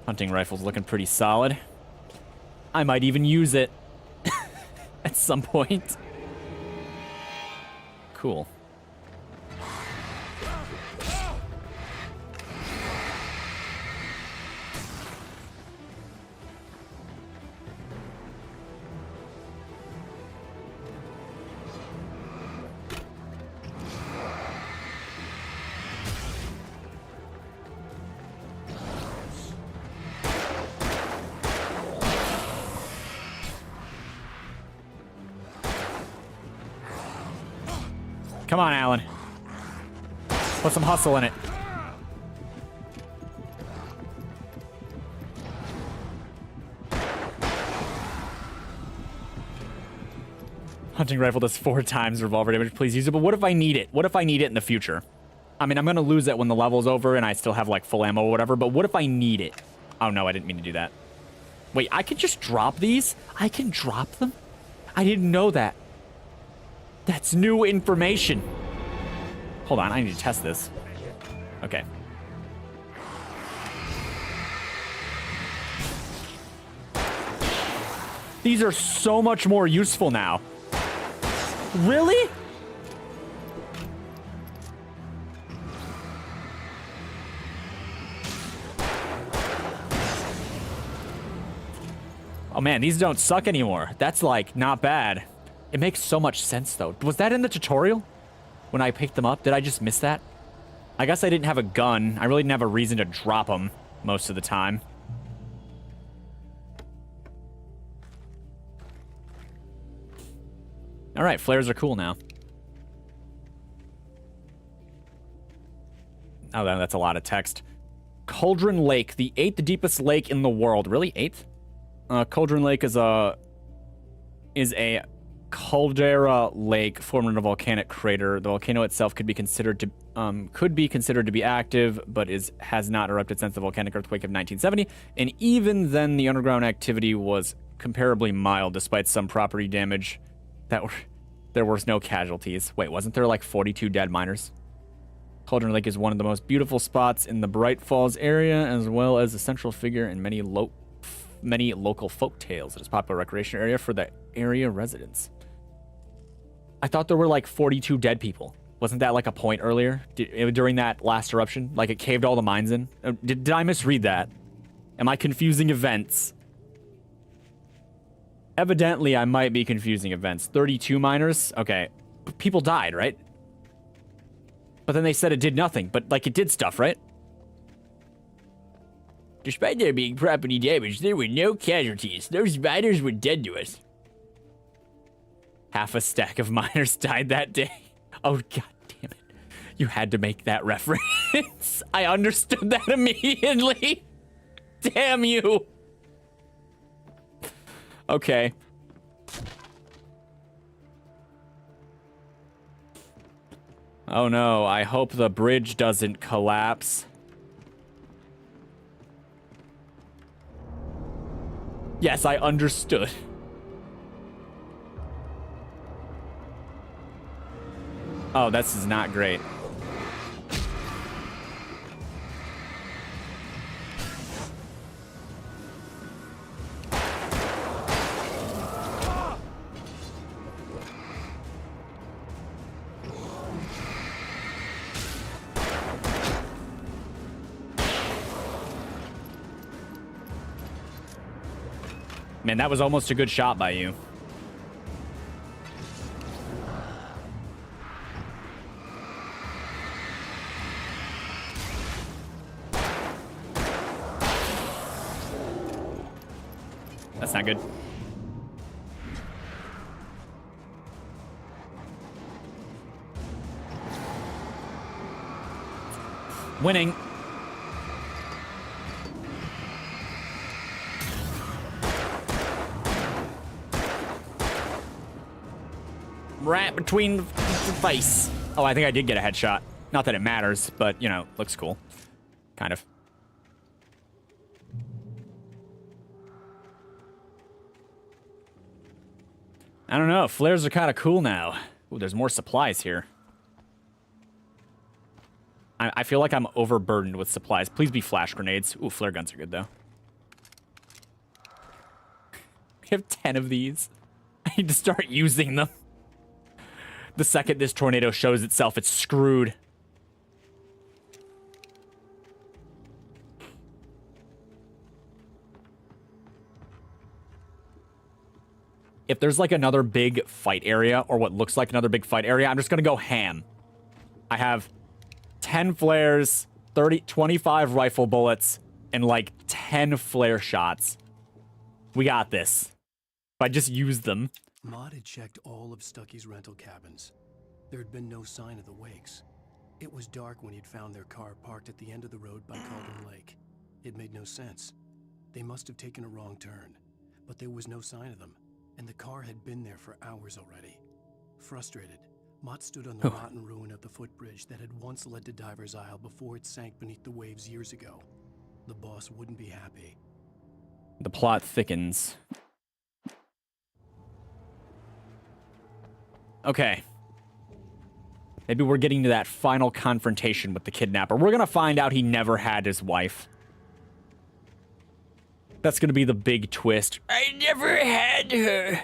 Hunting rifle's looking pretty solid. I might even use it at some point. Cool. Come on, Alan. Put some hustle in it. Hunting rifle does 4 times revolver damage. Please use it. But what if I need it? What if I need it in the future? I mean, I'm going to lose it when the level's over and I still have, like, full ammo or whatever. But what if I need it? Oh, no, I didn't mean to do that. Wait, I could just drop these? I can drop them? I didn't know that. That's new information. Hold on, I need to test this. Okay. These are so much more useful now. Really? Oh man, these don't suck anymore. That's like not bad. It makes so much sense though. Was that in the tutorial when I picked them up? Did I just miss that? I guess I didn't have a gun. I really didn't have a reason to drop them most of the time. All right, flares are cool now. Oh, that's a lot of text. Cauldron Lake, the 8th deepest lake in the world. Really, 8th? Cauldron Lake is a caldera lake formed in a volcanic crater. The volcano itself could be considered to be active, but has not erupted since the volcanic earthquake of 1970. And even then, the underground activity was comparably mild, despite some property damage. There was no casualties. Wait, wasn't there like 42 dead miners? Cauldron Lake is one of the most beautiful spots in the Bright Falls area, as well as a central figure in many local folk tales. It is a popular recreation area for the area residents. I thought there were like 42 dead people. Wasn't that like a point earlier during that last eruption? Like it caved all the mines in? Did I misread that? Am I confusing events? Evidently, I might be confusing events. 32 miners? Okay. People died, right? But then they said it did nothing. But like it did stuff, right? Despite there being property damage, there were no casualties. Those miners were dead to us. Half a stack of miners died that day. Oh, god damn it. You had to make that reference. I understood that immediately. Damn you. Okay. Oh no, I hope the bridge doesn't collapse. Yes, I understood. Oh, this is not great. Man, that was almost a good shot by you. That's not good. Winning. Right between the face. Oh, I think I did get a headshot. Not that it matters, but, you know, looks cool. Kind of. I don't know. Flares are kind of cool now. Ooh, there's more supplies here. I feel like I'm overburdened with supplies. Please be flash grenades. Ooh, flare guns are good, though. We have 10 of these. I need to start using them. The second this tornado shows itself, it's screwed. If there's like another big fight area, or what looks like another big fight area, I'm just gonna go ham. I have 10 flares, 25 rifle bullets, and like 10 flare shots. We got this. If I just use them. Maud had checked all of Stucky's rental cabins. There had been no sign of the wakes. It was dark when he'd found their car parked at the end of the road by Cauldron Lake. It made no sense. They must have taken a wrong turn, but there was no sign of them, and the car had been there for hours already. Frustrated, Mott stood on the rotten ruin of the footbridge that had once led to Diver's Isle before it sank beneath the waves years ago. The boss wouldn't be happy. The plot thickens. Okay. Maybe we're getting to that final confrontation with the kidnapper. We're gonna find out he never had his wife. That's gonna be the big twist. I never had her.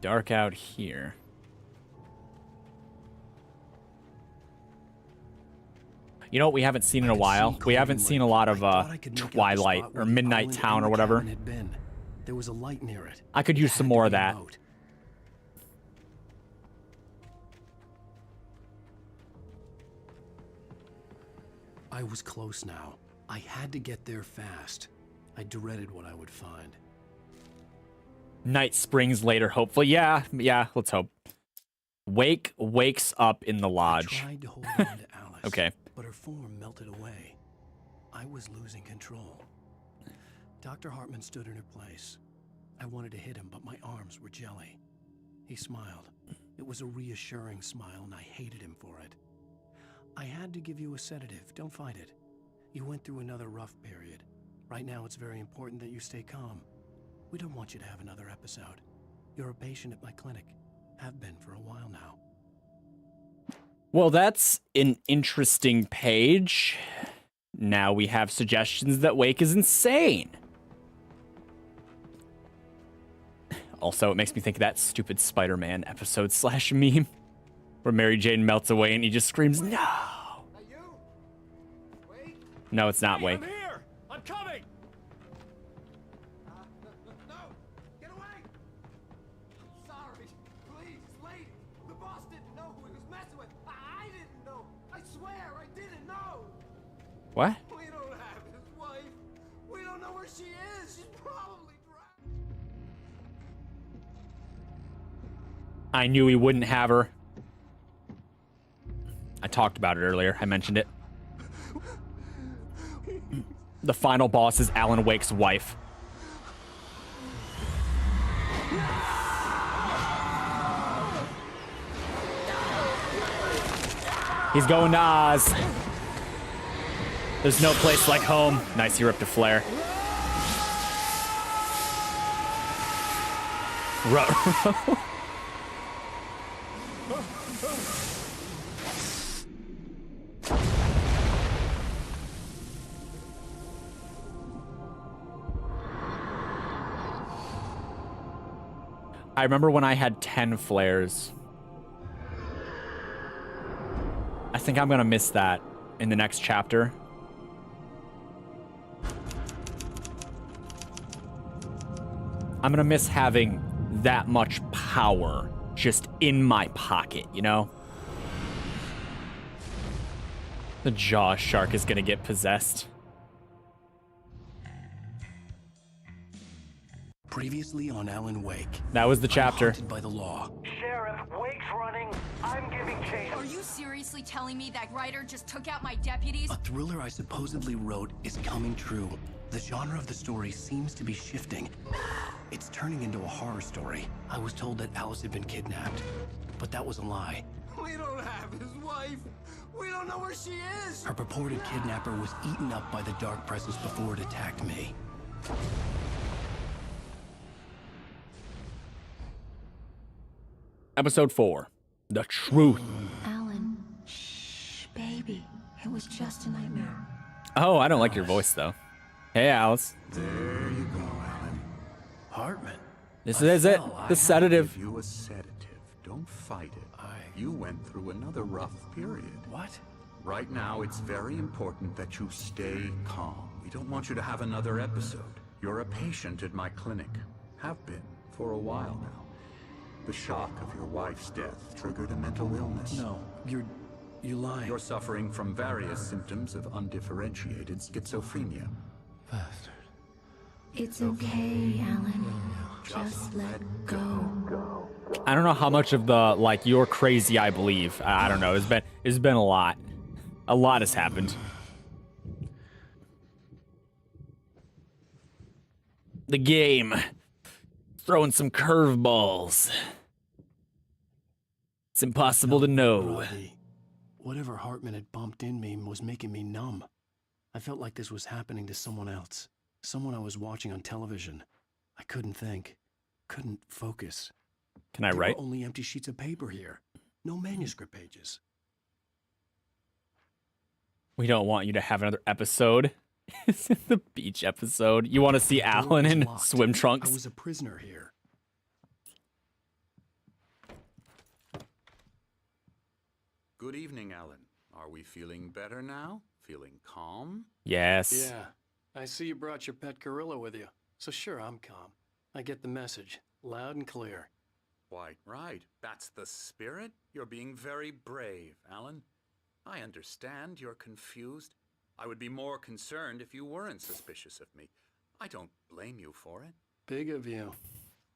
Dark out here. You know what we haven't seen in a while? We haven't seen a lot of Twilight or Midnight Town or whatever. There was a light near it. I could use some more of that. I was close now. I had to get there fast. I dreaded what I would find. Night springs later, hopefully. Yeah, let's hope. Wake wakes up in the lodge. I tried to hold on to Alice, okay. But her form melted away. I was losing control. Dr. Hartman stood in her place. I wanted to hit him, but my arms were jelly. He smiled. It was a reassuring smile, and I hated him for it. I had to give you a sedative. Don't fight it. You went through another rough period. Right now, it's very important that you stay calm. We don't want you to have another episode. You're a patient at my clinic. Have been for a while now. Well, that's an interesting page. Now we have suggestions that Wake is insane. Also, it makes me think of that stupid Spider-Man episode / meme where Mary Jane melts away and he just screams, no! No, it's not Wake. I'm here! I'm coming! No! Get away! I'm sorry. Please, it's late. The boss didn't know who he was messing with. I didn't know. I swear, I didn't know. What? We don't have his wife. We don't know where she is. She's probably drowned. I knew he wouldn't have her. I talked about it earlier. I mentioned it. The final boss is Alan Wake's wife. He's going to Oz. There's no place like home. Nice, he ripped a flare. I remember when I had 10 flares. I think I'm gonna miss that in the next chapter. I'm gonna miss having that much power just in my pocket, you know? The jaw shark is gonna get possessed. Previously on Alan Wake. That was the chapter. Haunted by the law. Sheriff, Wake's running. I'm giving chase. Are you seriously telling me that writer just took out my deputies? A thriller I supposedly wrote is coming true. The genre of the story seems to be shifting. It's turning into a horror story. I was told that Alice had been kidnapped, but that was a lie. We don't have his wife. We don't know where she is. Her purported kidnapper was eaten up by the dark presence before it attacked me. Episode 4. The Truth. Alan, shh, baby. It was just a nightmare. Oh, I don't like your voice, though. Hey, Alice. There you go, Alan. Hartman. This is it. The sedative. Give you a sedative. Don't fight it. You went through another rough period. What? Right now, it's very important that you stay calm. We don't want you to have another episode. You're a patient at my clinic. Have been for a while now. The shock of your wife's death triggered a mental illness. No, you're lying. You're suffering from various symptoms of undifferentiated schizophrenia. Bastard. It's okay, Alan. Just let go. I don't know how much of the, like, you're crazy, I believe. I don't know. It's been a lot. A lot has happened. The game. Throwing some curveballs. It's impossible to know. Whatever Hartman had bumped in me was making me numb. I felt like this was happening to someone else. Someone I was watching on television. I couldn't think. Couldn't focus. Can I write? There were only empty sheets of paper here. No manuscript pages. We don't want you to have another episode. It's in the beach episode. You want to see Alan in swim trunks? I was a prisoner here. Good evening, Alan. Are we feeling better now? Feeling calm? Yes. Yeah. I see you brought your pet gorilla with you. So sure, I'm calm. I get the message. Loud and clear. Quite right. That's the spirit. You're being very brave, Alan. I understand you're confused. I would be more concerned if you weren't suspicious of me. I don't blame you for it. Big of you.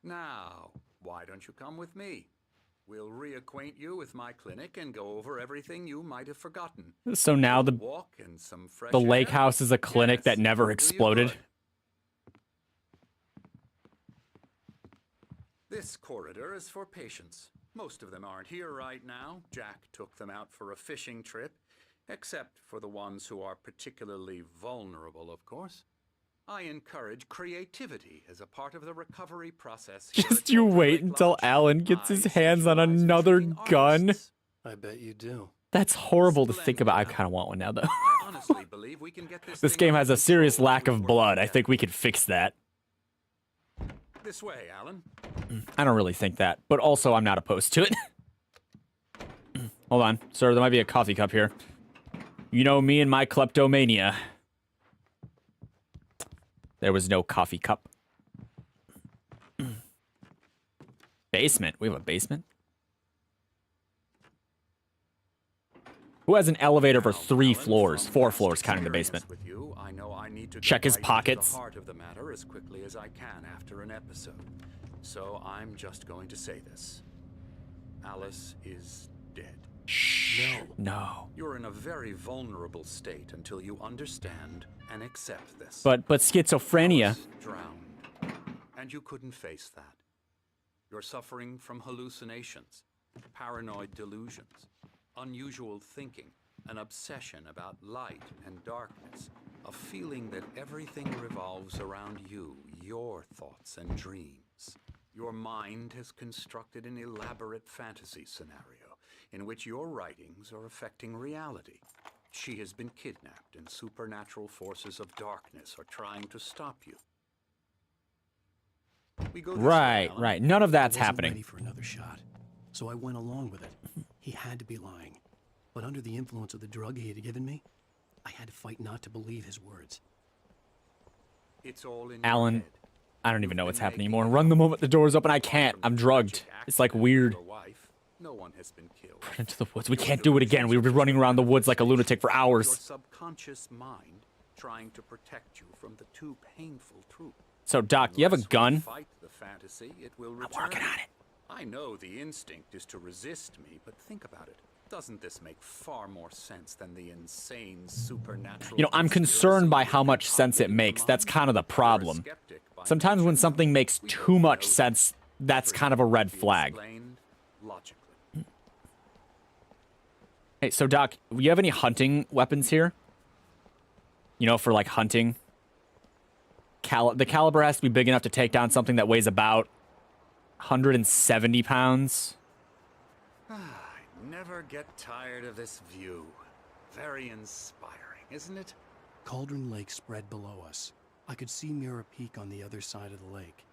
Now, why don't you come with me? We'll reacquaint you with my clinic and go over everything you might have forgotten. So now the Walk in some fresh lake air. house is a clinic that never Do you exploded. good? This corridor is for patients. Most of them aren't here right now. Jack took them out for a fishing trip, except for the ones who are particularly vulnerable, of course. I encourage creativity as a part of the recovery process. Just you wait until Alan gets his hands on another gun. I bet you do. That's horrible to think about. I kind of want one now, though. I honestly believe we can get This game has a serious lack of blood. I think we could fix that. This way, Alan. I don't really think that, but also I'm not opposed to it. Hold on, sir, there might be a coffee cup here. You know me and my kleptomania. There was no coffee cup. Basement. We have a basement? Who has an elevator for 3 floors? 4 floors, counting the basement. Check his pockets. The heart of the matter as quickly as I can after an episode. So I'm just going to say this. Alice is dead. Shh. No. You're in a very vulnerable state until you understand and accept this. But schizophrenia. Alice drowned, and you couldn't face that. You're suffering from hallucinations, paranoid delusions, unusual thinking, an obsession about light and darkness, a feeling that everything revolves around you, your thoughts and dreams. Your mind has constructed an elaborate fantasy scenario in which your writings are affecting reality. She has been kidnapped, and supernatural forces of darkness are trying to stop you. We go this way, Right, Alan. right. None of that's I wasn't happening. ready for another shot, so I went along with it. He had to be lying. But under the influence of the drug he had given me, I had to fight not to believe his words. It's all in Alan, your head. I don't even know what's happening anymore. Run the moment the door's open. I can't. I'm drugged. It's like weird. Your wife, no one has been killed. Run into the woods. We can't do it again. We've been running around the woods like a lunatic for Your hours. subconscious mind trying to protect you from the too painful truth. So, Doc, you have a Unless we gun? Fight the fantasy, it will return. I'm working on it. I know the instinct is to resist me, but think about it. Doesn't this make far more sense than the insane supernatural? You know, I'm concerned by how much sense it makes. That's kind of the problem. Sometimes when something makes too much sense, that's kind of a red flag. Logically. Hey, so Doc, you have any hunting weapons here? You know, for like hunting? The caliber has to be big enough to take down something that weighs about 170 pounds. Never get tired of this view. Very inspiring, isn't it? Cauldron Lake spread below us. I could see Mirror Peak on the other side of the lake.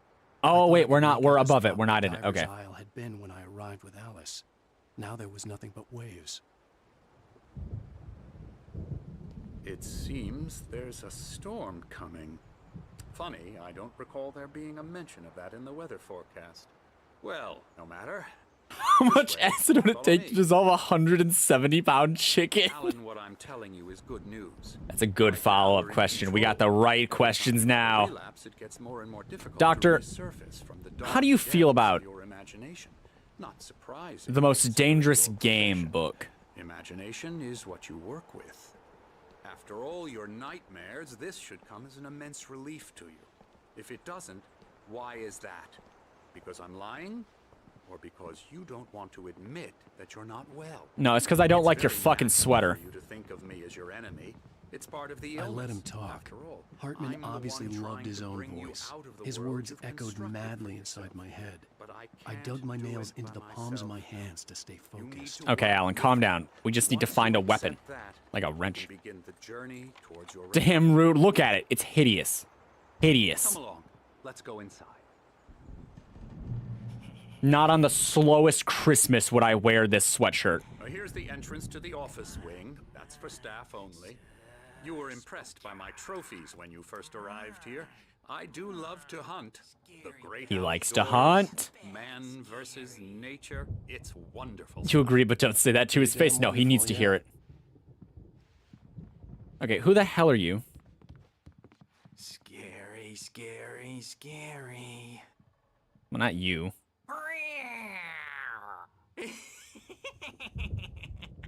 Oh, wait, we're above it. We're not in it. Okay. Diver's Isle had been when I arrived with Alice. Now there was nothing but waves. It seems there's a storm coming. Funny, I don't recall there being a mention of that in the weather forecast. Well, no matter. How much acid would it take to dissolve a 170-pound chicken? Alan, what I'm telling you is good news. That's a good follow-up question. We got the right questions now. Relapse, it gets more and more difficult Doctor, to resurface from the how do you feel about your imagination? Not surprising. the most dangerous game book? Imagination is what you work with. After all your nightmares, this should come as an immense relief to you. If it doesn't, why is that? Because I'm lying? Or because you don't want to admit that you're not well? No, it's because I don't like your very fucking natural sweater. for you to think of me as your enemy. It's part of the I illness. let him talk. After all, Hartman I'm the obviously one loved trying his to own bring you voice. out of the His world words you've echoed constructed for madly yourself. inside my head. But I can't dug my do nails it into by the palms of my myself. hands to stay focused. Okay, Alan, calm down. We just need to find a weapon. Like a wrench. Begin the journey towards your Damn rude. Look at it. It's hideous. Hideous. Come along. Let's go inside. Not on the slowest Christmas would I wear this sweatshirt. Here's the entrance to the office wing. That's for staff only. You were impressed by my trophies when you first arrived here. I do love to hunt. The great He likes to outdoors, hunt. Man versus nature. It's wonderful. You agree, but don't say that to his face. No, he needs to hear it. Okay, who the hell are you? Scary, scary, scary. Well, not you.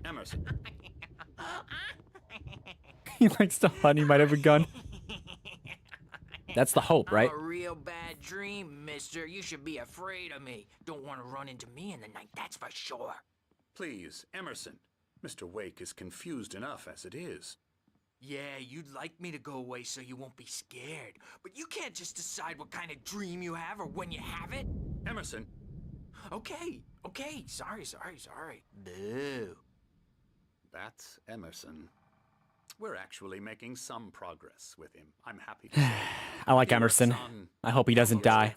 Emerson. He likes to hunt. He might have a gun. That's the hope, right? I'm a real bad dream, mister. You should be afraid of me. Don't want to run into me in the night, that's for sure. Please, Emerson. Mr. Wake is confused enough as it is. Yeah, you'd like me to go away so you won't be scared. But you can't just decide what kind of dream you have or when you have it. Emerson. Okay. Sorry. Boo. That's Emerson. We're actually making some progress with him. I'm happy to say. I like Emerson. I hope he doesn't die.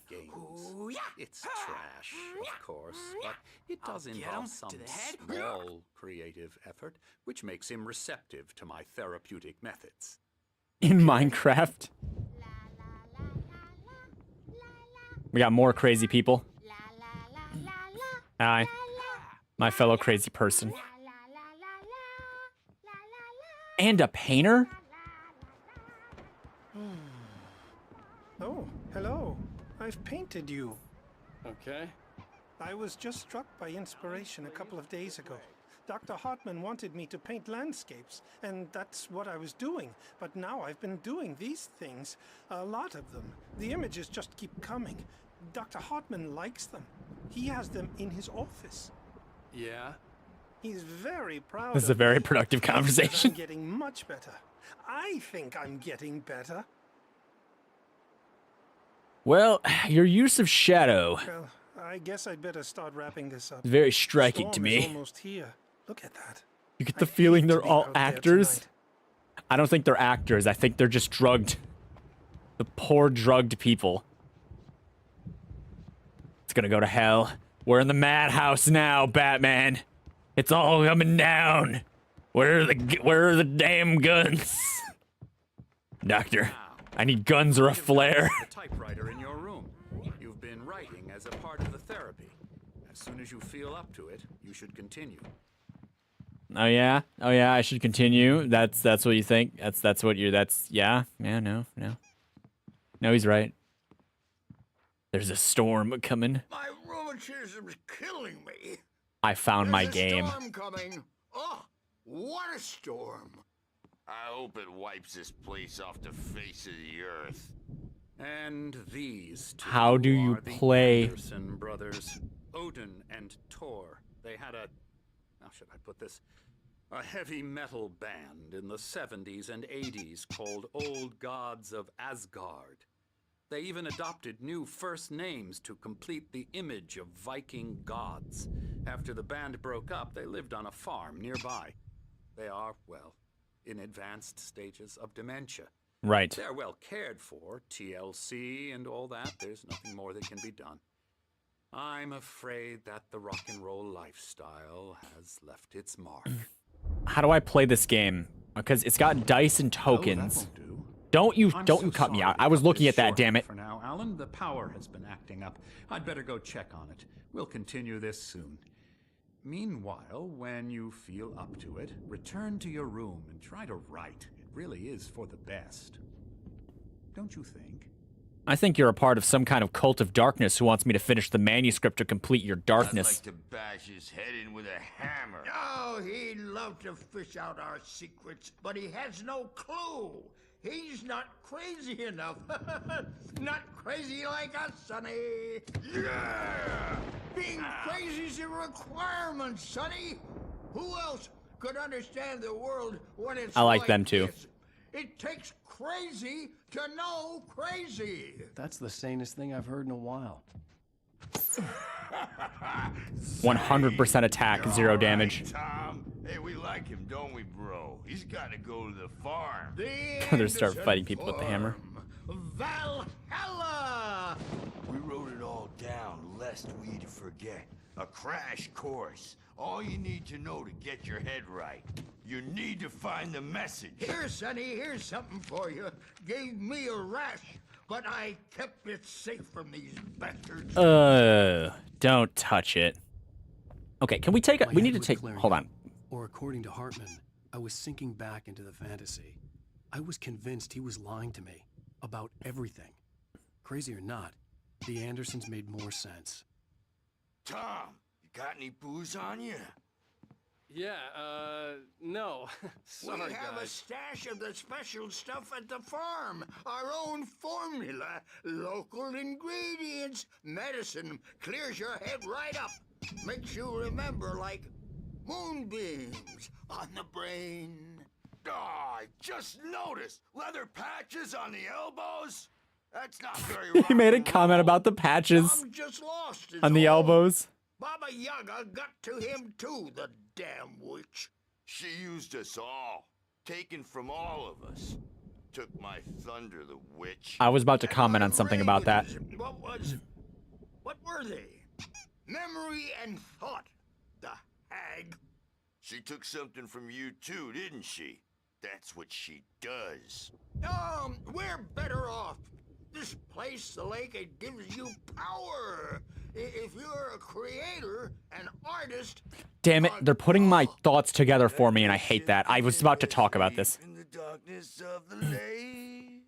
It's trash, of course, but it does involve some small creative effort, which makes him receptive to my therapeutic methods. In Minecraft. We got more crazy people. Hi. My fellow crazy person. And a painter? Oh, hello. I've painted you. Okay. I was just struck by inspiration a couple of days ago. Dr. Hartman wanted me to paint landscapes, and that's what I was doing. But now I've been doing these things, a lot of them. The images just keep coming. Dr. Hartman likes them. He has them in his office. Yeah? He's very proud This is a of very me. productive He says conversation. I'm getting much better. I think I'm getting better. Well, your use of shadow. Well, I guess I'd better start wrapping this up. Very striking to Storm me. is almost here. Look at that. You get the feeling they're all actors? I don't think they're actors. I think they're just drugged. The poor drugged people. It's gonna go to hell. We're in the madhouse now, Batman. It's all coming down. Where are the damn guns? Doctor, I need guns or a flare. A typewriter in your room. You've been writing as a part of the therapy. As soon as you feel up to it, you should continue. Oh yeah, I should continue. That's what you think. That's what you're. Yeah. No. He's right. There's a storm coming. My rheumatism's killing me. I found my There's game. a storm coming. Oh, what a storm. I hope it wipes this place off the face of the earth. And these two How do you are the play? Anderson brothers, Odin and Thor. They had a, how should I put this? A heavy metal band in the 70s and 80s called Old Gods of Asgard. They even adopted new first names to complete the image of Viking gods. After the band broke up, they lived on a farm nearby. They are, well, in advanced stages of dementia. Right. They're well cared for, TLC and all that. There's nothing more that can be done. I'm afraid that the rock and roll lifestyle has left its mark. How do I play this game? Because it's got dice and tokens. Don't you cut me out. I was looking at that, damn it. For now, Alan, the power has been acting up. I'd better go check on it. We'll continue this soon. Meanwhile, when you feel up to it, return to your room and try to write. It really is for the best. Don't you think? I think you're a part of some kind of cult of darkness who wants me to finish the manuscript to complete your darkness. I'd like to bash his head in with a hammer. Oh, he'd love to fish out our secrets, but he has no clue. He's not crazy enough. Not crazy like us, Sonny. Yeah! Being crazy's a requirement, Sonny. Who else could understand the world when it's I like them too. this? It takes crazy to know crazy. That's the sanest thing I've heard in a while. 100% attack, 0 damage. Tom, Hey, we like him, don't we, bro? He's got to go to the farm. They start fighting people with the hammer. Valhalla! We wrote it all down, lest we forget. A crash course. All you need to know to get your head right. You need to find the message. Here, Sonny, here's something for you. Gave me a rash, but I kept it safe from these bastards. Don't touch it. Okay, can we take a... We need to take... Hold on. Or according to Hartman, I was sinking back into the fantasy. I was convinced he was lying to me about everything. Crazy or not, the Andersons made more sense. Tom, you got any booze on you? Yeah, no. Sorry, We have a stash of the special stuff at the farm. Our own formula. Local ingredients. Medicine. Clears your head right up. Makes you remember like moonbeams on the brain. Oh, I just noticed. Leather patches on the elbows? That's not very He made a comment about the patches I'm just lost, is on the all. elbows. Baba Yaga got to him too, the damn witch. She used us all. Taken from all of us. Took my thunder, the witch. I was about to comment on something about that. What were they? Memory and thought, the hag. She took something from you too, didn't she? That's what she does. We're better off. This place, the lake, it gives you power. If you're a creator, an artist... Damn it, they're putting my thoughts together for me, and I hate that. I was about to talk about this. In the darkness of the lake.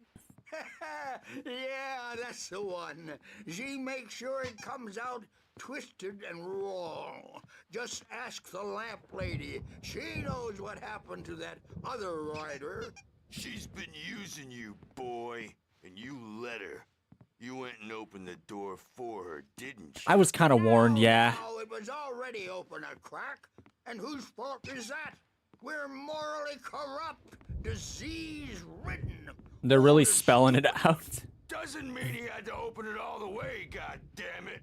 Yeah, that's the one. She makes sure it comes out twisted and wrong. Just ask the lamp lady. She knows what happened to that other rider. She's been using you, boy, and you let her. You went and opened the door for her, didn't you? I was kind of warned, yeah. Oh, it was already open a crack. And whose fault is that? We're morally corrupt, disease-ridden. They're really spelling it out. Doesn't mean he had to open it all the way, god damn it.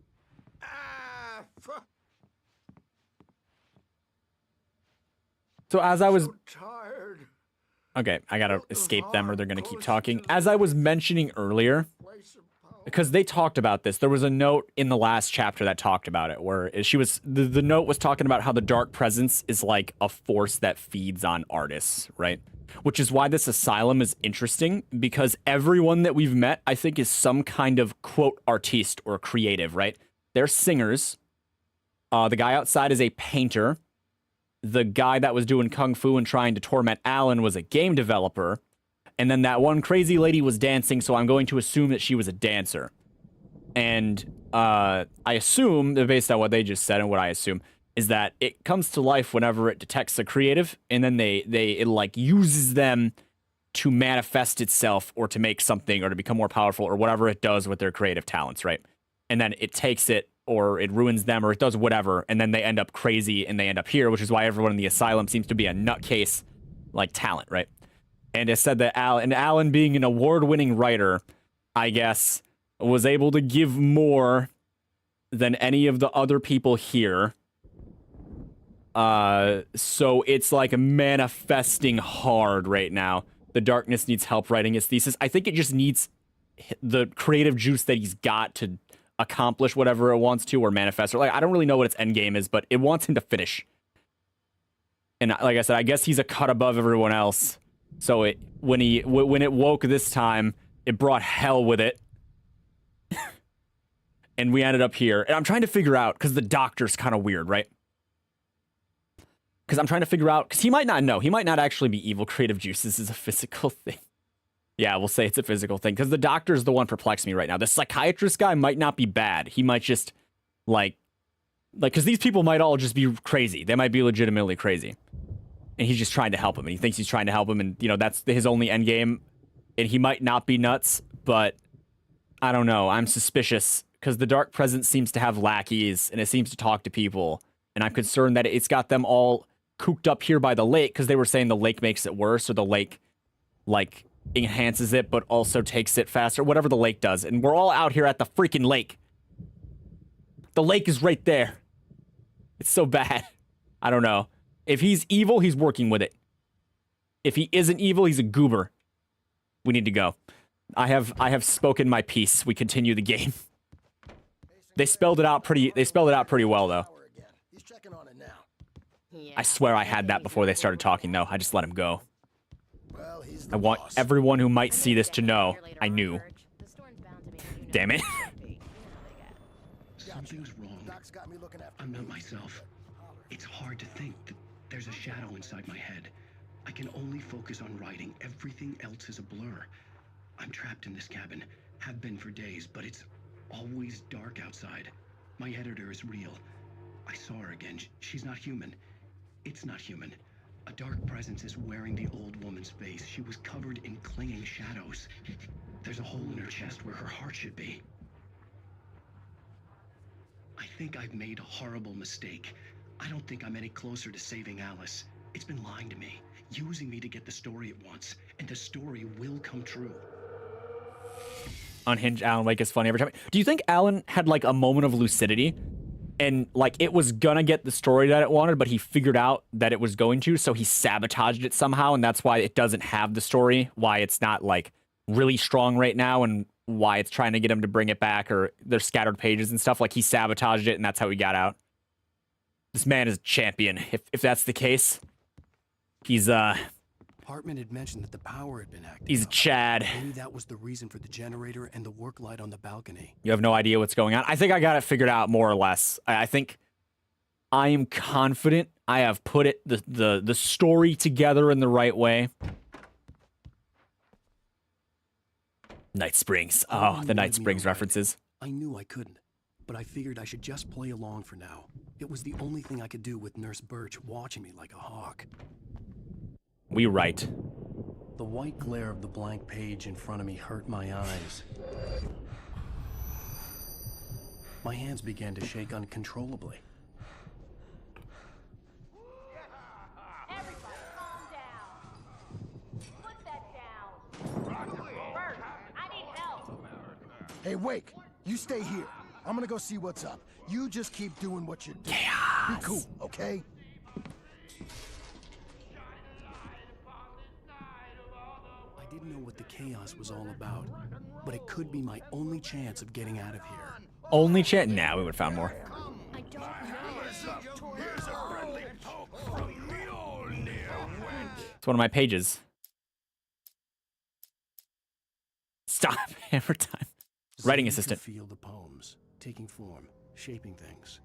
So as I was... So tired. Okay, I gotta escape them or they're gonna keep talking. As I was mentioning earlier, because they talked about this, there was a note in the last chapter that talked about it, where she was... The note was talking about how the dark presence is like a force that feeds on artists, right? Which is why this asylum is interesting, because everyone that we've met, I think, is some kind of, quote, artiste or creative, right? They're singers. The guy outside is a painter. The guy that was doing kung fu and trying to torment Alan was a game developer. And then that one crazy lady was dancing, so I'm going to assume that she was a dancer. And I assume, based on what they just said and what I assume, is that it comes to life whenever it detects a creative, and then it like uses them to manifest itself or to make something or to become more powerful or whatever it does with their creative talents, right? And then it takes it or it ruins them or it does whatever, and then they end up crazy and they end up here, which is why everyone in the asylum seems to be a nutcase like talent, right? And it said that Alan being an award-winning writer, I guess, was able to give more than any of the other people here. So it's like manifesting hard right now. The darkness needs help writing his thesis. I think it just needs the creative juice that he's got to accomplish whatever it wants to or manifest. Or like, I don't really know what its end game is, but it wants him to finish. And like I said, I guess he's a cut above everyone else. So when it woke this time, it brought hell with it. And we ended up here. And I'm trying to figure out, because the doctor's kind of weird, right? Because I'm trying to figure out, because he might not know. He might not actually be evil. Creative juices is a physical thing. Yeah, we'll say it's a physical thing, because the doctor's the one perplexing me right now. The psychiatrist guy might not be bad. He might just, because these people might all just be crazy. They might be legitimately crazy. And he's just trying to help him, and he thinks he's trying to help him, and, that's his only end game. And he might not be nuts, but I don't know. I'm suspicious, because the dark presence seems to have lackeys, and it seems to talk to people. And I'm concerned that it's got them all cooped up here by the lake, because they were saying the lake makes it worse, or the lake, enhances it, but also takes it faster, whatever the lake does. And we're all out here at the freaking lake. The lake is right there. It's so bad. I don't know. If he's evil, he's working with it. If he isn't evil, he's a goober. We need to go. I have spoken my piece. We continue the game. They spelled it out pretty well though. I swear I had that before they started talking though. I just let him go. I want everyone who might see this to know I knew. Damn it. Something's wrong. I'm not myself. It's hard to think that there's a shadow inside my head. I can only focus on writing. Everything else is a blur. I'm trapped in this cabin. Have been for days, but it's always dark outside. My editor is real. I saw her again. She's not human. It's not human. A dark presence is wearing the old woman's face. She was covered in clinging shadows. There's a hole in her chest where her heart should be. I think I've made a horrible mistake. I don't think I'm any closer to saving Alice. It's been lying to me, using me to get the story it wants, and the story will come true. Unhinged Alan Wake is funny every time. Do you think Alan had like a moment of lucidity and like it was gonna get the story that it wanted, but he figured out that it was going to, so he sabotaged it somehow, and that's why it doesn't have the story, why it's not like really strong right now, and why it's trying to get him to bring it back, or there's scattered pages and stuff. Like he sabotaged it, and that's how he got out. This man is a champion. If that's the case, he's Hartman had mentioned that the power had been active. He's a Chad. Maybe that was the reason for the generator and the work light on the balcony. You have no idea what's going on. I think I got it figured out more or less. I think I am confident I have put it the story together in the right way. Night Springs. Oh, the Night Springs references. I knew I couldn't, but I figured I should just play along for now. It was the only thing I could do with Nurse Birch watching me like a hawk. We write. The white glare of the blank page in front of me hurt my eyes. My hands began to shake uncontrollably. Everybody, calm down. Put that down. Bert, I need help. Hey, Wake, you stay here. I'm gonna go see what's up. You just keep doing what you're doing. Chaos. Be cool, okay? I didn't know what the chaos was all about, but it could be my only chance of getting out of here. Only chance? Nah, we would have found more. I don't know. It's one of my pages. Stop. Hammer time. Writing Zane assistant. could feel the poems, taking form, shaping things.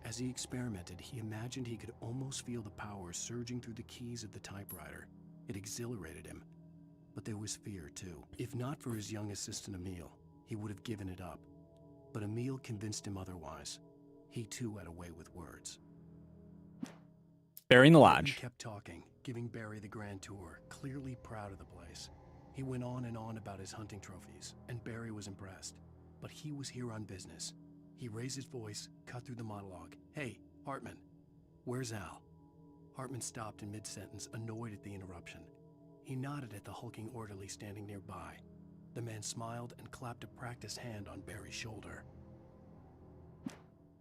As he experimented, he imagined he could almost feel the power surging through the keys of the typewriter. It exhilarated him. But there was fear, too. If not for his young assistant Emil, he would have given it up. But Emil convinced him otherwise. He, too, had a way with words. Barry in the lodge. He kept talking, giving Barry the grand tour, clearly proud of the place. He went on and on about his hunting trophies, and Barry was impressed. But he was here on business. He raised his voice, cut through the monologue. Hey, Hartman, where's Al? Hartman stopped in mid-sentence, annoyed at the interruption. He nodded at the hulking orderly standing nearby. The man smiled and clapped a practiced hand on Barry's shoulder.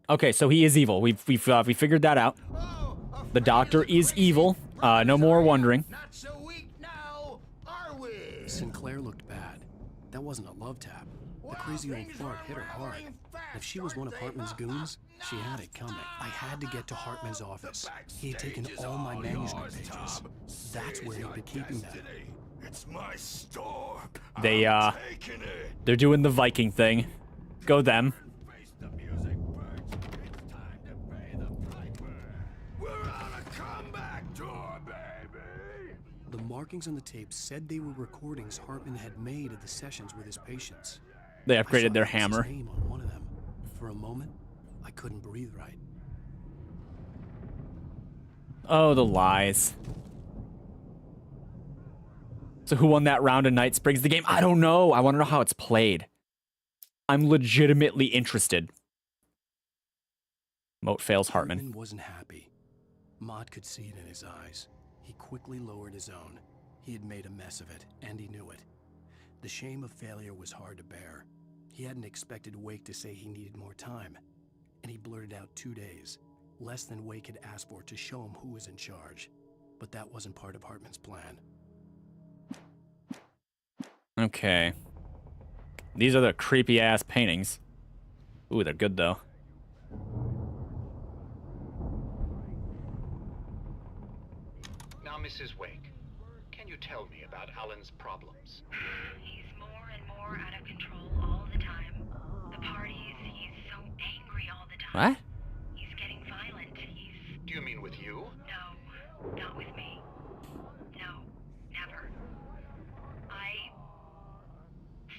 Okay, so he is evil. We figured that out. The doctor is evil. No more wondering. Not so weak now, are we? Sinclair looked bad. That wasn't a love tap. The crazy old fart hit her hard. If she was one of Hartman's goons, she had it coming. I had to get to Hartman's office. He had taken all my manuscript pages. That's where he'd be keeping them. It's my store. They're doing the Viking thing. Go them. The markings on the tape said they were recordings Hartman had made of the sessions with his patients. They upgraded their hammer. Name on one of them. For a moment, I couldn't breathe right. Oh, the lies. So who won that round of Night Springs? The game? I don't know. I want to know how it's played. I'm legitimately interested. Moat fails Hartman. Hartman wasn't happy. Maude could see it in his eyes. He quickly lowered his own. He had made a mess of it, and he knew it. The shame of failure was hard to bear. He hadn't expected Wake to say he needed more time, and he blurted out 2 days. less than Wake had asked for to show him who was in charge. But that wasn't part of Hartman's plan. Okay. These are the creepy ass paintings. Ooh, they're good though. Now, Mrs. Wake, can you tell me about Alan's problems? He's more and more out of control all the time. The parties, he's so angry all the time. What? He's getting violent. Do you mean with you? No, not with me. No, never.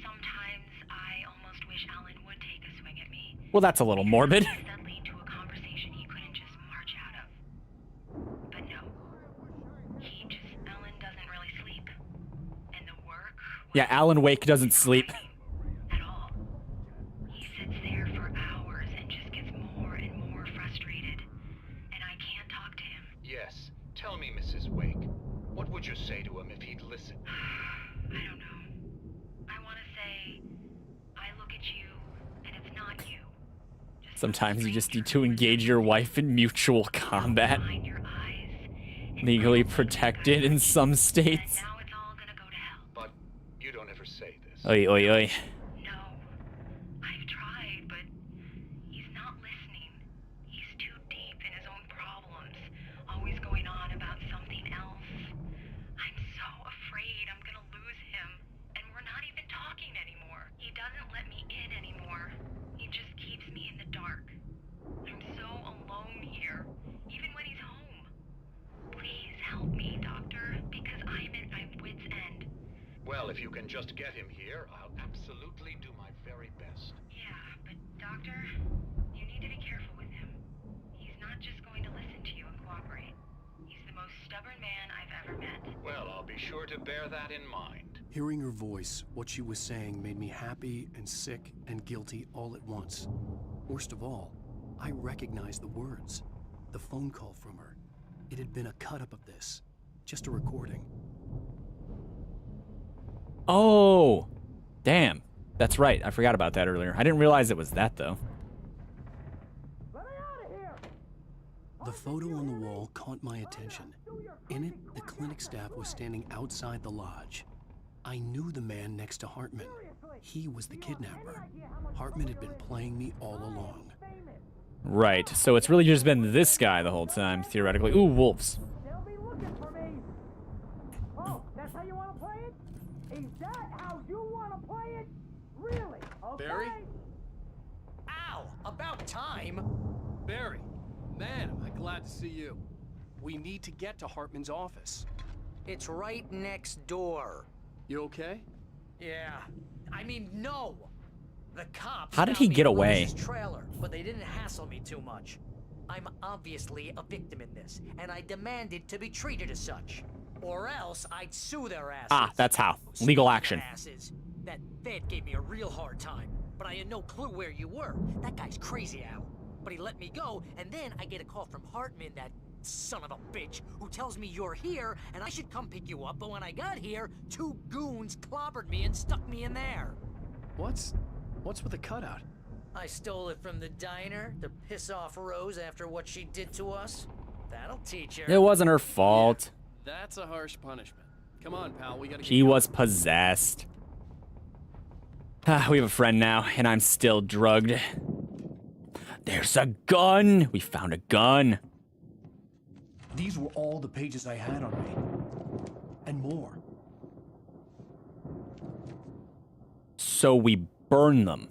Sometimes I almost wish Alan would take a swing at me. Well, that's a little morbid. That lead to a conversation he couldn't just march out of. But no. Alan doesn't really sleep. And the work... Yeah, Alan Wake doesn't sleep. At all. He sits there for hours and just gets more and more frustrated. And I can't talk to him. Yes. Tell me, Mrs. Wake, what would you say to him if he'd listen? I don't know. I want to say, I look at you, and it's not you. Sometimes you just need to engage your wife in mutual combat. Legally protected in some states. But you don't ever say this. Oi, oi, oi. No. I've tried, but he's not listening. He's too deep in his own problems, always going on about something else. I'm so afraid I'm gonna lose him, and we're not even talking anymore. He doesn't let me in anymore. He just keeps me in the dark. I'm so alone here, even when he's home. Please help me, Doctor, because I'm at my wit's end. Well, if you can just get him here, I'll absolutely do my very best. Yeah, but Doctor, you need to be careful with him. He's not just going to listen to you and cooperate. He's the most stubborn man I've ever met. Well, I'll be sure to bear that in mind. Hearing her voice, what she was saying made me happy and sick and guilty all at once. Worst of all, I recognized the words. The phone call from her. It had been a cut-up of this. Just a recording. Oh, damn. That's right. I forgot about that earlier. I didn't realize it was that, though. The photo on the wall caught my attention. In it, the clinic staff was standing outside the lodge. I knew the man next to Hartman. He was the kidnapper. Hartman had been playing me all along. Right, so it's really just been this guy the whole time, theoretically. Ooh, wolves. They'll be looking for me. Oh, that's how you want to play it? Is that how you want to play it? Really? Okay. Barry? Ow! About time! Barry, man, am I glad to see you. We need to get to Hartman's office. It's right next door. You okay? Yeah. I mean, no! The cops How did found he me get in away? Lewis's trailer, but they didn't hassle me too much. I'm obviously a victim in this, and I demanded to be treated as such. Or else I'd sue their asses. Ah, that's how. Legal action. Asses. That vet gave me a real hard time, but I had no clue where you were. That guy's crazy, Al. But he let me go, and then I get a call from Hartman, that son of a bitch, who tells me you're here, and I should come pick you up, but when I got here, 2 goons clobbered me and stuck me in there. What's with the cutout? I stole it from the diner to piss off Rose after what she did to us. That'll teach her. It wasn't her fault. That's a harsh punishment. Come on, pal, we gotta get She was possessed. Ah, we have a friend now, and I'm still drugged. There's a gun! We found a gun. These were all the pages I had on me. And more. So we burn them.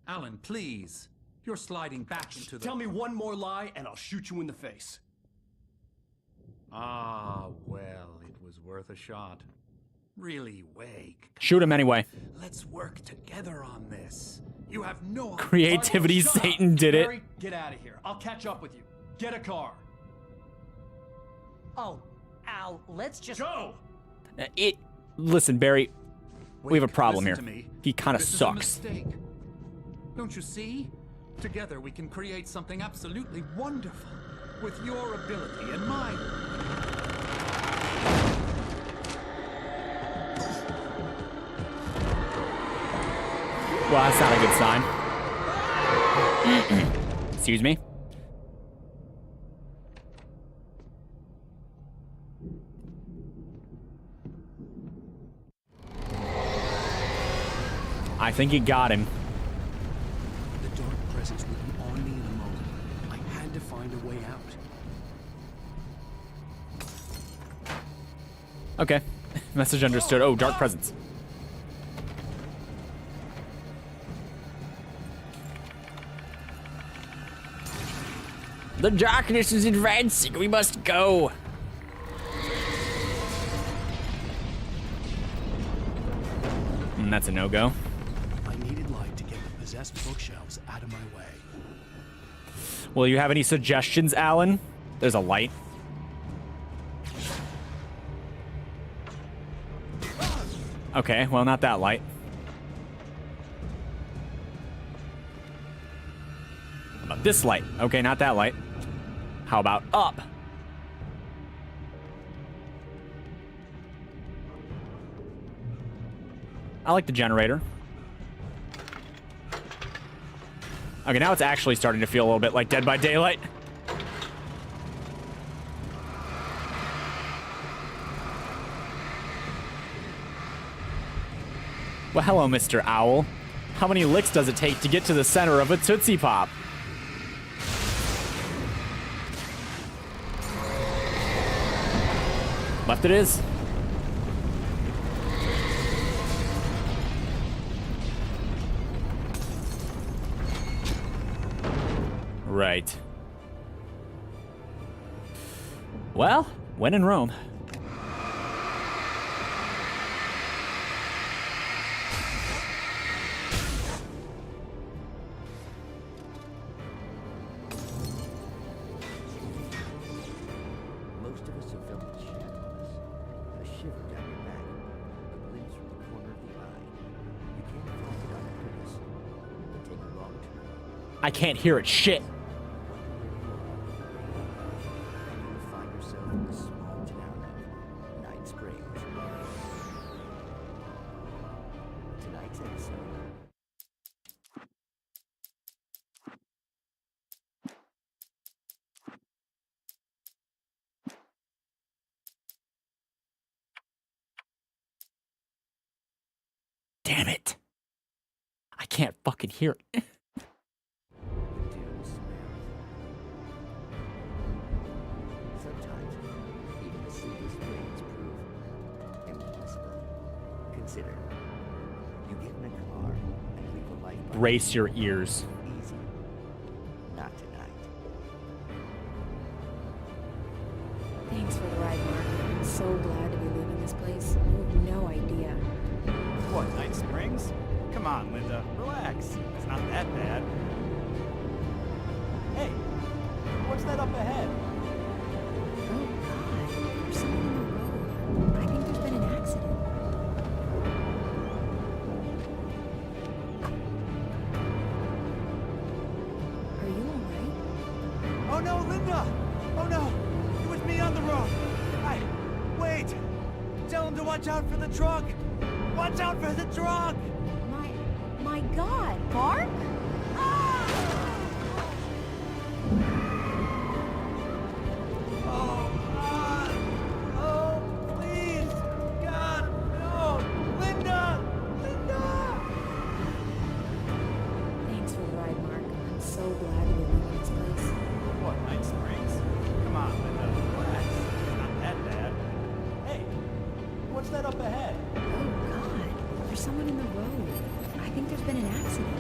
Alan, please. You're sliding back into the... Tell me one more lie and I'll shoot you in the face. Ah, well, it was worth a shot. Really, Wake. Shoot him anyway. Let's work together on this. You have no... Creativity, Shut up. Satan did it. Barry, get out of here. I'll catch up with you. Get a car. Oh, Al, let's just... Go! Listen, Barry, we have a problem here. listen to me. He kind of This is a sucks. mistake. Don't you see? Together we can create something absolutely wonderful. With your ability and mine. Well, that's not a good sign. Excuse me. I think he got him. The dark presence would be on me in a moment. I had to find a way out. Okay. Message understood. Oh, dark presence. The darkness is advancing. We must go. That's a no-go. I needed light to get the possessed bookshelves out of my way. Well, you have any suggestions, Alan? There's a light. Okay, well, not that light. How about this light? Okay, not that light. How about up? I like the generator. Okay, now it's actually starting to feel a little bit like Dead by Daylight. Well, hello, Mr. Owl. How many licks does it take to get to the center of a Tootsie Pop? Left it is. Right. Well, when in Rome. Most of us have felt the shadows, a shiver down your back, a glimpse from the corner of the eye. You can't find it on purpose, but take a wrong turn. I can't hear it. Shit. And you will find yourself in the small town of Night Springs. Tonight's episode. Damn it. I can't fucking hear it. Sometimes, even the simplest things prove impossible. Consider, you get in a car and leave a life behind. Brace your ears. Easy. Not tonight. Thanks for the ride, Mark. I'm so glad to be leaving this place. You have no idea. What, Night Springs? Come on, Linda. Relax. It's not that bad. Hey, what's that up ahead? Oh, God. There's someone on the road. I think there's been an accident. Are you alright? Oh no, Linda! Oh no! It was me on the road! Wait! Tell him to watch out for the truck! Watch out for the truck! My God, Mark? Oh, God! Oh, please! God, no! Linda! Linda! Thanks for the ride, Mark. I'm so glad to be leaving this place. What, Night Springs? Come on, Linda. Relax. It's not that bad. Hey, what's that up ahead? Oh, God. There's someone in the road. I think there's been an accident.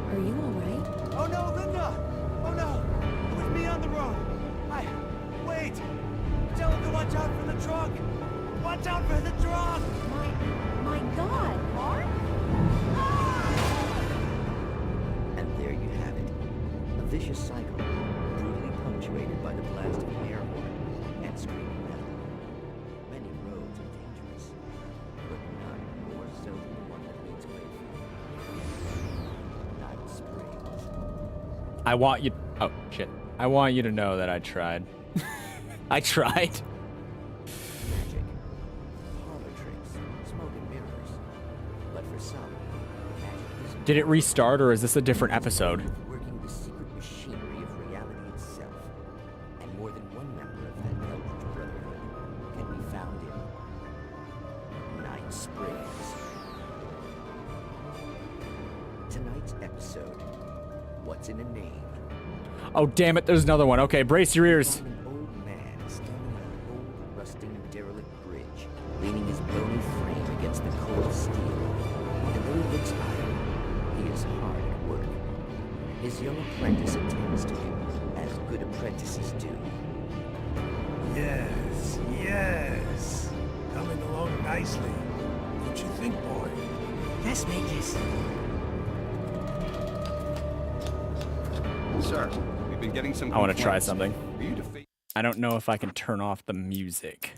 Are you alright? Oh no, Linda! Oh no! It was me on the road! Wait! Tell him to watch out for the truck! Watch out for the truck! My God, Mark? And there you have it. A vicious cycle, brutally punctuated by the blast of an air horn and screaming metal. Many roads are dangerous, but none more so than the one that leads away from Night Springs. I want you... Oh, shit. I want you to know that I tried. I tried. Magic, parlor Did it restart, or is this a different episode? Working the secret machinery of reality itself. And more than one member of that eldritch brotherhood can be found in Night Springs. Tonight's episode, What's in a Name? Oh, damn it, there's another one. Okay, brace your ears. An old man standing on an old, rusting, derelict bridge, leaning his bony frame against the cold steel. And though he looks iron, he is hard at work. His young apprentice attends to him, as good apprentices do. Yes, yes. Coming along nicely. Don't you think, boy? Yes, Magus. Sir, we've been getting some I want to try complaints. something. Are you defa- I don't know if I can turn off the music.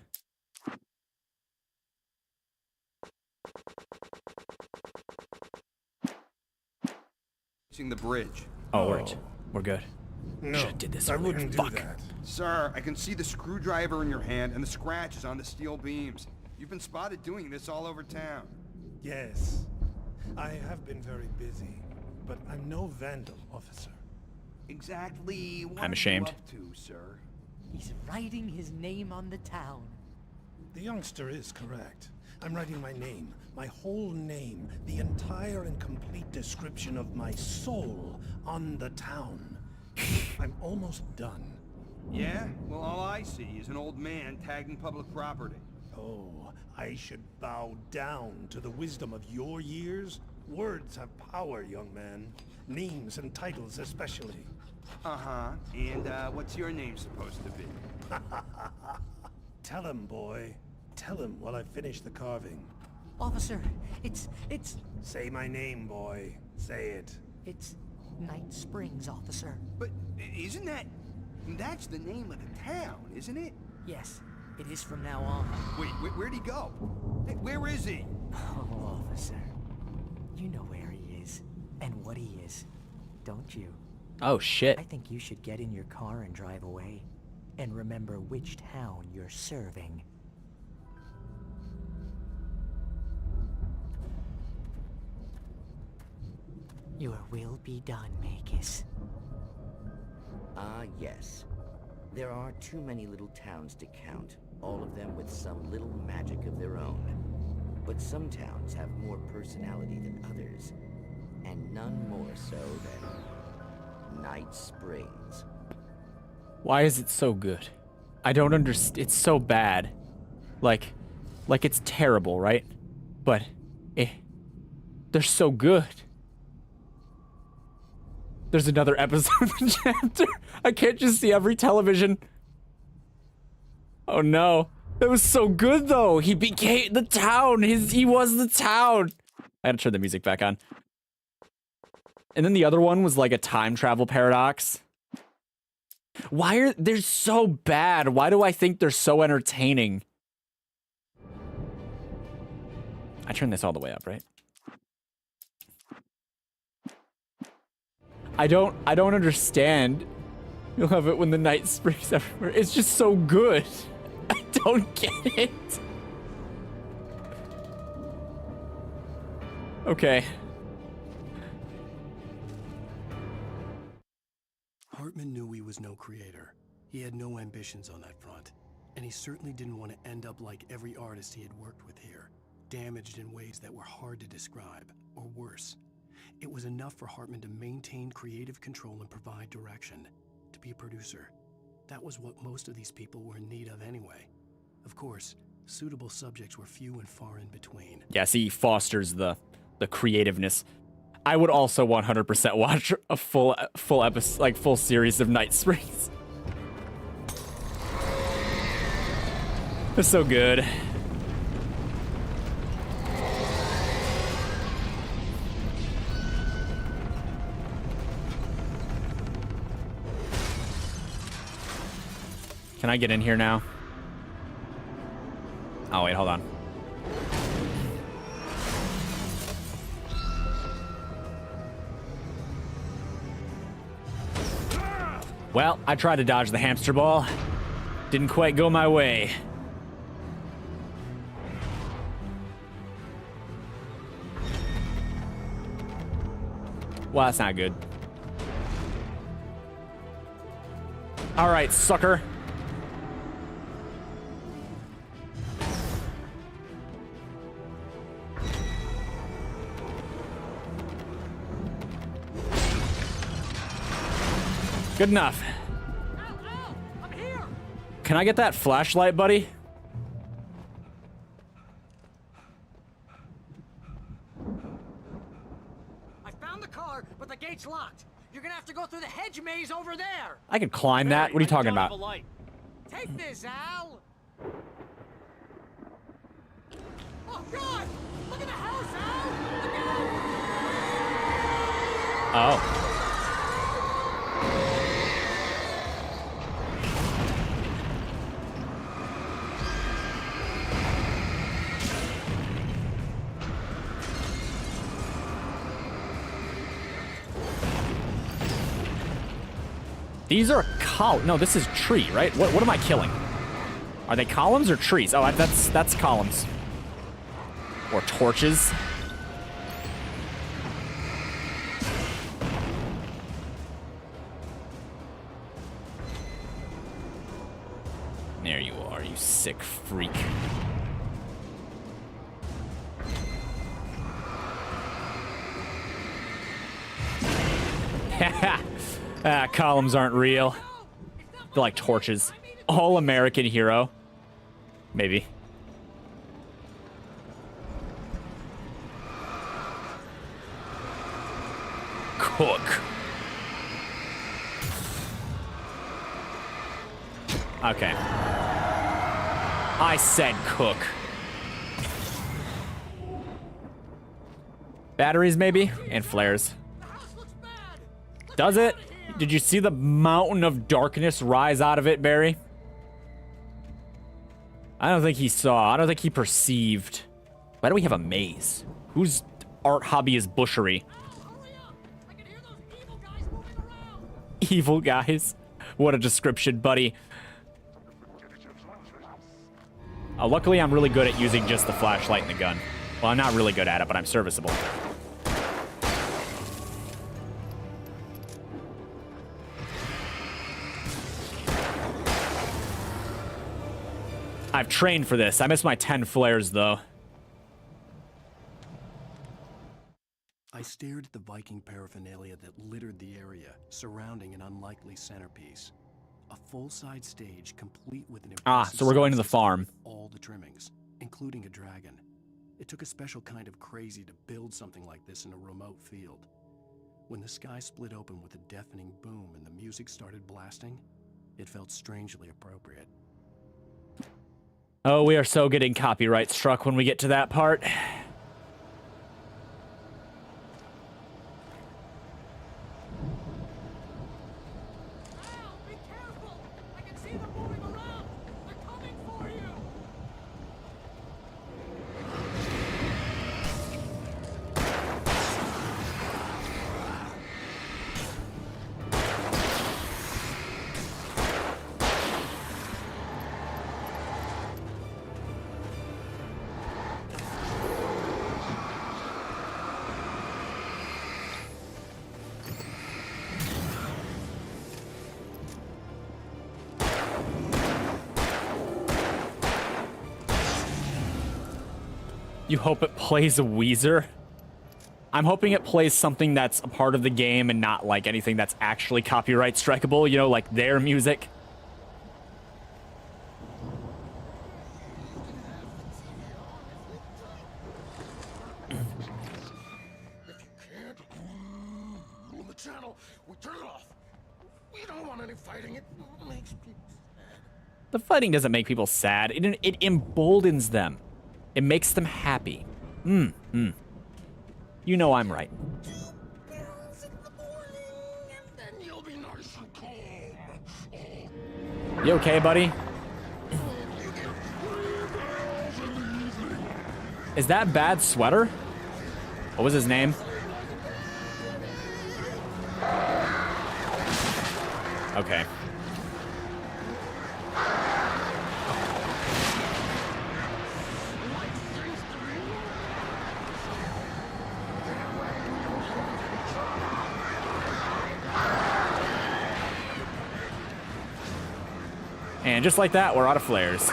Reaching the bridge? Oh, we're good. No, Should've did this I earlier. wouldn't Fuck. do that. Sir, I can see the screwdriver in your hand and the scratches on the steel beams. You've been spotted doing this all over town. Yes, I have been very busy, but I'm no vandal, officer. Exactly what I'm are ashamed. you up to, sir? He's writing his name on the town. The youngster is correct. I'm writing my name, my whole name, the entire and complete description of my soul on the town. I'm almost done. Yeah? Well, all I see is an old man tagging public property. Oh, I should bow down to the wisdom of your years? Words have power, young man. Names and titles especially. Uh-huh. And, what's your name supposed to be? Tell him, boy. Tell him while I finish the carving. Officer, it's... Say my name, boy. Say it. It's Night Springs, officer. But isn't that... That's the name of the town, isn't it? Yes, it is from now on. Wait, where'd he go? Hey, where is he? Oh, officer. You know where he is, and what he is, don't you? Oh, shit. I think you should get in your car and drive away, and remember which town you're serving. Your will be done, Magus. Ah, yes. There are too many little towns to count, all of them with some little magic of their own. But some towns have more personality than others, and none more so than Night Springs. Why is it so good? I don't understand. It's so bad. Like it's terrible, right? But they're so good. There's another episode of the chapter. I can't just see every television. Oh no. That was so good though. He became the town. He was the town. I gotta turn the music back on. And then the other one was like a time travel paradox. Why are they so bad? Why do I think they're so entertaining? I turned this all the way up, right? I don't understand. You'll have it when the night springs everywhere. It's just so good. I don't get it. Okay. Hartman knew he was no creator. He had no ambitions on that front. And he certainly didn't want to end up like every artist he had worked with here, damaged in ways that were hard to describe, or worse. It was enough for Hartman to maintain creative control and provide direction, to be a producer. That was what most of these people were in need of anyway. Of course, suitable subjects were few and far in between. Yeah, see, he fosters the creativeness. I would also 100% watch a full episode, like full series of Night Springs. It's so good. Can I get in here now? Oh, wait, hold on. Well, I tried to dodge the hamster ball. Didn't quite go my way. Well, that's not good. All right, sucker. Good enough. Can I get that flashlight, buddy? I found the car, but the gate's locked. You're gonna have to go through the hedge maze over there. I could climb that. What are you talking about? Take this, Al. Oh God! Look at the house, Al. Look Oh. These are no, this is tree, right? What am I killing? Are they columns or trees? Oh, that's columns. Or torches. There you are, you sick freak. Columns aren't real. They're like torches. All American hero. Maybe. Cook. Okay. I said cook. Batteries, maybe? And flares. Does it? Did you see the mountain of darkness rise out of it, Barry? I don't think he saw. I don't think he perceived. Why do we have a maze? Whose art hobby is bushery? Evil guys? What a description, buddy. Luckily, I'm really good at using just the flashlight and the gun. Well, I'm not really good at it, but I'm serviceable. I've trained for this. I missed my 10 flares, though. I stared at the Viking paraphernalia that littered the area, surrounding an unlikely centerpiece. A full-size stage complete with an impressive so we're going to the farm. all the trimmings, including a dragon. It took a special kind of crazy to build something like this in a remote field. When the sky split open with a deafening boom and the music started blasting, it felt strangely appropriate. Oh, we are so getting copyright struck when we get to that part. You hope it plays a Weezer? I'm hoping it plays something that's a part of the game and not like anything that's actually copyright strikeable, you know, like their music. If you can't rule the channel, we turn it off. We don't want any fighting. It makes people sad. The fighting doesn't make people sad. It emboldens them. It makes them happy. You know I'm right. You okay, buddy? Is that Bad Sweater? What was his name? Okay. And just like that, we're out of flares.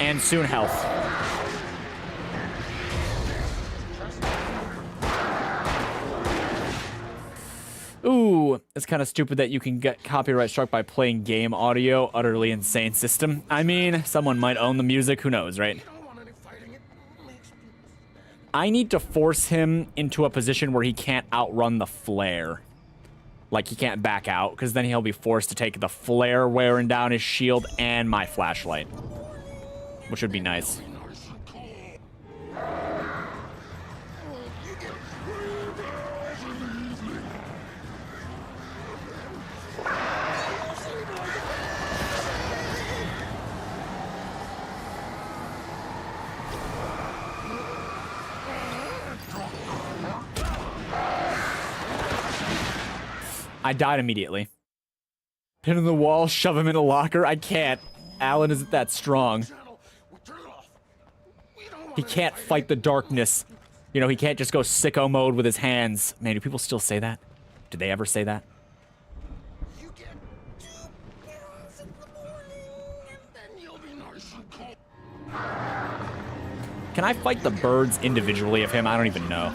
And soon health. Ooh, it's kind of stupid that you can get copyright struck by playing game audio. Utterly insane system. I mean, someone might own the music. Who knows, right? I need to force him into a position where he can't outrun the flare. Like, he can't back out, because then he'll be forced to take the flare wearing down his shield and my flashlight. Which would be nice. I died immediately. Pin in the wall, shove him in a locker. I can't. Alan isn't that strong. He can't fight the darkness. You know, he can't just go sicko mode with his hands. Man, do people still say that? Did they ever say that? Can I fight the birds individually of him? I don't even know.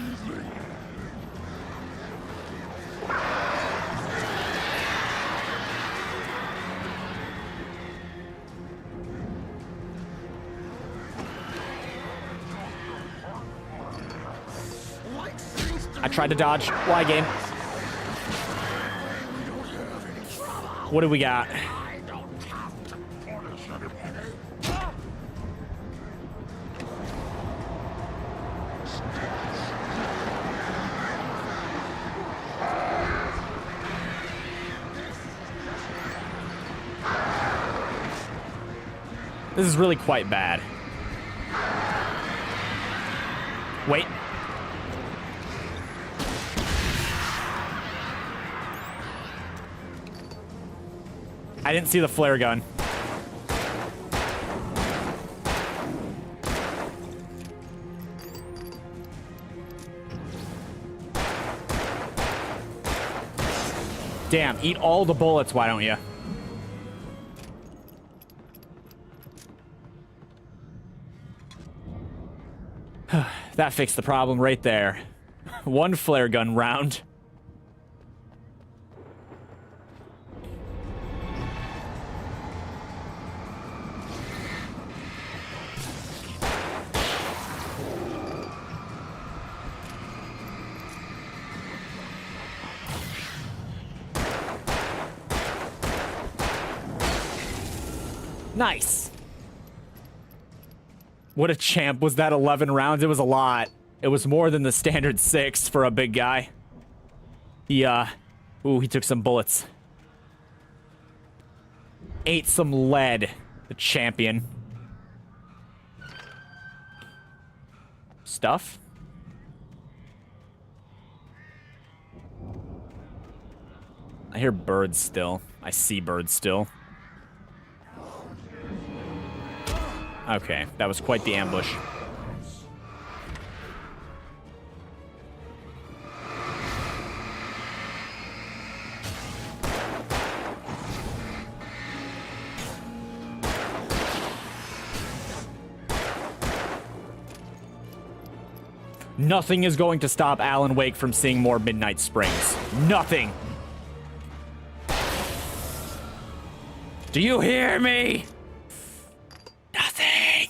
I tried to dodge. Why, game? What do we got? This is really quite bad. Wait. I didn't see the flare gun. Damn, eat all the bullets, why don't you? That fixed the problem right there. One flare gun round. Nice. What a champ. Was that 11 rounds? It was a lot. It was more than the standard 6 for a big guy. He, ooh, he took some bullets. Ate some lead. The champion. Stuff? I hear birds still. I see birds still. Okay, that was quite the ambush. Nothing is going to stop Alan Wake from seeing more Midnight Springs. Nothing. Do you hear me? Nothing.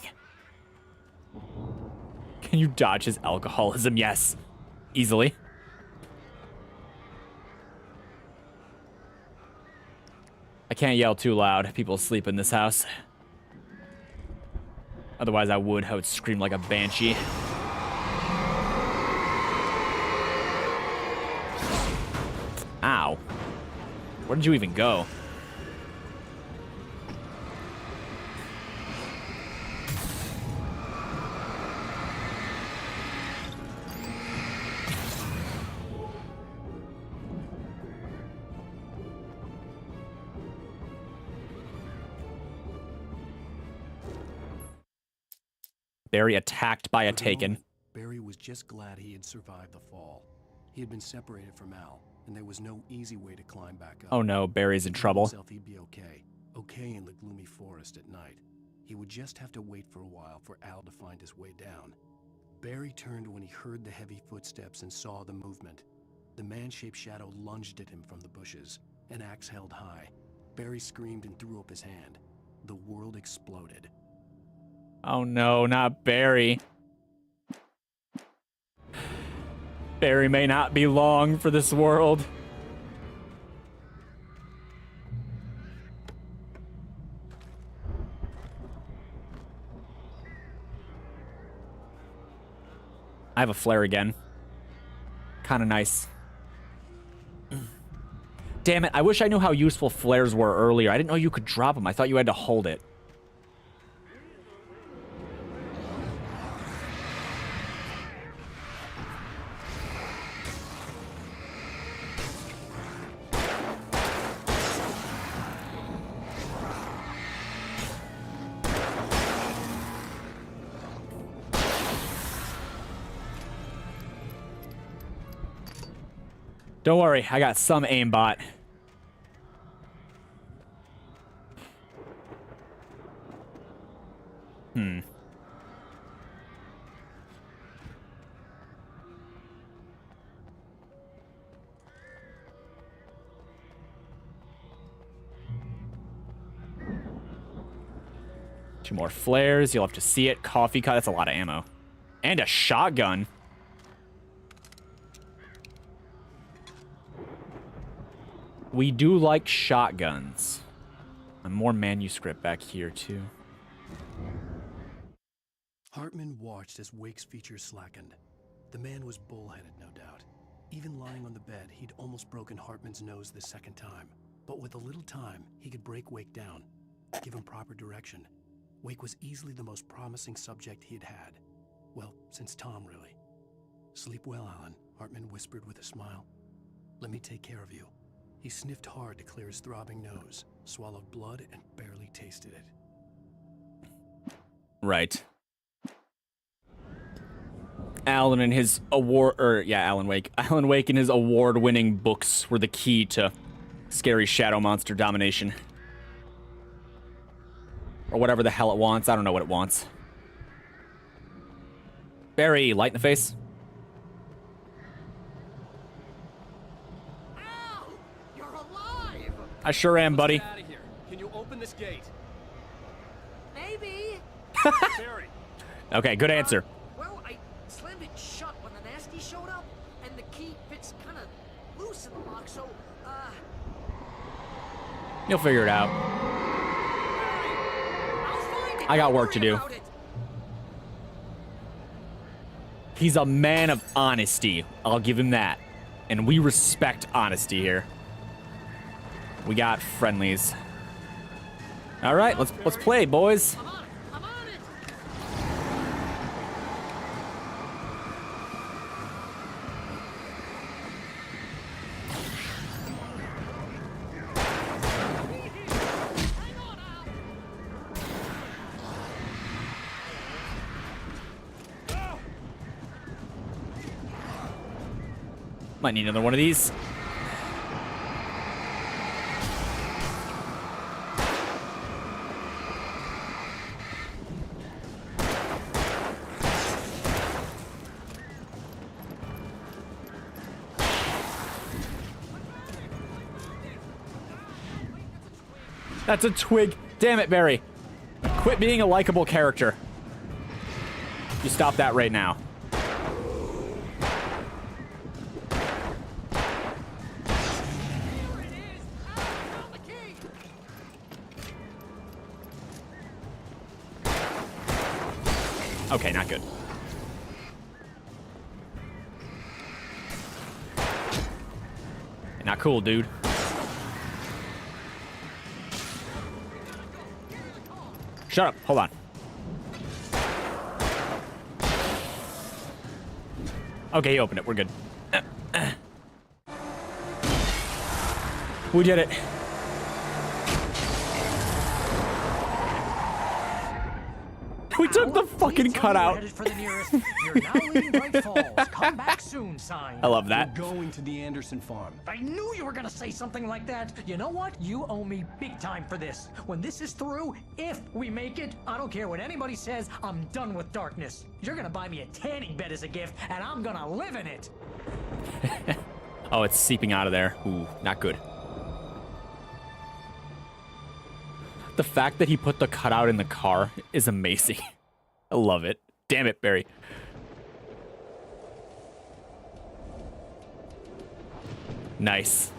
Can you dodge his alcoholism? Yes. Easily. I can't yell too loud. People sleep in this house. Otherwise, I would scream like a banshee. Ow. Where did you even go? Barry attacked by a Taken. Barry was just glad he had survived the fall. He had been separated from Al, and there was no easy way to climb back up. Oh no, Barry's in trouble. He'd be okay. Okay in the gloomy forest at night. He would just have to wait for a while for Al to find his way down. Barry turned when he heard the heavy footsteps and saw the movement. The man-shaped shadow lunged at him from the bushes, an axe held high. Barry screamed and threw up his hand. The world exploded. Oh no, not Barry. Barry may not be long for this world. I have a flare again. Kind of nice. Damn it, I wish I knew how useful flares were earlier. I didn't know you could drop them. I thought you had to hold it. Don't worry, I got some aimbot. Two more flares. You'll have to see it. Coffee cut. That's a lot of ammo. And a shotgun. We do like shotguns. And more manuscript back here, too. Hartman watched as Wake's features slackened. The man was bullheaded, no doubt. Even lying on the bed, he'd almost broken Hartman's nose the second time. But with a little time, he could break Wake down, give him proper direction. Wake was easily the most promising subject he'd had. Well, since Tom, really. Sleep well, Alan, Hartman whispered with a smile. Let me take care of you. He sniffed hard to clear his throbbing nose, swallowed blood, and barely tasted it. Right. Alan and his Alan Wake. Alan Wake and his award-winning books were the key to scary shadow monster domination. Or whatever the hell it wants. I don't know what it wants. Barry, light in the face. Al! You're alive! I sure am, buddy. Let's get out of here. Can you open this gate? Maybe. Barry. Okay, good answer. Well, I slammed it shut when the nasty showed up, and the key fits kind of loose in the lock, so, You'll figure it out. I got work to do. He's a man of honesty. I'll give him that. And we respect honesty here. We got friendlies. All right, let's play, boys. Might need another one of these. That's a twig. Damn it, Barry. Quit being a likable character. You stop that right now. Okay, not good. Not cool, dude. Shut up. Hold on. Okay, he opened it. We're good. We did it. We took the fucking cutout. Headed for the nearest. You're now leaving Bright Falls. Come back soon sign. I love that. We're going to the Anderson farm. I knew you were gonna say something like that. You know what? You owe me big time for this. When this is through, if we make it, I don't care what anybody says, I'm done with darkness. You're gonna buy me a tanning bed as a gift, and I'm gonna live in it. Oh, it's seeping out of there. Ooh, not good. The fact that he put the cutout in the car is amazing. I love it. Damn it, Barry. Nice.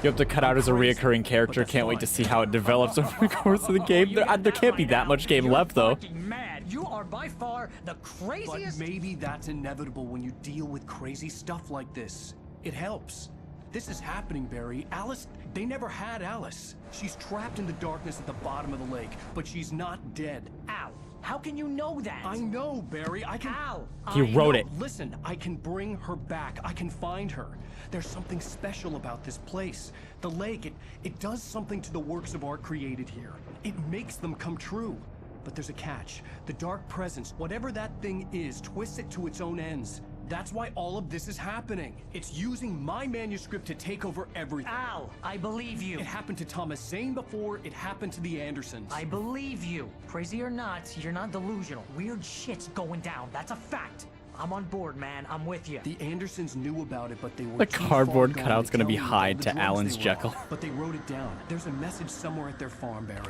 You have to cut out as a reoccurring character. Can't wait to see how it develops over the course of the game. There can't be that much game left, though. Mad. You are by far the craziest. But maybe that's inevitable when you deal with crazy stuff like this. It helps. This is happening, Barry. Alice, they never had Alice. She's trapped in the darkness at the bottom of the lake, but she's not dead. Ow. How can you know that? I know, Barry. I can... Ow. He wrote it. Listen, I can bring her back. I can find her. There's something special about this place. The lake, it does something to the works of art created here. It makes them come true. But there's a catch. The dark presence, whatever that thing is, twists it to its own ends. That's why all of this is happening. It's using my manuscript to take over everything. Al, I believe you. It happened to Thomas Zane before, it happened to the Andersons. I believe you. Crazy or not, you're not delusional. Weird shit's going down. That's a fact. I'm on board, man. I'm with you. The Andersons knew about it, but they were The cardboard cutout's gonna be Hyde to Alan's Jekyll. But they wrote it down. There's a message somewhere at their farm, Barry.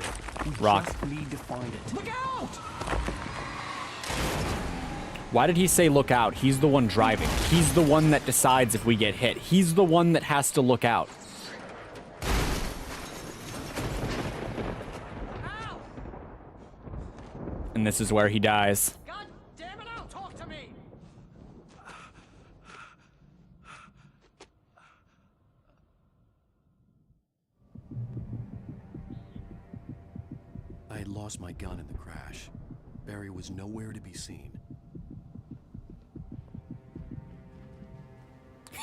We Rock. just need to find it. Look out! Why did he say look out? He's the one driving. He's the one that decides if we get hit. He's the one that has to look out. Ow! And this is where he dies. God damn it, Al, talk to me! I had lost my gun in the crash. Barry was nowhere to be seen.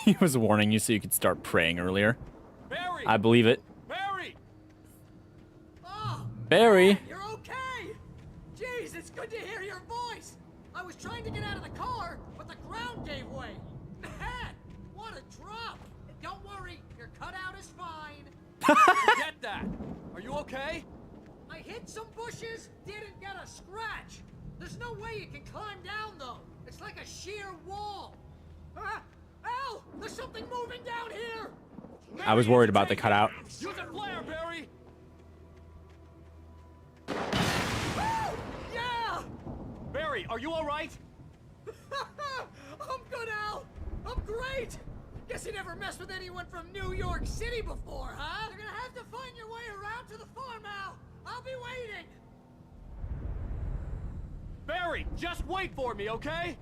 He was warning you so you could start praying earlier. Barry! I believe it. Barry! Oh, Barry! man, you're okay! Jeez, it's good to hear your voice! I was trying to get out of the car, but the ground gave way. Man, what a drop! Don't worry, your cutout is fine. Get that! Are you okay? I hit some bushes, didn't get a scratch. There's no way you can climb down, though. It's like a sheer wall. Al, there's something moving down here. I was worried about the cutout. Use a flare, Barry! Yeah! Barry, are you all right? I'm good, Al. I'm great. Guess you never messed with anyone from New York City before, huh? You're gonna have to find your way around to the farm, Al. I'll be waiting. Barry, just wait for me, okay?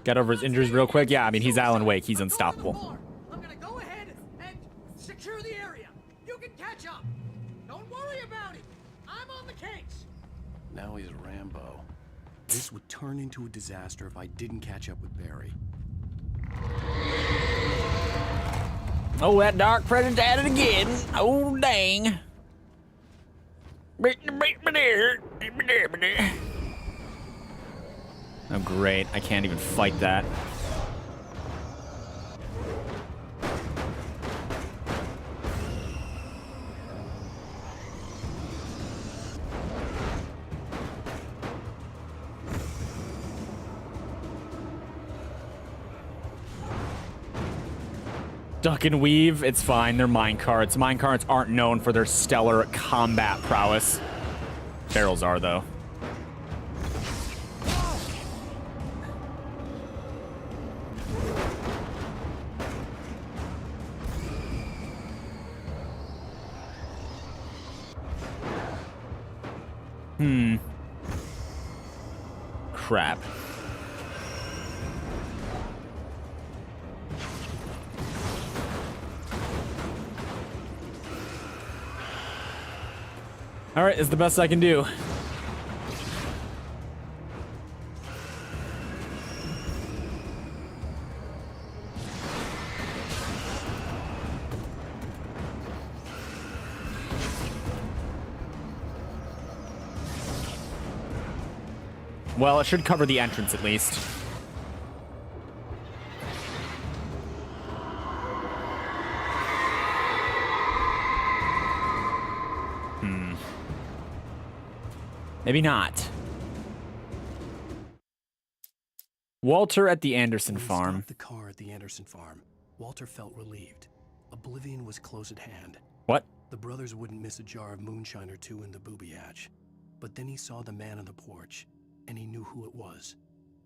Get over his injuries real quick. Yeah, I mean, he's Alan Wake. He's unstoppable. I'm gonna go ahead and secure the area. You can catch up. Don't worry about it. I'm on the case. Now he's Rambo. This would turn into a disaster if I didn't catch up with Barry. Oh, that dark presence at it again. Oh, dang. Oh, great. I can't even fight that. Duck and weave, it's fine. They're minecarts. Minecarts aren't known for their stellar combat prowess. Barrels are, though. Crap. All right, it's the best I can do. Well, it should cover the entrance at least. Maybe not. Walter at the Anderson farm. Stopped the car at the Anderson farm. Walter felt relieved. Oblivion was close at hand. What? The brothers wouldn't miss a jar of moonshine or two in the booby hatch. But then he saw the man on the porch, and he knew who it was.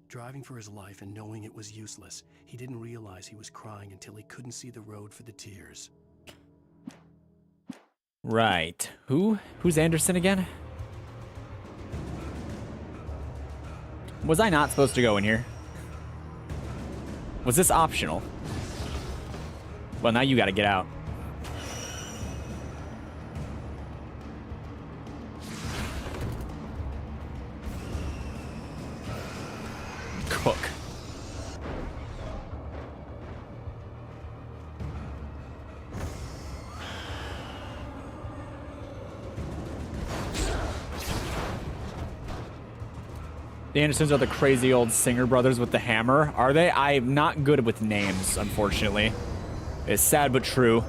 Driving for his life and knowing it was useless, he didn't realize he was crying until he couldn't see the road for the tears. Right. Who's Anderson again? Was I not supposed to go in here? Was this optional? Well, now you gotta get out. Cook. The Andersons are the crazy old Singer brothers with the hammer, are they? I'm not good with names, unfortunately. It's sad but true.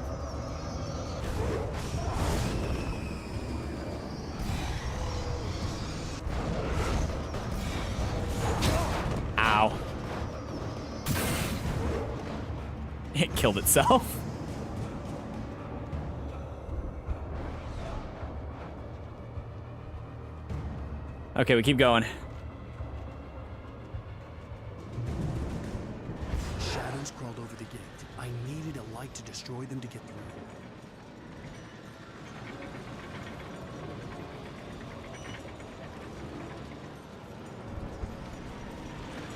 Ow. It killed itself. Okay, we keep going. Shadows crawled over the gate. I needed a light to destroy them to get through.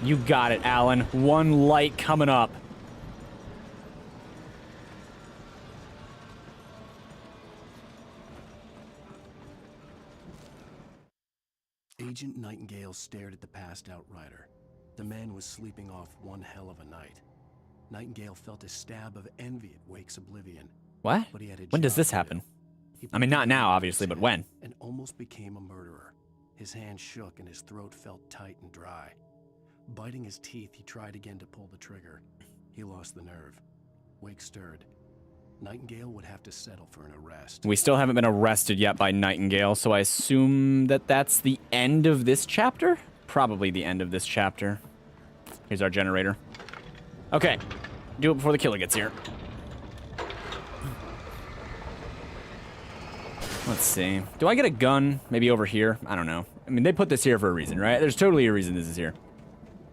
You got it, Alan. One light coming up. Agent Nightingale stared at the passed-out rider. The man was sleeping off one hell of a night. Nightingale felt a stab of envy at Wake's oblivion. What? But he had a When does job this to happen? do. He I mean, not now, obviously, but when? and almost became a murderer. His hand shook and his throat felt tight and dry. Biting his teeth, he tried again to pull the trigger. He lost the nerve. Wake stirred. Nightingale would have to settle for an arrest. We still haven't been arrested yet by Nightingale, so I assume that that's the end of this chapter? Probably the end of this chapter. Here's our generator. Okay. Do it before the killer gets here. Let's see. Do I get a gun? Maybe over here? I don't know. I mean, they put this here for a reason, right? There's totally a reason this is here.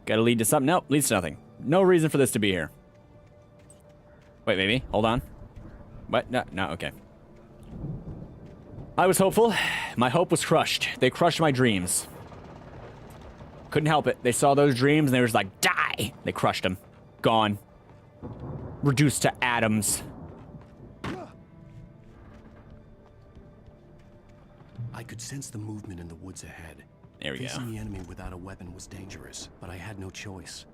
Gotta lead to something? Nope, leads to nothing. No reason for this to be here. Wait, maybe? Hold on. What? No, okay. I was hopeful. My hope was crushed. They crushed my dreams. Couldn't help it. They saw those dreams and they were just like, die! They crushed them. Gone. Reduced to atoms. I could sense the movement in the woods ahead. There we go. Facing the enemy without a weapon was dangerous, but I had no choice.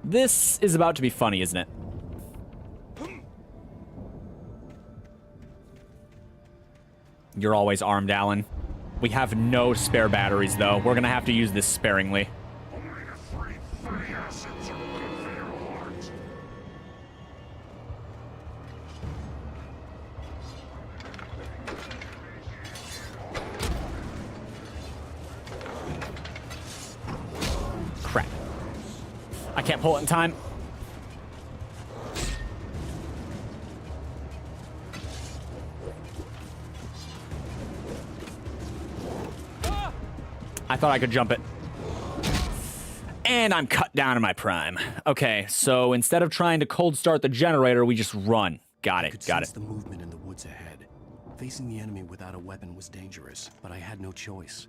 This is about to be funny, isn't it? You're always armed, Alan. We have no spare batteries, though. We're gonna have to use this sparingly. Crap. I can't pull it in time. I thought I could jump it. And I'm cut down in my prime. Okay, so instead of trying to cold start the generator, we just run. Got it, got it. The movement in the woods ahead. Facing the enemy without a weapon was dangerous, but I had no choice.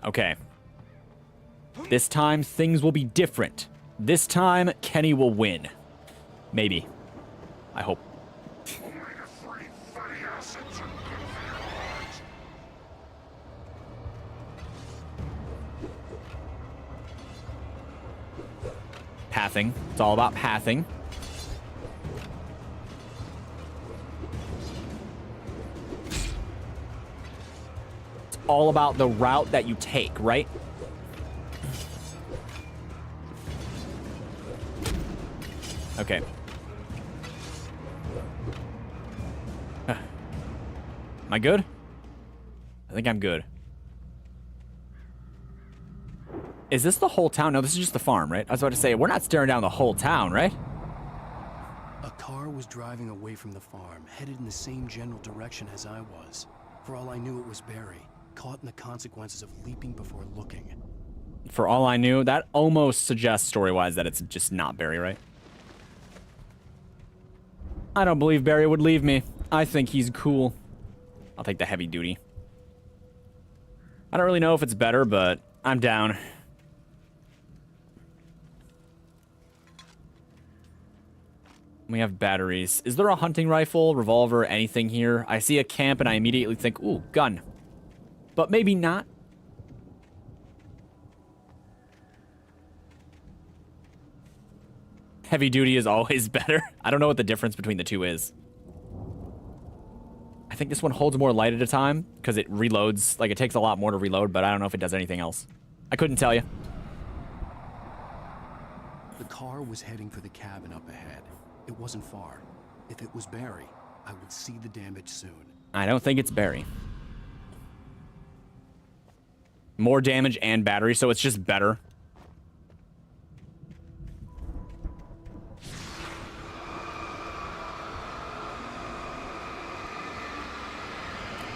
Okay. This time, things will be different. This time, Kenny will win. Maybe. I hope. Pathing. It's all about pathing. all about the route that you take, right? Okay. Am I good? I think I'm good. Is this the whole town? No, this is just the farm, right? I was about to say, we're not staring down the whole town, right? A car was driving away from the farm, headed in the same general direction as I was. For all I knew, it was Barry, caught in the consequences of leaping before looking. For all I knew, that almost suggests story-wise that it's just not Barry, right? I don't believe Barry would leave me. I think he's cool. I'll take the heavy duty. I don't really know if it's better, but I'm down. We have batteries. Is there a hunting rifle, revolver, anything here? I see a camp and I immediately think, ooh, gun. But maybe not. Heavy duty is always better. I don't know what the difference between the two is. I think this one holds more light at a time because it reloads. Like, it takes a lot more to reload, but I don't know if it does anything else. I couldn't tell you. The car was heading for the cabin up ahead. It wasn't far. If it was Barry, I would see the damage soon. I don't think it's Barry. More damage and battery, so it's just better.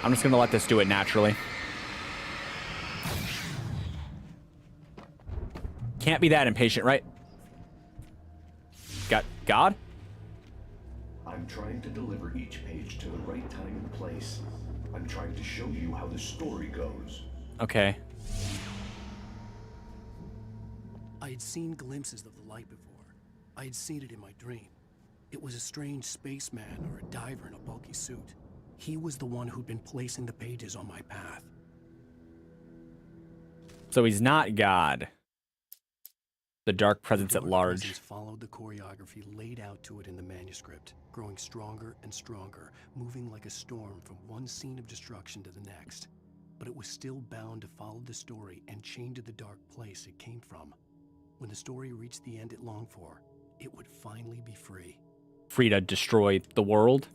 I'm just gonna let this do it naturally. Can't be that impatient, right? Got God? I'm trying to deliver each page to the right time and place. I'm trying to show you how the story goes. Okay. I had seen glimpses of the light before. I had seen it in my dream. It was a strange spaceman or a diver in a bulky suit. He was the one who'd been placing the pages on my path. So he's not God. The dark presence at large. Presence followed the choreography laid out to it in the manuscript, growing stronger and stronger, moving like a storm from one scene of destruction to the next. But it was still bound to follow the story and chained to the dark place it came from. When the story reached the end it longed for, it would finally be free. Free to destroy the world?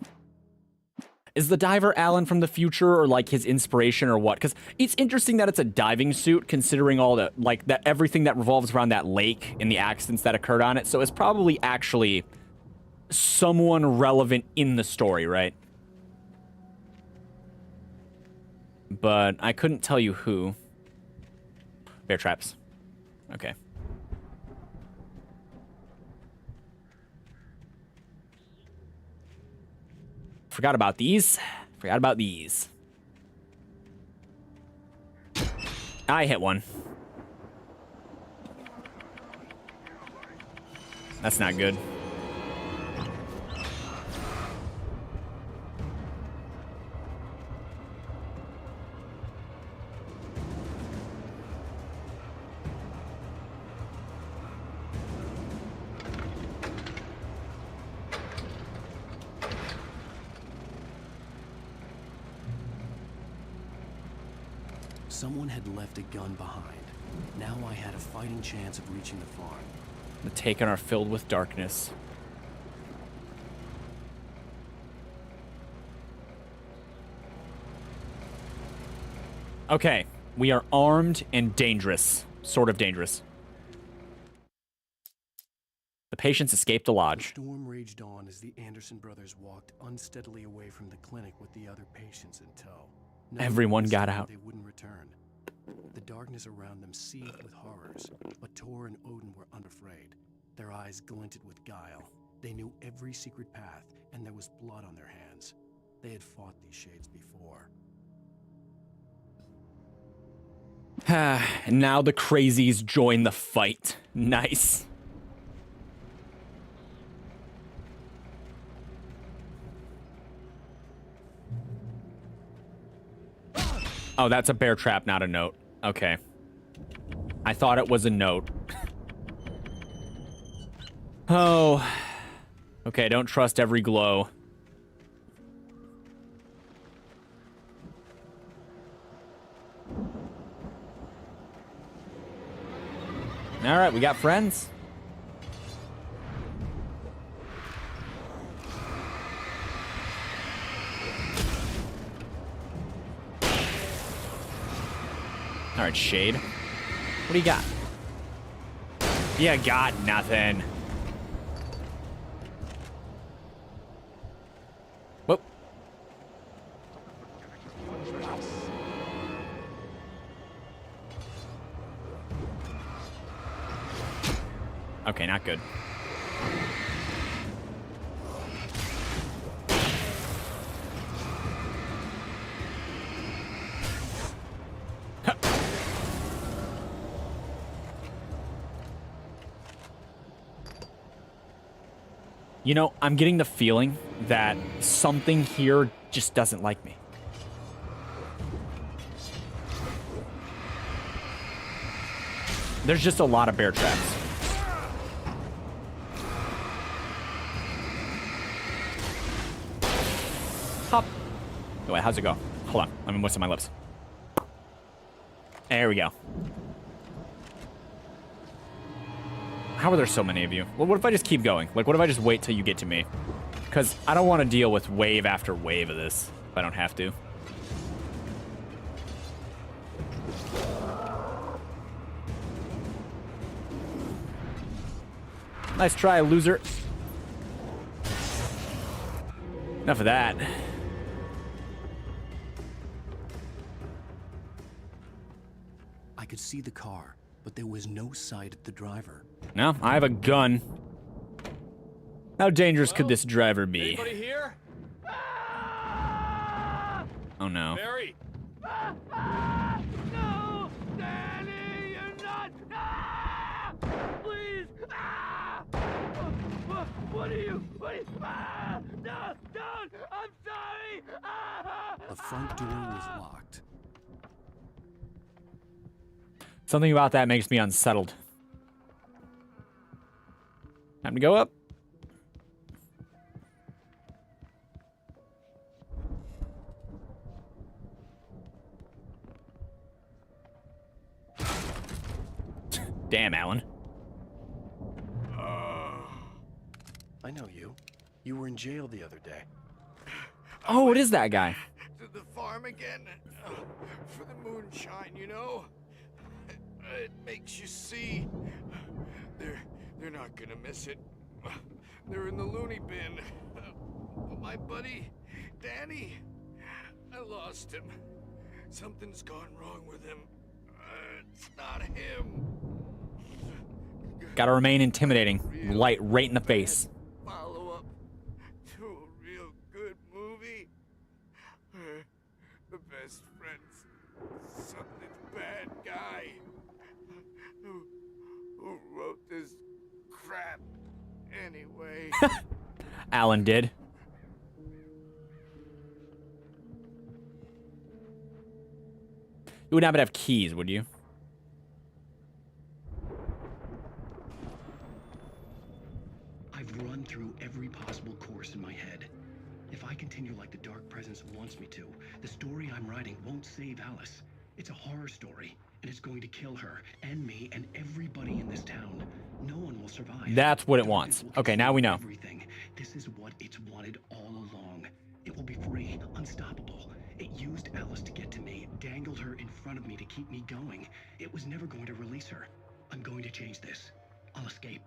Is the diver Alan from the future, or like his inspiration, or what? Because it's interesting that it's a diving suit, considering all the, like, that everything that revolves around that lake and the accidents that occurred on it. So it's probably actually someone relevant in the story, right? But I couldn't tell you who. Bear traps. Okay. Forgot about these. Forgot about these. I hit one. That's not good. Someone had left a gun behind. Now I had a fighting chance of reaching the farm. The Taken are filled with darkness. Okay, we are armed and dangerous. Sort of dangerous. The patients escaped the lodge. The storm raged on as the Anderson brothers walked unsteadily away from the clinic with the other patients in tow. Everyone got out. They wouldn't return. The darkness around them seethed with horrors, but Tor and Odin were unafraid. Their eyes glinted with guile. They knew every secret path, and there was blood on their hands. They had fought these shades before. And now the crazies join the fight. Nice. Oh, that's a bear trap, not a note. Okay. I thought it was a note. Oh. Okay, don't trust every glow. All right, we got friends. All right, Shade. What do you got? You got nothing. Whoop. Okay, not good. You know, I'm getting the feeling that something here just doesn't like me. There's just a lot of bear traps. Hop. Oh, wait, how's it go? Hold on, let me moisten my lips. There we go. How are there so many of you? Well, what if I just keep going? Like, what if I just wait till you get to me? Because I don't want to deal with wave after wave of this if I don't have to. Nice try, loser. Enough of that. I could see the car, but there was no sight of the driver. No, I have a gun. How dangerous could this driver be? Anybody here? Oh no. Barry! No! Danny, you're not! Ah! Please! Ah! What are you? No! Don't! I'm sorry! Ah! The front door was locked. Something about that makes me unsettled. Time to go up. Damn, Alan. I know you. You were in jail the other day. Oh, it is that guy. To the farm again for the moonshine, you know. It makes you see. They're not gonna miss it. They're in the loony bin. But my buddy, Danny, I lost him. Something's gone wrong with him. It's not him. Gotta remain intimidating. Light right in the face. Follow up to a real good movie. The best friend's something bad guy who wrote this crap anyway. Alan did. You would not have keys, would you? I've run through every possible course in my head. If I continue like the Dark Presence wants me to, the story I'm writing won't save Alice. It's a horror story, and it's going to kill her, and me, and everybody in this town. No one will survive. That's what it wants. Okay, now we know. Everything. This is what it's wanted all along. It will be free, unstoppable. It used Alice to get to me, dangled her in front of me to keep me going. It was never going to release her. I'm going to change this. I'll escape.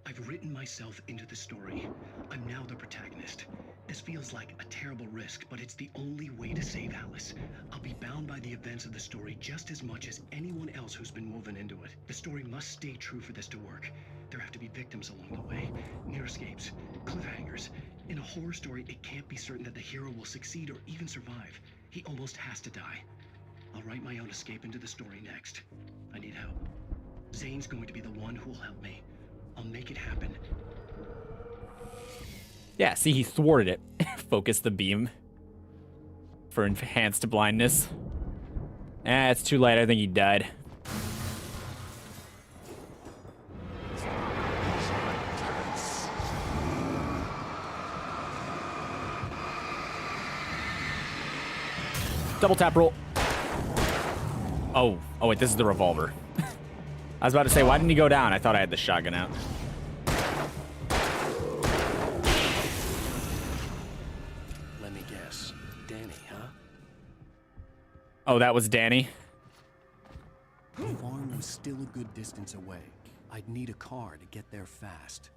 I've written myself into the story. I'm now the protagonist. This feels like a terrible risk, but it's the only way to save Alice. I'll be bound by the events of the story just as much as anyone else who's been woven into it. The story must stay true for this to work. There have to be victims along the way, near escapes, cliffhangers. In a horror story, it can't be certain that the hero will succeed or even survive. He almost has to die. I'll write my own escape into the story next. I need help. Zane's going to be the one who will help me. I'll make it happen. Yeah, see, he thwarted it. Focus the beam for enhanced blindness. It's too late. I think he died. Double tap roll. Oh, wait, this is the revolver. I was about to say, why didn't he go down? I thought I had the shotgun out. Let me guess. Danny, huh? Oh, that was Danny? The farm was still a good distance away. I'd need a car to get there fast.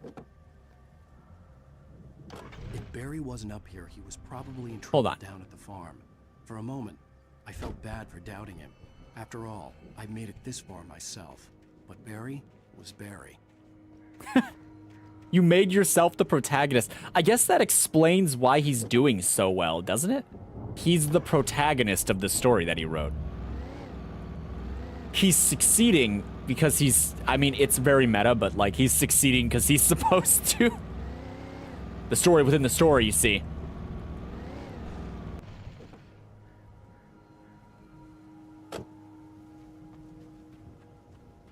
If Barry wasn't up here, he was probably in trouble down at the farm. For a moment, I felt bad for doubting him. After all, I made it this far myself. But Barry was Barry. You made yourself the protagonist. I guess that explains why he's doing so well, doesn't it? He's the protagonist of the story that he wrote. He's succeeding because he's... I mean, it's very meta, but, like, he's succeeding because he's supposed to. The story within the story, you see.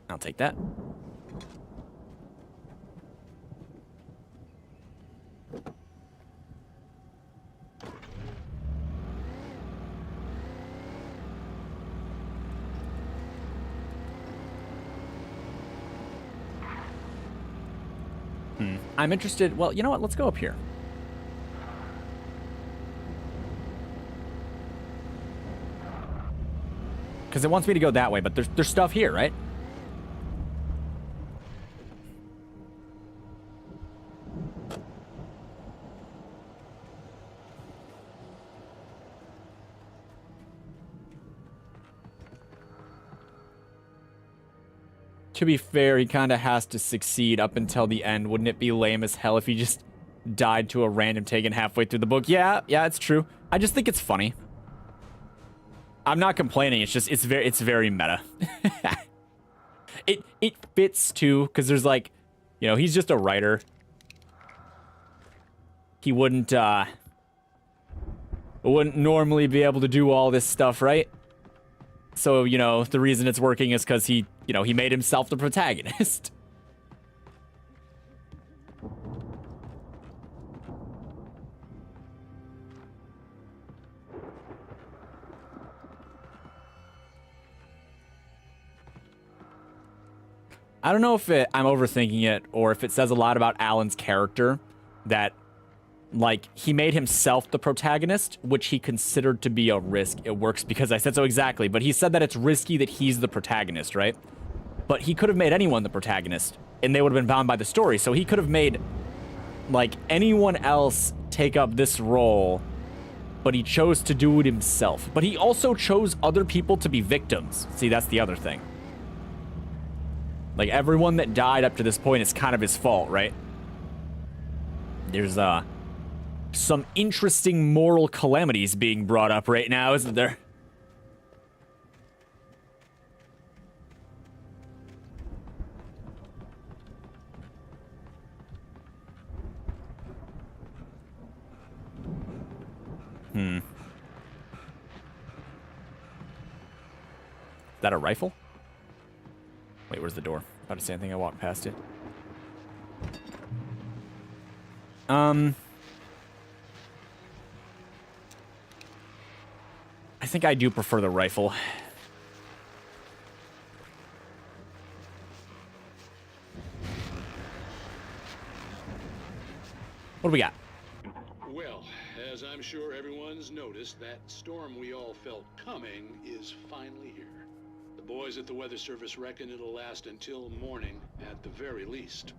I'll take that. I'm interested. Well, you know what? Let's go up here. Because it wants me to go that way, but there's stuff here, right? To be fair, he kind of has to succeed up until the end. Wouldn't it be lame as hell if he just died to a random taken halfway through the book? Yeah, it's true. I just think it's funny. I'm not complaining. It's just it's very meta. It fits too, because there's like, you know, he's just a writer. He wouldn't normally be able to do all this stuff, right? So, you know, the reason it's working is because he, you know, he made himself the protagonist. I don't know if I'm overthinking it or if it says a lot about Alan's character that, like, he made himself the protagonist, which he considered to be a risk. It works because I said so exactly, but he said that it's risky that he's the protagonist, right? But he could have made anyone the protagonist, and they would have been bound by the story. So he could have made, like, anyone else take up this role, but he chose to do it himself. But he also chose other people to be victims. See, that's the other thing. Like, everyone that died up to this point is kind of his fault, right? There's, some interesting moral calamities being brought up right now, isn't there? Is that a rifle? Wait, where's the door? About to say, I think I walked past it. I think I do prefer the rifle. What do we got? Well, as I'm sure everyone's noticed, that storm we all felt coming is finally here. The boys at the Weather Service reckon it'll last until morning at the very least.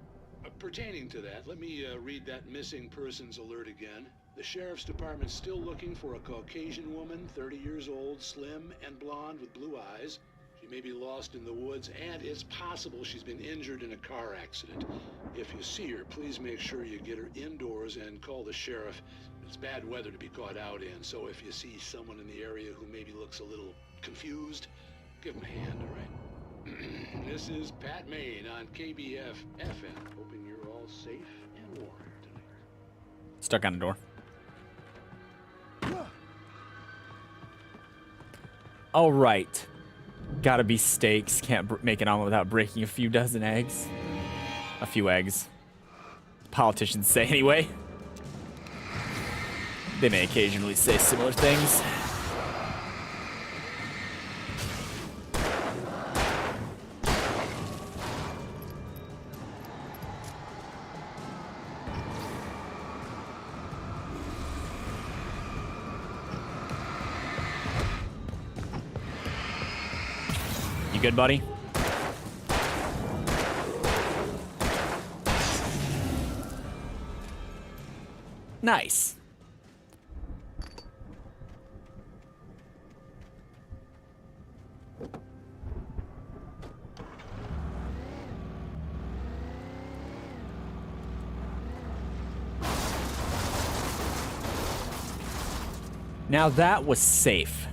Pertaining to that, let me read that missing persons alert again. The Sheriff's Department's still looking for a Caucasian woman, 30 years old, slim and blonde with blue eyes. She may be lost in the woods, and it's possible she's been injured in a car accident. If you see her, please make sure you get her indoors and call the sheriff. It's bad weather to be caught out in, so if you see someone in the area who maybe looks a little confused, give him a hand, all right? This is Pat Maine on KBF FM, hoping you're all safe and warm tonight. Stuck on the door. All right. Gotta be steaks. Can't make an omelet without breaking a few dozen eggs. A few eggs. Politicians say anyway. They may occasionally say similar things. You good, buddy? Nice. Now that was safe.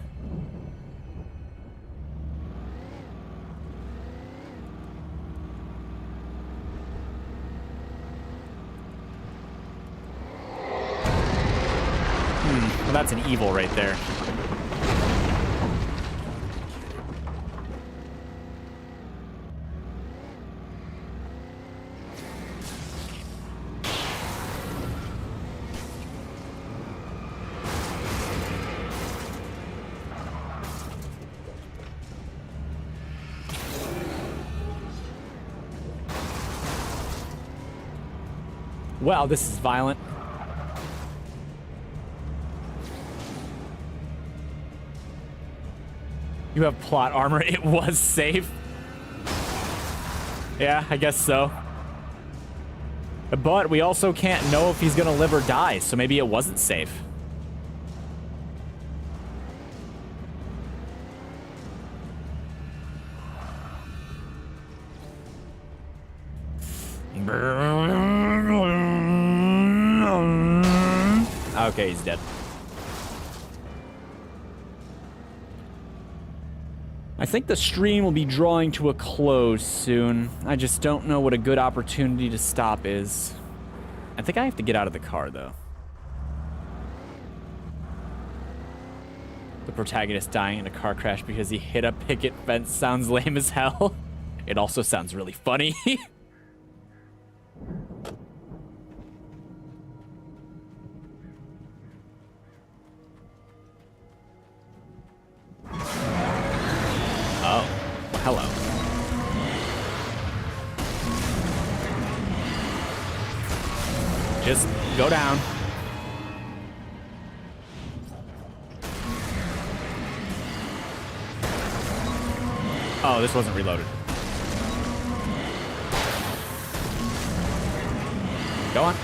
Well, that's an evil right there. Wow, this is violent. You have plot armor. It was safe. Yeah, I guess so. But we also can't know if he's gonna live or die, so maybe it wasn't safe. Okay, he's dead. I think the stream will be drawing to a close soon. I just don't know what a good opportunity to stop is. I think I have to get out of the car, though. The protagonist dying in a car crash because he hit a picket fence sounds lame as hell. It also sounds really funny. Oh, hello. Just go down. Oh, this wasn't reloaded. Go on.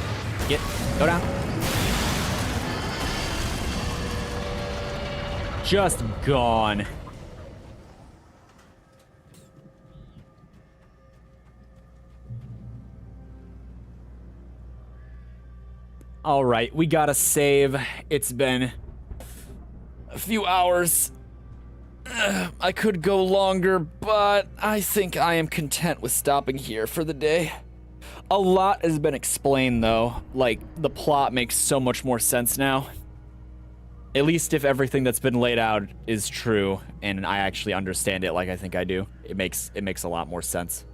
Go down. Just gone. All right, we gotta save. It's been a few hours. I could go longer, but I think I am content with stopping here for the day. A lot has been explained, though. Like, the plot makes so much more sense now. At least if everything that's been laid out is true, and I actually understand it like I think I do. It makes a lot more sense.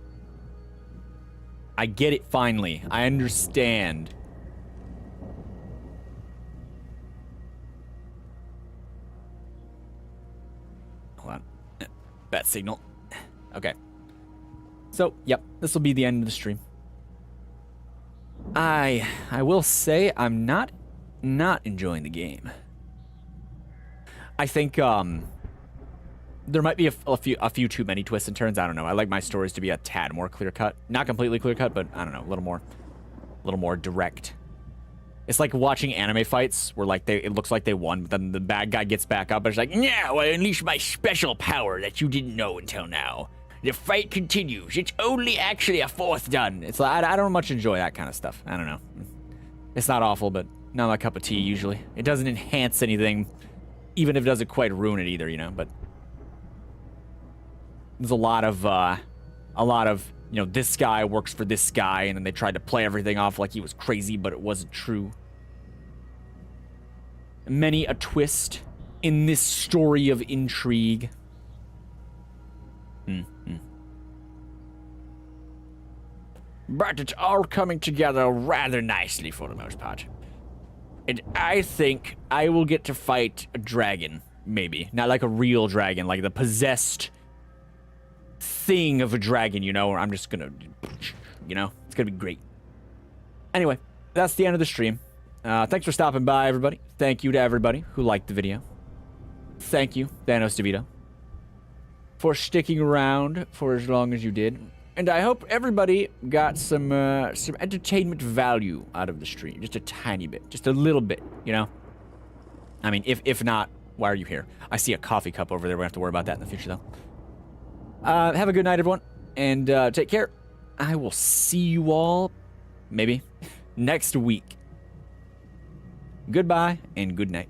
I get it finally. I understand. Hold on. Bat signal. Okay. So, yep, this will be the end of the stream. I will say I'm not enjoying the game. I think there might be a few too many twists and turns. I don't know. I like my stories to be a tad more clear cut. Not completely clear cut, but I don't know, a little more direct. It's like watching anime fights where like it looks like they won, but then the bad guy gets back up and it's like, now I unleash my special power that you didn't know until now. The fight continues. It's only actually a fourth done. It's like I don't much enjoy that kind of stuff. I don't know. It's not awful, but not my cup of tea usually. It doesn't enhance anything, even if it doesn't quite ruin it either, you know. But there's a lot of you know, this guy works for this guy, and then they tried to play everything off like he was crazy, but it wasn't true. Many a twist in this story of intrigue. But it's all coming together rather nicely for the most part. And I think I will get to fight a dragon, maybe. Not like a real dragon, like the possessed thing of a dragon, you know, or I'm just gonna, you know, it's gonna be great. Anyway, that's the end of the stream. Thanks for stopping by, everybody. Thank you to everybody who liked the video. Thank you, Thanos DeVito. for sticking around for as long as you did. And I hope everybody got some entertainment value out of the stream. Just a tiny bit. Just a little bit, you know? I mean, if not, why are you here? I see a coffee cup over there. We have to worry about that in the future, though. Have a good night, everyone. And take care. I will see you all, maybe, next week. Goodbye and good night.